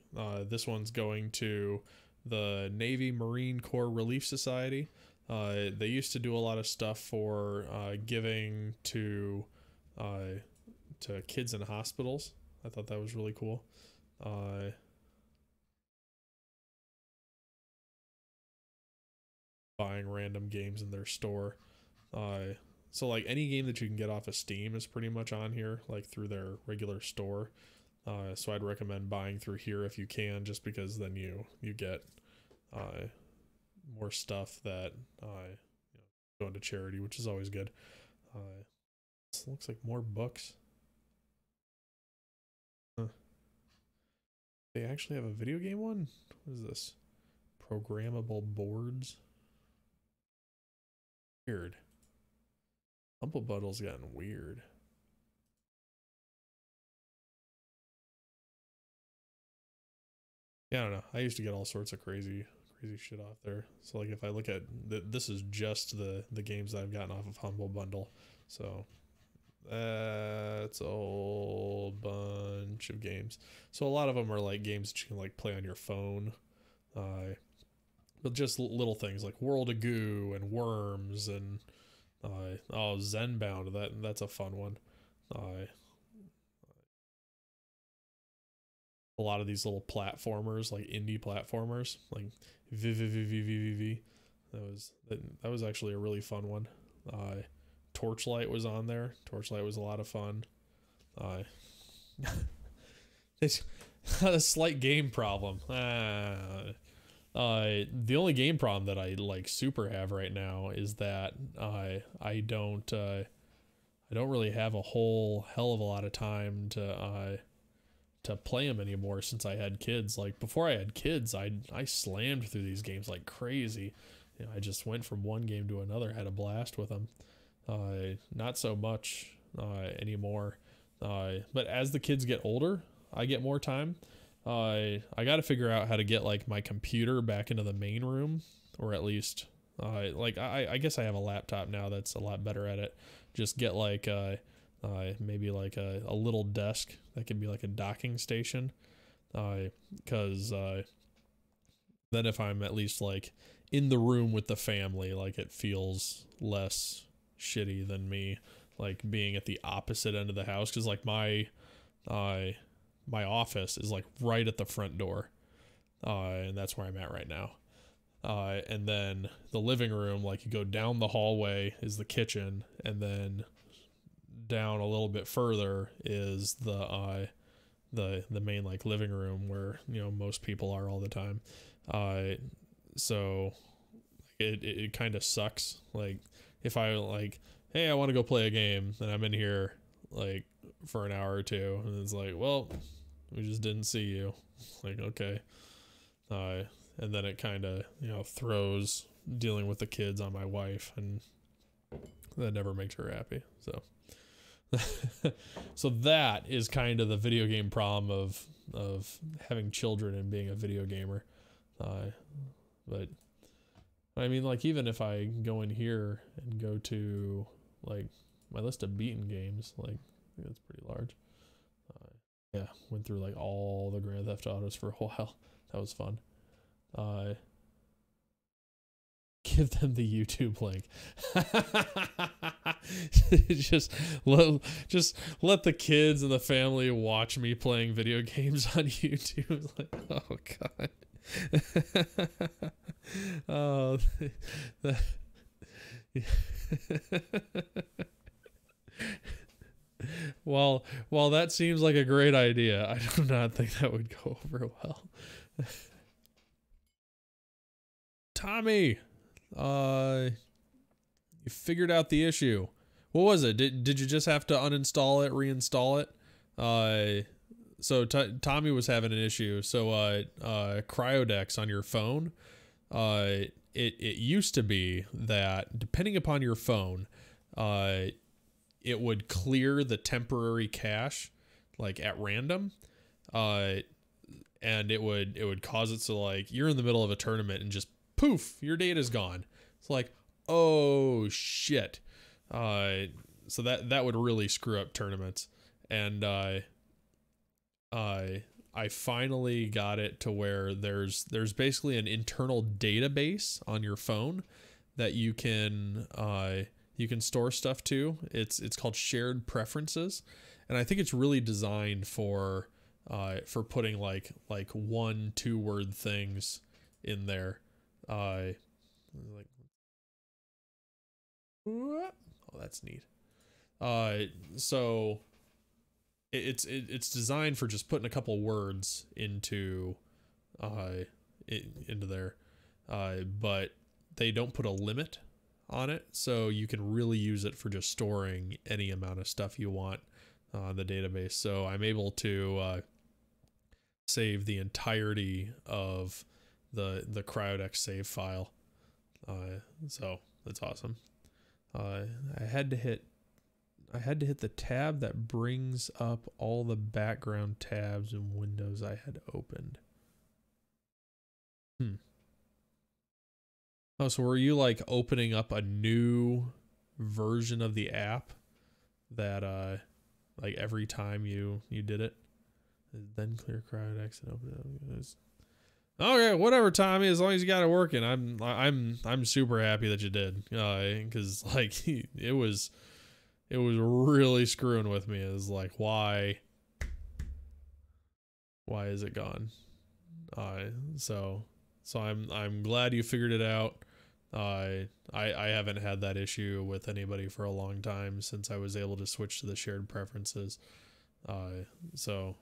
this one's going to the Navy Marine Corps Relief Society. They used to do a lot of stuff for giving to kids in hospitals. I thought that was really cool. Buying random games in their store. So like any game that you can get off of Steam is pretty much on here, like through their regular store. So I'd recommend buying through here if you can, just because then you get more stuff that go into charity, which is always good. This looks like more books. Huh. They actually have a video game one? What is this? Programmable boards? Weird. Humble Bundle's gotten weird. Yeah, I don't know. I used to get all sorts of crazy shit off there. So like if I look at this is just the games that I've gotten off of Humble Bundle. So that's a whole bunch of games. So a lot of them are like games that you can like play on your phone. But just little things like World of Goo and Worms and oh, Zenbound, that's a fun one. A lot of these little platformers, like indie platformers, like VVVVVV. That was actually a really fun one. Torchlight was on there. Torchlight was a lot of fun. It's a slight game problem. The only game problem that I like super have right now is that I don't really have a whole hell of a lot of time to play them anymore since I had kids. Like before I had kids, I slammed through these games like crazy. You know, I just went from one game to another, had a blast with them. Not so much anymore. But as the kids get older, I get more time. I got to figure out how to get like my computer back into the main room, or at least like I guess I have a laptop now that's a lot better at it. Just get like maybe like a little desk that can be like a docking station, because then if I'm at least like in the room with the family, like it feels less shitty than me like being at the opposite end of the house, because like my office is like right at the front door, and that's where I'm at right now. And then the living room, like you go down the hallway is the kitchen, and then down a little bit further is the main like living room where, you know, most people are all the time. So it kind of sucks. Like if I like, hey, I want to go play a game, and I'm in here like for an hour or two, and it's like, well, we just didn't see you. Like, okay. And then it kind of, you know, throws dealing with the kids on my wife, and that never makes her happy. So so that is kind of the video game problem of having children and being a video gamer. But I mean, like, even if I go in here and go to like my list of beaten games, like, I think that's pretty large. Yeah, went through like all the Grand Theft Autos for a while. That was fun. Give them the YouTube link. just let the kids and the family watch me playing video games on YouTube. Like, oh god. Oh, while that seems like a great idea, I do not think that would go over well. Tommy, you figured out the issue. What was it? Did you just have to uninstall it, reinstall it? So Tommy was having an issue. So Cryodex on your phone, it used to be that depending upon your phone, it would clear the temporary cache like at random, and it would cause it so, like, you're in the middle of a tournament and just poof, your data's gone. It's like, oh shit. So that would really screw up tournaments. And I finally got it to where there's basically an internal database on your phone that you can store stuff to. It's called shared preferences, and I think it's really designed for putting like 1-2 word things in there. Like, oh, that's neat. So it's designed for just putting a couple words into there, but they don't put a limit on it, so you can really use it for just storing any amount of stuff you want on the database. So I'm able to save the entirety of the Cryodex save file. So that's awesome. I had to hit the tab that brings up all the background tabs and windows I had opened. Oh, so were you like opening up a new version of the app that like every time you did it? Then clear Cryodex and open it up. Okay, whatever, Tommy, as long as you got it working. I'm super happy that you did. Cuz like it was really screwing with me. It was like, why is it gone? So I'm glad you figured it out. I haven't had that issue with anybody for a long time since I was able to switch to the shared preferences. So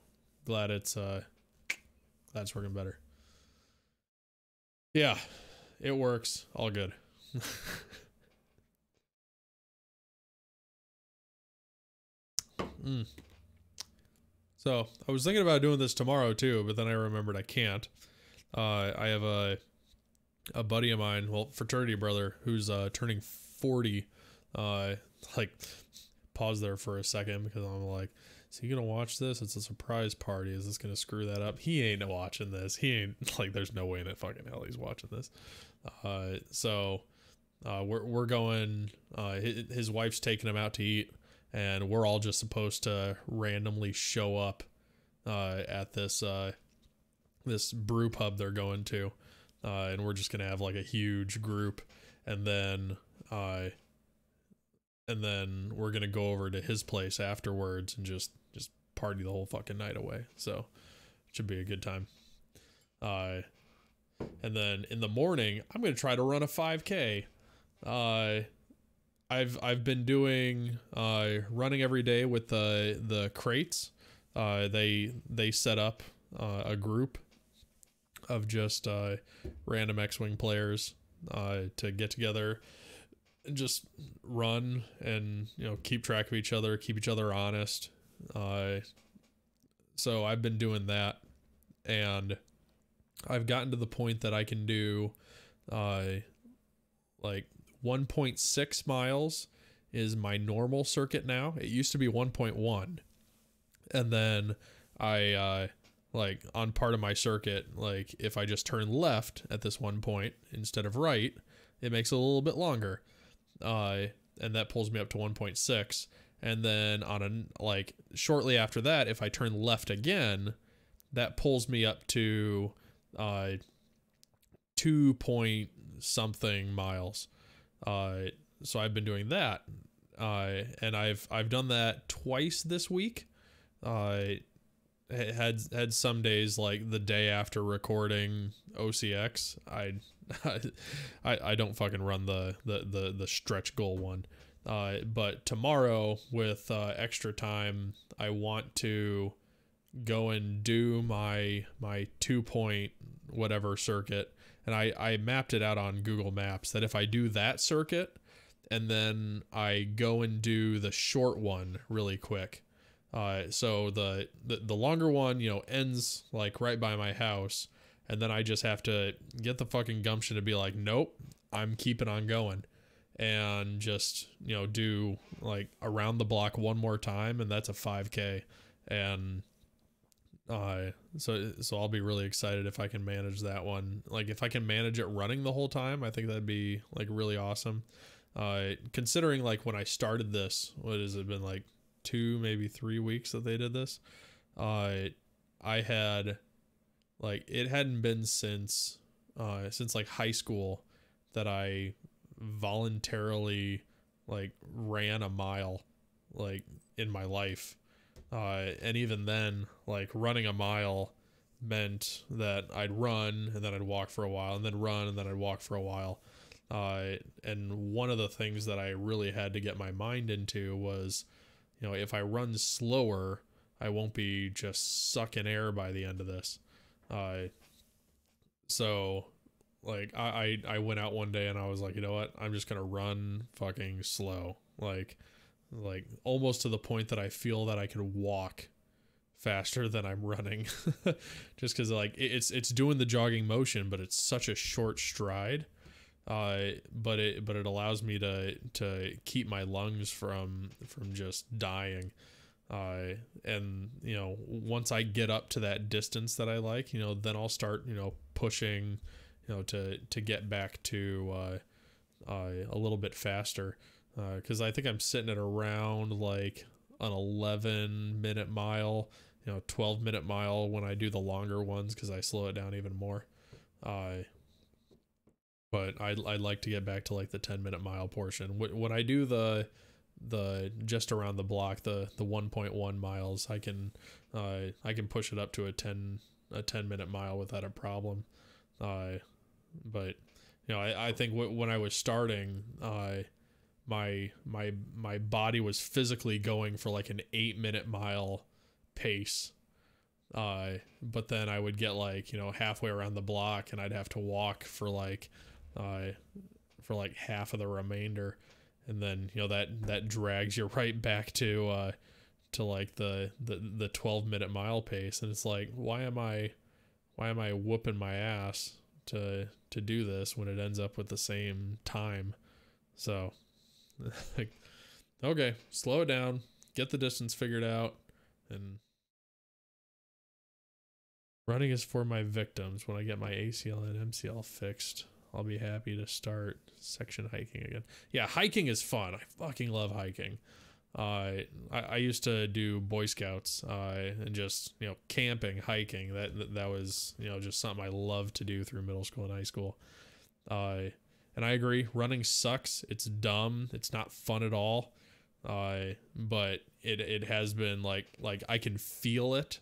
glad it's working better. Yeah, it works. All good. So I was thinking about doing this tomorrow too, but then I remembered I can't. I have a buddy of mine, well, fraternity brother, who's turning 40. Like, pause there for a second because I'm like, is he gonna watch this? It's a surprise party. Is this gonna screw that up? He ain't watching this. He ain't, like, there's no way in fucking hell he's watching this. So we're going. His wife's taking him out to eat, and we're all just supposed to randomly show up at this brew pub they're going to, and we're just gonna have like a huge group, and then we're gonna go over to his place afterwards and just party the whole fucking night away. So it should be a good time. And then in the morning, I'm gonna try to run a 5K. I've been doing running every day with the crates. They set up a group of just random X-Wing players to get together and just run and, you know, keep track of each other, keep each other honest, So I've been doing that, and I've gotten to the point that I can do like 1.6 miles is my normal circuit now. It used to be 1.1, and then I like on part of my circuit, like if I just turn left at this one point instead of right, it makes it a little bit longer, and that pulls me up to 1.6. And then on a, like shortly after that, if I turn left again, that pulls me up to 2 point something miles. So I've been doing that, and I've done that twice this week. Had some days like the day after recording OCX, I don't fucking run the stretch goal one. But tomorrow with extra time, I want to go and do my 2 point whatever circuit, and I mapped it out on Google Maps that if I do that circuit and then I go and do the short one really quick, so the longer one, you know, ends like right by my house, and then I just have to get the fucking gumption to be like, nope, I'm keeping on going, and just, you know, do like around the block one more time, and that's a 5K. And so I'll be really excited if I can manage that one. Like if I can manage it running the whole time, I think that'd be like really awesome. Considering like when I started this, what has it been, like 2 maybe 3 weeks that they did this? I had like, it hadn't been since like high school that I voluntarily like ran a mile like in my life, and even then, like running a mile meant that I'd run and then I'd walk for a while, and then run and then I'd walk for a while, and one of the things that I really had to get my mind into was, you know, if I run slower, I won't be just sucking air by the end of this. So like I went out one day and I was like, you know what, I'm just gonna run fucking slow, like almost to the point that I feel that I can walk faster than I'm running. Just because like it's doing the jogging motion, but it's such a short stride, but it allows me to keep my lungs from just dying. And you know, once I get up to that distance that I like, you know, then I'll start, you know, pushing, you know, to get back to a little bit faster, because I think I'm sitting at around like an 11-minute mile, you know, 12-minute mile when I do the longer ones, because I slow it down even more. But I'd like to get back to like the 10-minute mile portion. When I do the just around the block, the 1.1 miles, I can push it up to a 10-minute mile without a problem. But you know, I think when I was starting, my body was physically going for like an 8-minute mile pace. But then I would get like, you know, halfway around the block and I'd have to walk for like half of the remainder. And then, you know, that drags you right back to like the 12-minute mile pace. And it's like, why am I whooping my ass to do this when it ends up with the same time? So like, okay, slow it down, get the distance figured out, and running is for my victims. When I get my ACL and MCL fixed, I'll be happy to start section hiking again. Yeah, hiking is fun. I fucking love hiking. I used to do Boy Scouts, and just, you know, camping, hiking. That was, you know, just something I loved to do through middle school and high school. And I agree, running sucks. It's dumb. It's not fun at all. But it has been like I can feel it,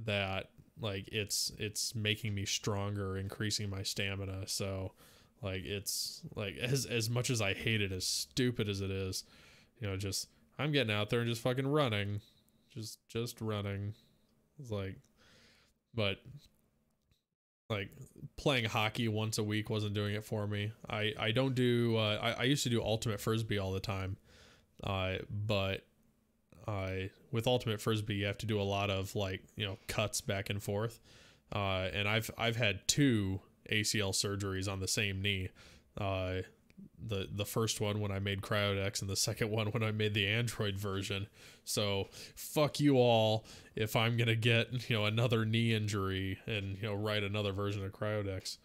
that like it's making me stronger, increasing my stamina. So like, it's like, as much as I hate it, as stupid as it is, you know, just I'm getting out there and just fucking running, just running. It's like, but like playing hockey once a week wasn't doing it for me. I don't do I used to do ultimate frisbee all the time, but with Ultimate Frisbee, you have to do a lot of like, you know, cuts back and forth. And I've had 2 ACL surgeries on the same knee. The first one when I made Cryodex, and the second one when I made the Android version. So fuck you all if I'm gonna get, you know, another knee injury and, you know, write another version of Cryodex.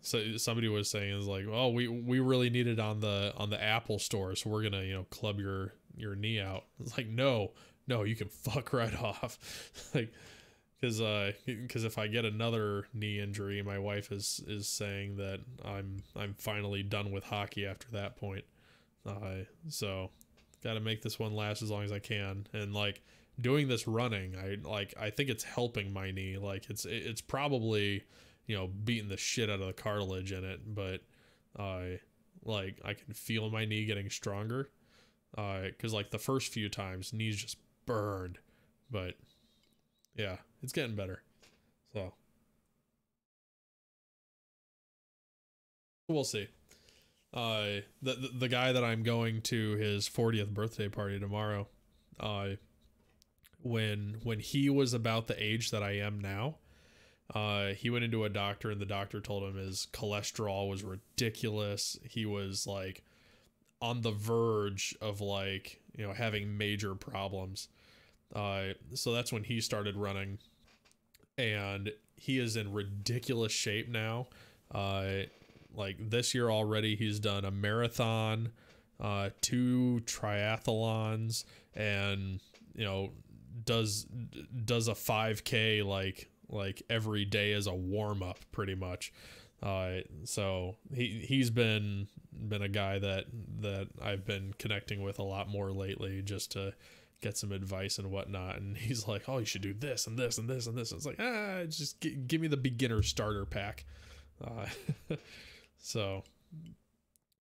So somebody was saying is like, oh, we really need it on the Apple store, so we're gonna, you know, club your knee out. It's like, no, you can fuck right off. Like, because if I get another knee injury, my wife is saying that I'm finally done with hockey after that point. So got to make this one last as long as I can. And like doing this running, I think it's helping my knee. Like it's probably, you know, beating the shit out of the cartilage in it, but like I can feel my knee getting stronger. Because like the first few times, knees just burned, but yeah, it's getting better. So we'll see. The guy that I'm going to his 40th birthday party tomorrow, when he was about the age that I am now, he went into a doctor, and the doctor told him his cholesterol was ridiculous. He was like on the verge of like, you know, having major problems. So that's when he started running, and he is in ridiculous shape now. Like this year already, he's done a marathon, 2 triathlons, and, you know, does a 5K like every day as a warm up pretty much. So he's been a guy that I've been connecting with a lot more lately, just to get some advice and whatnot. And he's like, oh, you should do this and this and this and this. And it's like, just give me the beginner starter pack. So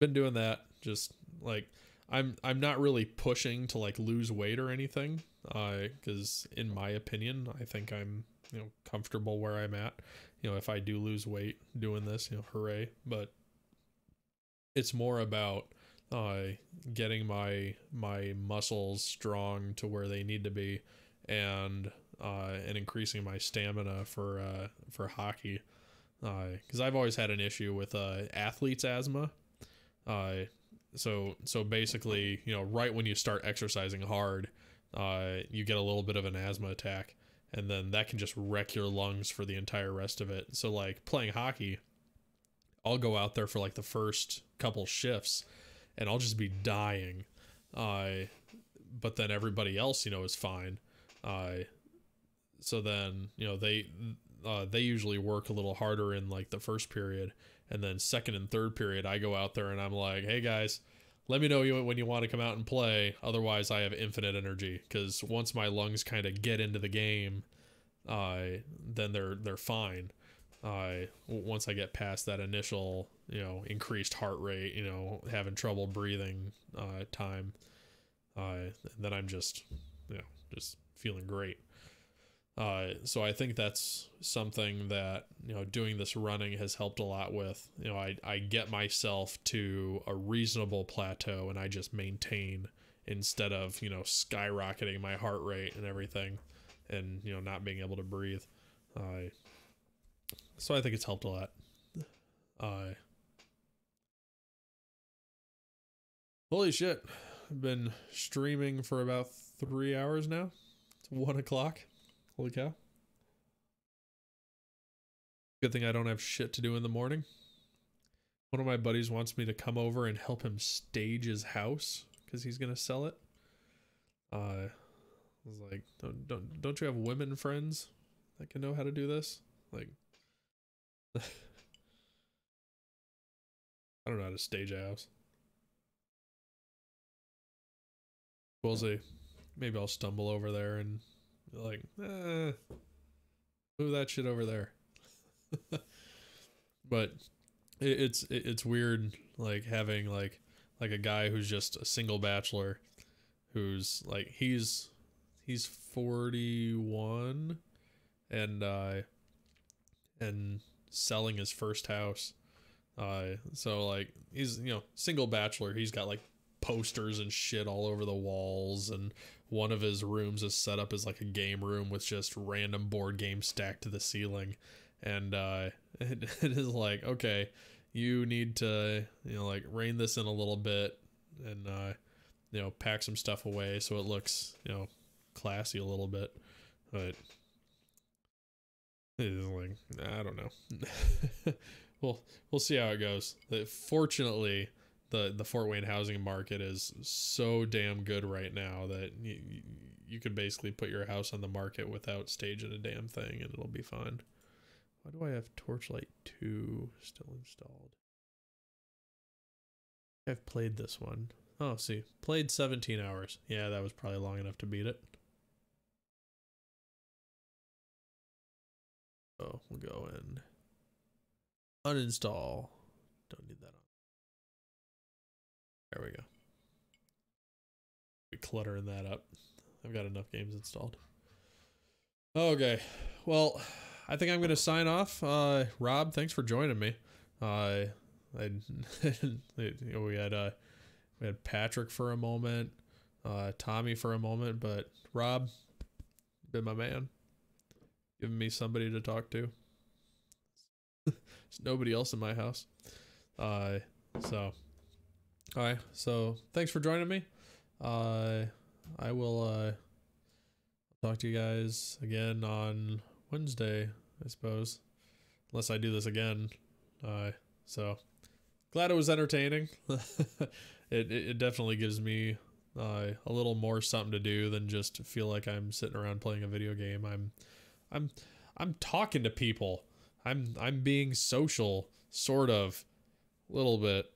been doing that. Just like, I'm not really pushing to like lose weight or anything. Cause in my opinion, I think I'm, you know, comfortable where I'm at. You know, if I do lose weight doing this, you know, hooray. But it's more about getting my muscles strong to where they need to be, and increasing my stamina for hockey, because I've always had an issue with athlete's asthma. So basically, you know, right when you start exercising hard, you get a little bit of an asthma attack, and then that can just wreck your lungs for the entire rest of it. So like playing hockey, I'll go out there for like the first couple shifts and I'll just be dying. But then everybody else, you know, is fine. So then, you know, they usually work a little harder in like the first period, and then second and third period, I go out there and I'm like, hey guys, let me know when you want to come out and play. Otherwise I have infinite energy, because once my lungs kind of get into the game, then they're fine. Once I get past that initial, you know, increased heart rate, you know, having trouble breathing, time, then I'm just, you know, just feeling great. So I think that's something that, you know, doing this running has helped a lot with. You know, I get myself to a reasonable plateau and I just maintain, instead of, you know, skyrocketing my heart rate and everything, and, you know, not being able to breathe. So I think it's helped a lot. Holy shit. I've been streaming for about 3 hours now. It's 1 o'clock. Holy cow. Good thing I don't have shit to do in the morning. One of my buddies wants me to come over and help him stage his house because he's gonna sell it. I was like, don't you have women friends that can know how to do this? Like, I don't know how to stage a house. We'll see. Maybe I'll stumble over there and be like, move that shit over there. But it's weird, like having like a guy who's just a single bachelor, who's like he's 41 and selling his first house. So like he's, you know, single bachelor. He's got like posters and shit all over the walls, and one of his rooms is set up as like a game room with just random board games stacked to the ceiling. And it is like, okay, you need to, you know, like rein this in a little bit and you know, pack some stuff away so it looks, you know, classy a little bit. But it is like, I don't know. We'll see how it goes. Fortunately, the Fort Wayne housing market is so damn good right now that you could basically put your house on the market without staging a damn thing and it'll be fine. Why do I have Torchlight 2 still installed? I've played this one. Oh, see. Played 17 hours. Yeah, that was probably long enough to beat it. So we'll go and uninstall. Don't need that on. There we go. Be cluttering that up. I've got enough games installed. Okay. Well, I think I'm going to sign off. Rob, thanks for joining me. We had Patrick for a moment, Tommy for a moment, but Rob, been my man, giving me somebody to talk to. There's nobody else in my house. So thanks for joining me. I will talk to you guys again on Wednesday, I suppose, unless I do this again. So glad it was entertaining. It definitely gives me a little more something to do than just feel like I'm sitting around playing a video game. I'm talking to people. I'm being social, sort of, a little bit.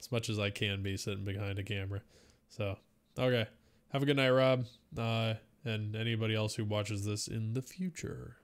As much as I can be sitting behind a camera. So, okay. Have a good night, Rob. And anybody else who watches this in the future.